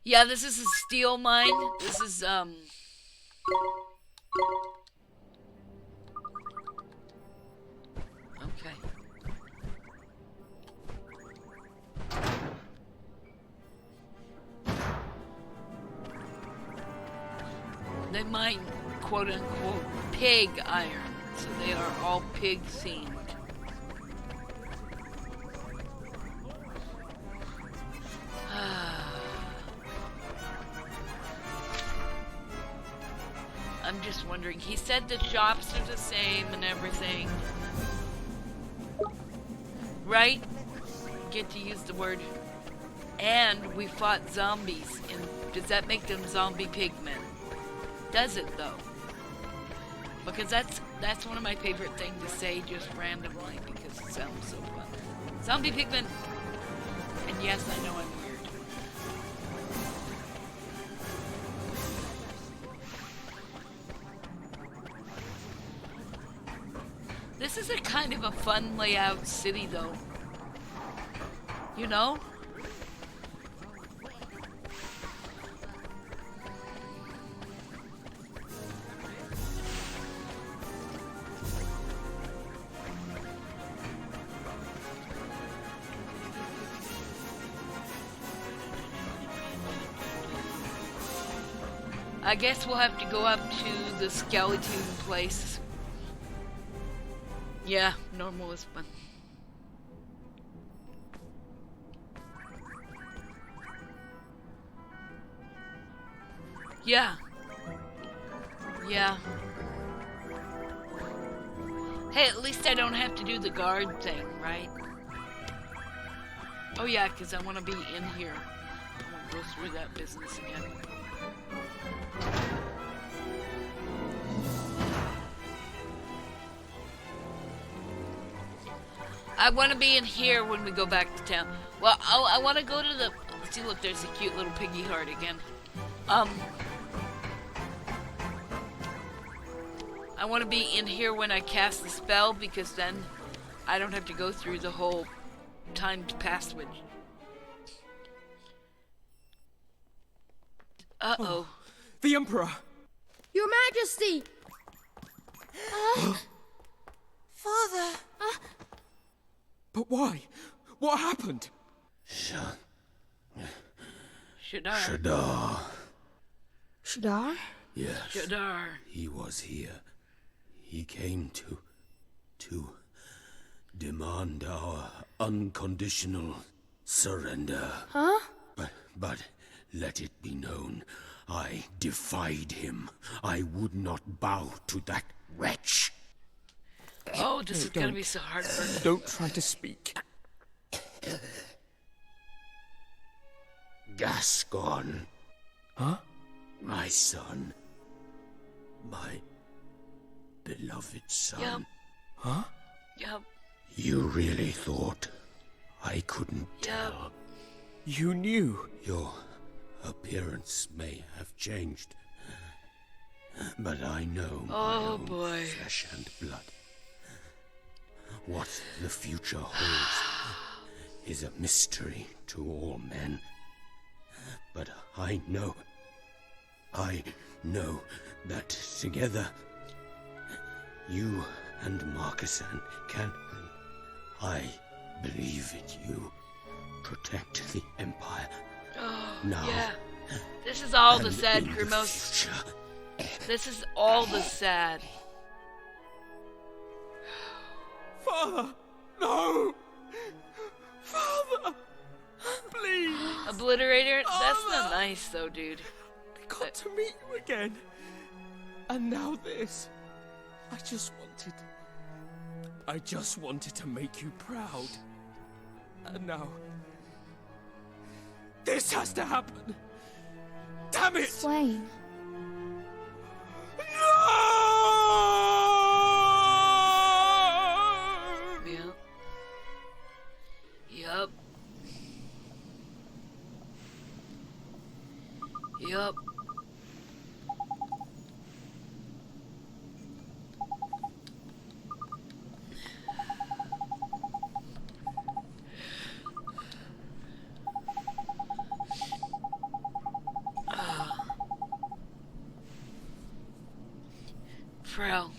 Yeah, this is a steel mine. This is, okay. They mine, quote-unquote, pig iron. So they are all pig-themed. I'm just wondering, he said the shops are the same and everything. Right? Get to use the word. And we fought zombies. And does that make them zombie pigmen? Does it though? Because that's one of my favorite things to say just randomly because it sounds so fun. Zombie pigmen. And yes, I know I'm weird. This is a kind of a fun layout city though. You know? I guess we'll have to go up to the skeleton place. Yeah, normal is fun. Yeah. Yeah. Hey, at least I don't have to do the guard thing, right? Oh yeah, because I want to be in here. I won't go through that business again. I want to be in here when we go back to town. Well, I want to go to the... See, look, there's a cute little piggy heart again. I want to be in here when I cast the spell, because then I don't have to go through the whole timed password. Uh-oh. The Emperor! Your Majesty! Father! But why? What happened? Shadar. Shadar? Yes. Shadar. He was here. He came to demand our unconditional surrender. Huh? But let it be known, I defied him. I would not bow to that wretch. Oh, this is gonna be so hard for her. Don't try to speak. Gascon. Huh? My son. My beloved son. Yep. Huh? Yep. You really thought I couldn't tell? You knew. Your appearance may have changed, but I know my own flesh and blood. What the future holds is a mystery to all men. But I know that together, you and Marcussan can, I believe in you, protect the Empire. Oh, now. Yeah. This is all the and sad, in the Grimos. future. This is all the sad. Father! No! Father! Please! Obliterator? That's not nice, though, dude. I got to meet you again. And now this. I just wanted to make you proud. And now... this has to happen! Damn it! Swain. Yep. Yup. Yup. Frel.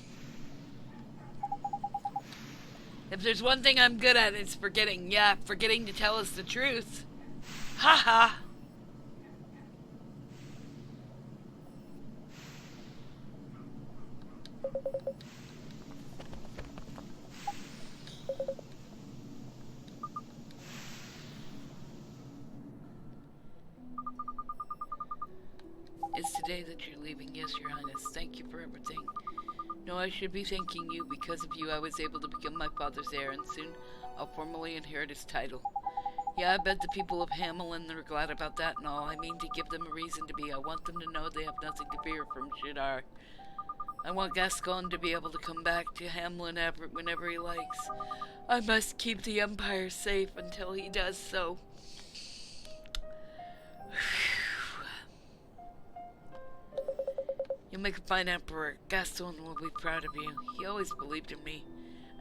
If there's one thing I'm good at, it's forgetting. Yeah, forgetting to tell us the truth. Haha. It's today that you're leaving, yes, Your Highness. Thank you for everything. No, I should be thanking you. Because of you, I was able to become my father's heir, and soon I'll formally inherit his title. Yeah, I bet the people of HAMelin are glad about that and all. I mean to give them a reason to be. I want them to know they have nothing to fear from Shadar. I want Gascon to be able to come back to HAMelin whenever he likes. I must keep the Empire safe until he does so. You'll make a fine emperor. Gaston will be proud of you. He always believed in me,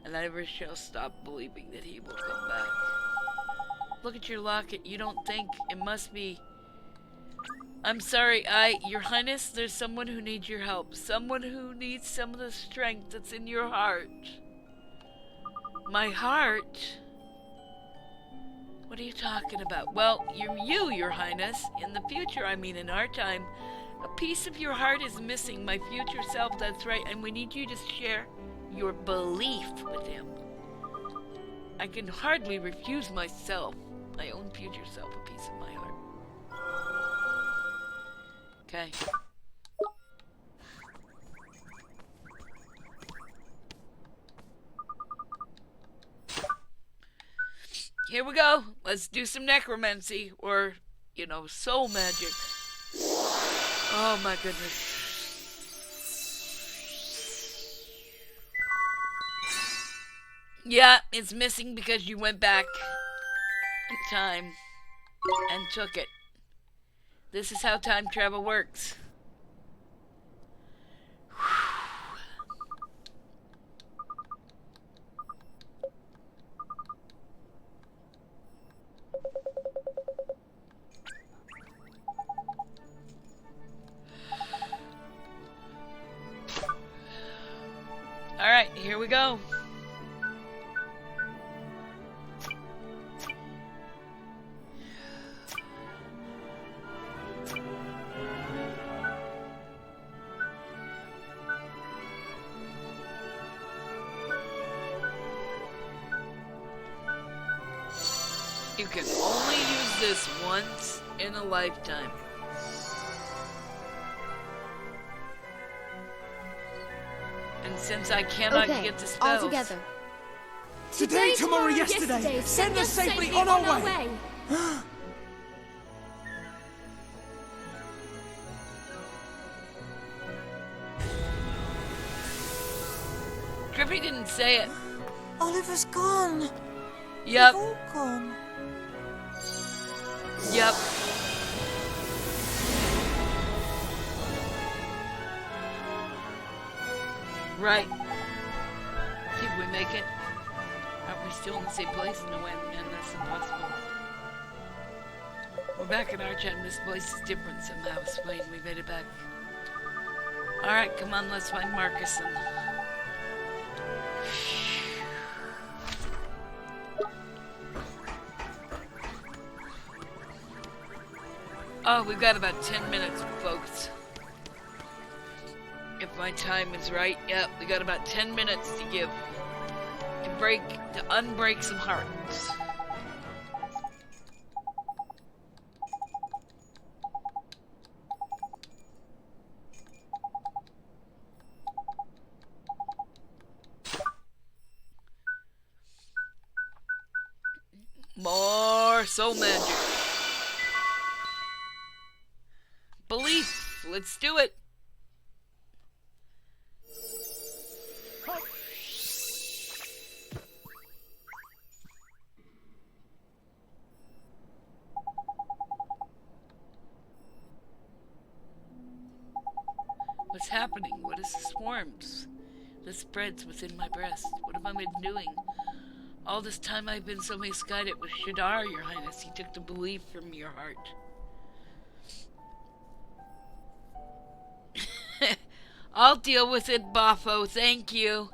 and I never shall stop believing that he will come back. Look at your locket. You don't think it must be... I'm sorry, Your Highness, there's someone who needs your help. Someone who needs some of the strength that's in your heart. My heart? What are you talking about? Well, Your Highness. In the future, I mean in our time, a piece of your heart is missing, my future self, that's right, and we need you to share your belief with him. I can hardly refuse myself, my own future self, a piece of my heart. Okay. Here we go. Let's do some necromancy, or, soul magic. Oh my goodness. Yeah, it's missing because you went back in time and took it. This is how time travel works. Alright, here we go. You can only use this once in a lifetime. And since I cannot get the spells... all together. Today, tomorrow, yesterday. Send us safely on our way. Drippy didn't say it. Oliver's gone. Yep. They've all gone. Yep. Right. Did we make it? Aren't we still in the same place? No way, man, that's impossible. We're back in Archon. This place is different somehow. Swain, we made it back. Alright, come on, let's find Marcus and... Oh, we've got about 10 minutes, folks. If my time is right, yep, we got about 10 minutes to give. To unbreak some hearts. More soul magic. Belief. Let's do it. What's happening? What is the swarms that spreads within my breast? What have I been doing? All this time I've been so misguided with Shadar, Your Highness. He took the belief from your heart. I'll deal with it, Boffo. Thank you.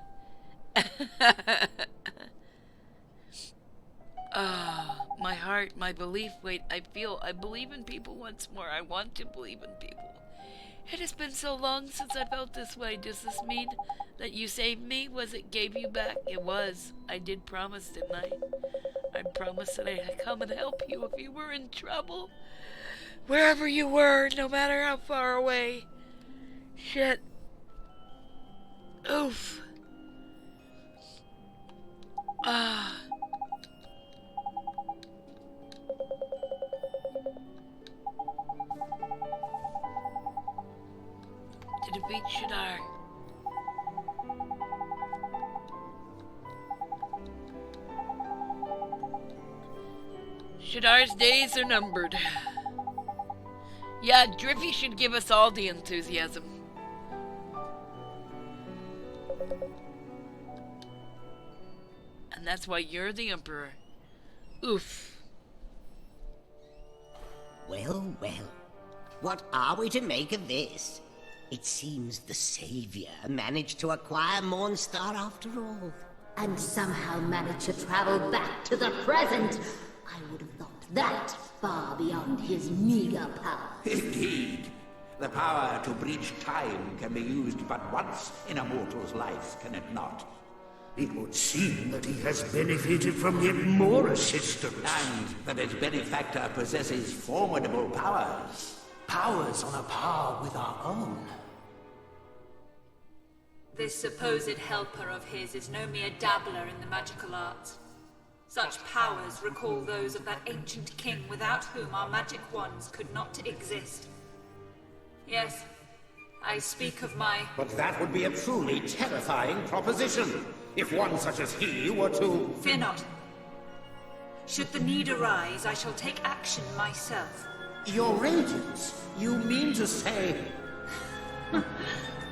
My heart, my belief. Wait, I believe in people once more. I want to believe in people. It has been so long since I felt this way. Does this mean that you saved me? Was it gave you back? It was. I did promise, didn't I? I promised that I'd come and help you if you were in trouble. Wherever you were, no matter how far away. Shit. Oof. To defeat Shadar. Shadar's days are numbered. Yeah, Driffy should give us all the enthusiasm. And that's why you're the Emperor. Oof. Well, well. What are we to make of this? It seems the Savior managed to acquire Mornstar after all. And somehow managed to travel back to the present. I would have thought that far beyond his meager power. Indeed. The power to breach time can be used but once in a mortal's life, can it not? It would seem that he has benefited from yet more assistance. And that its benefactor possesses formidable powers. Powers on a par with our own. This supposed helper of his is no mere dabbler in the magical arts. Such powers recall those of that ancient king without whom our magic wands could not exist. Yes, I speak of my... But that would be a truly terrifying proposition, if one such as he were to... Fear not. Should the need arise, I shall take action myself. Your radiance? You mean to say...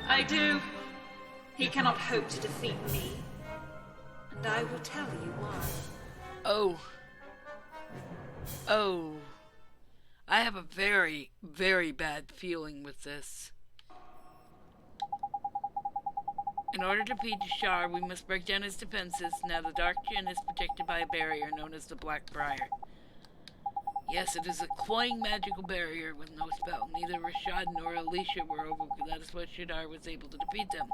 I do. He cannot hope to defeat me. And I will tell you why. Oh. Oh. I have a very, very bad feeling with this. In order to defeat Shar, we must break down his defenses. Now the Dark Djinn is protected by a barrier known as the Black Briar. Yes, it is a cloying magical barrier with no spell. Neither Rashad nor Alicia were able. That is what Shadar was able to defeat them.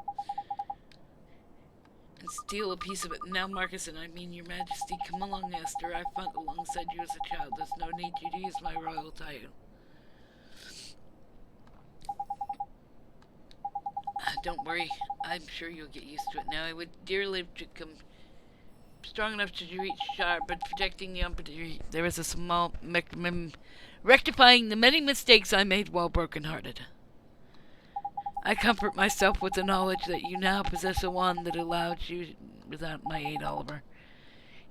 And steal a piece of it. Now, Marcus, and I mean your majesty, come along, Esther. I fought alongside you as a child. There's no need you to use my royal title. Don't worry. I'm sure you'll get used to it now. I would dearly to come strong enough to reach Shar, but protecting the unprotected. There is a small rectifying the many mistakes I made while brokenhearted. I comfort myself with the knowledge that you now possess a wand that allows you, without my aid, Oliver,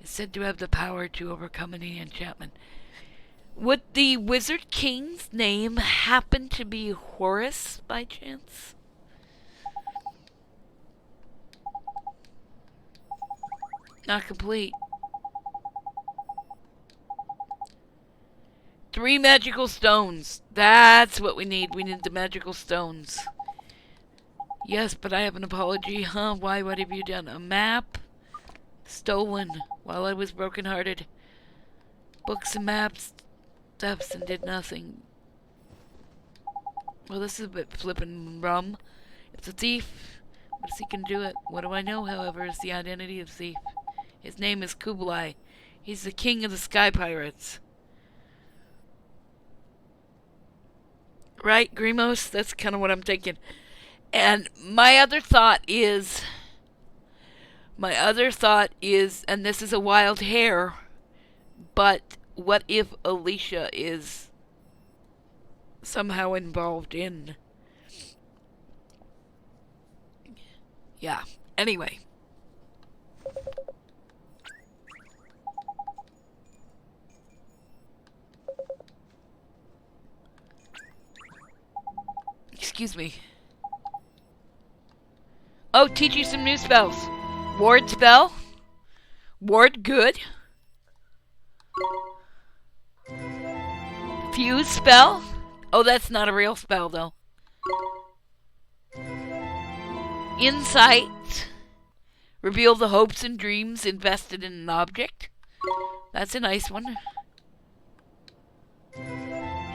is said to have the power to overcome any enchantment. Would the Wizard King's name happen to be Horus by chance? Not complete. 3 magical stones. That's what we need. We need the magical stones. Yes, but I have an apology. Huh? Why? What have you done? A map? Stolen while I was brokenhearted. Books and maps. Stuffs and did nothing. Well, this is a bit flippin' rum. It's a thief. But he can do it. What do I know, however, is the identity of the thief. His name is Kublai. He's the king of the sky pirates. Right, Grimos? That's kind of what I'm thinking. And my other thought is, and this is a wild hair, but what if Alicia is somehow involved in... Yeah, anyway. Excuse me. Oh, teach you some new spells. Ward spell. Ward, good. Fuse spell. Oh, that's not a real spell, though. Insight. Reveal the hopes and dreams invested in an object. That's a nice one.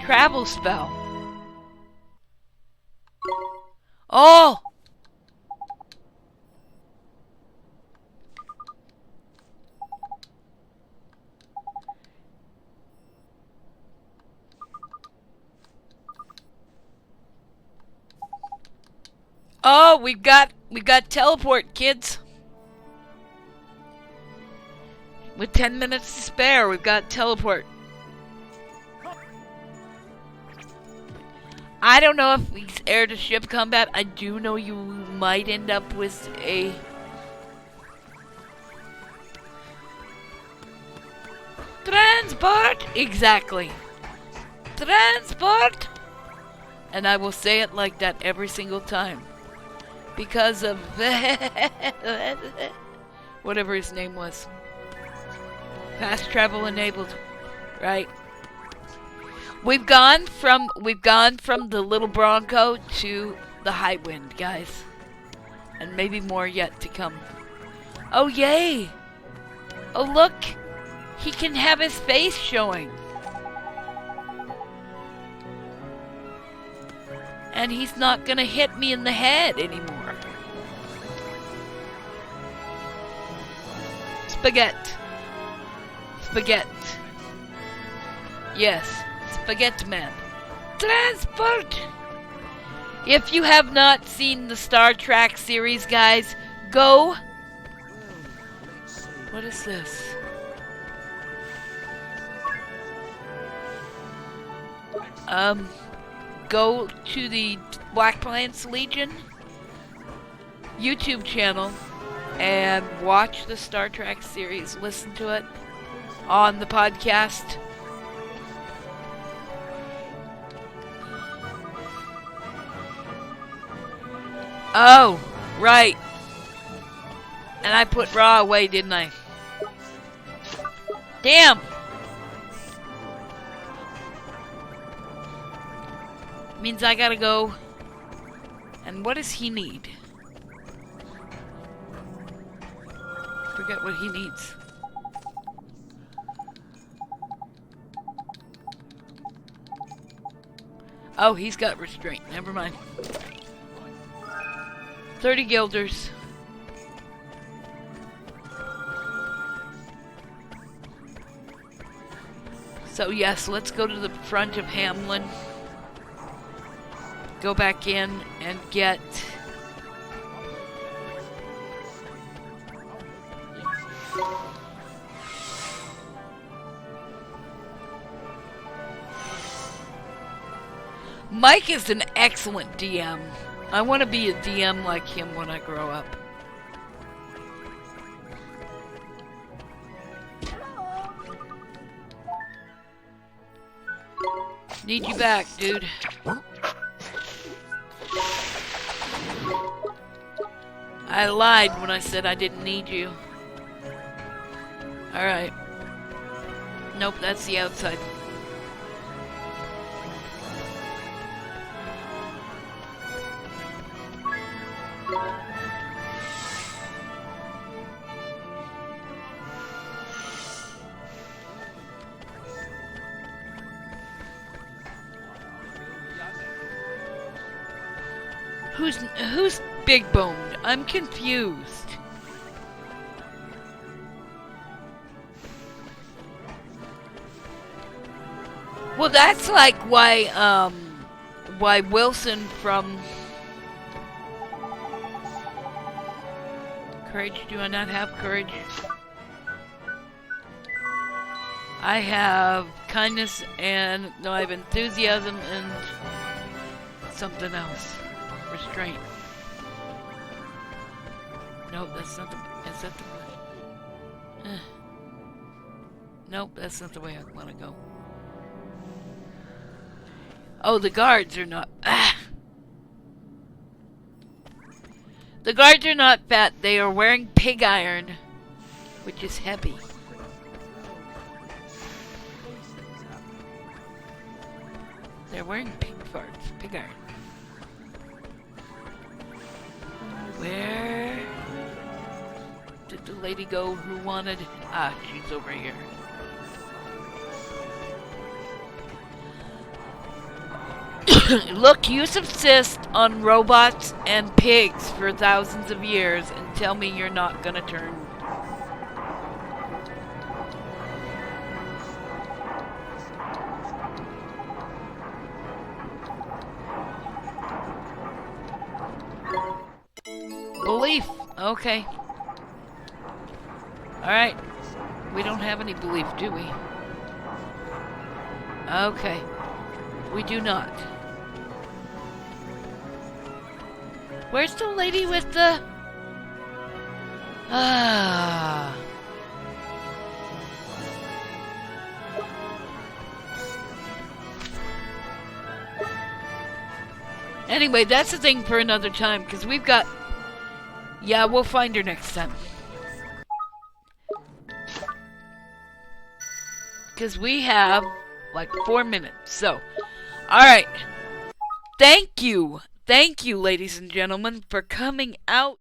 Travel spell. Oh! Oh, we've got teleport, kids. With 10 minutes to spare, we've got teleport. I don't know if we air to ship combat. I do know you might end up with a... Transport! Exactly. Transport! And I will say it like that every single time. Because of... whatever his name was. Fast travel enabled. Right. We've gone from the little Bronco to the high wind, guys. And maybe more yet to come. Oh, yay! Oh, look! He can have his face showing. And he's not gonna hit me in the head anymore. Spaghetti. Spaghetti. Yes. Spaghetti Man. Transport! If you have not seen the Star Trek series, guys, go. What is this? go to the Black Plants Legion YouTube channel and watch the Star Trek series. Listen to it on the podcast. Oh, right. And I put Raw away, didn't I? Damn! Means I gotta go. And what does he need? Forget what he needs. Oh, he's got restraint. Never mind. 30 guilders. So yes, let's go to the front of HAMelin. Go back in and get... Mike is an excellent DM. I want to be a DM like him when I grow up. Need you back, dude. I lied when I said I didn't need you. Alright. Nope, that's the outside. Who's big boned? I'm confused. Well, that's like why Wilson from Courage. Do I not have courage? I have kindness and no, I have enthusiasm and something else. Restraint. Nope, that's not the. Is that the way? Nope, that's not the way I want to go. Oh, the guards are not. The guards are not fat. They are wearing pig iron, which is heavy. They're wearing pig iron. Where did the lady go who wanted... Ah, she's over here. Look, you subsist on robots and pigs for thousands of years and tell me you're not gonna turn. Belief. Okay. Alright. We don't have any belief, do we? Okay. We do not. Where's the lady with the... Ah. Anyway, that's a thing for another time, because we've got... Yeah, we'll find her next time. Because we have, like, 4 minutes. So, alright. Thank you, ladies and gentlemen, for coming out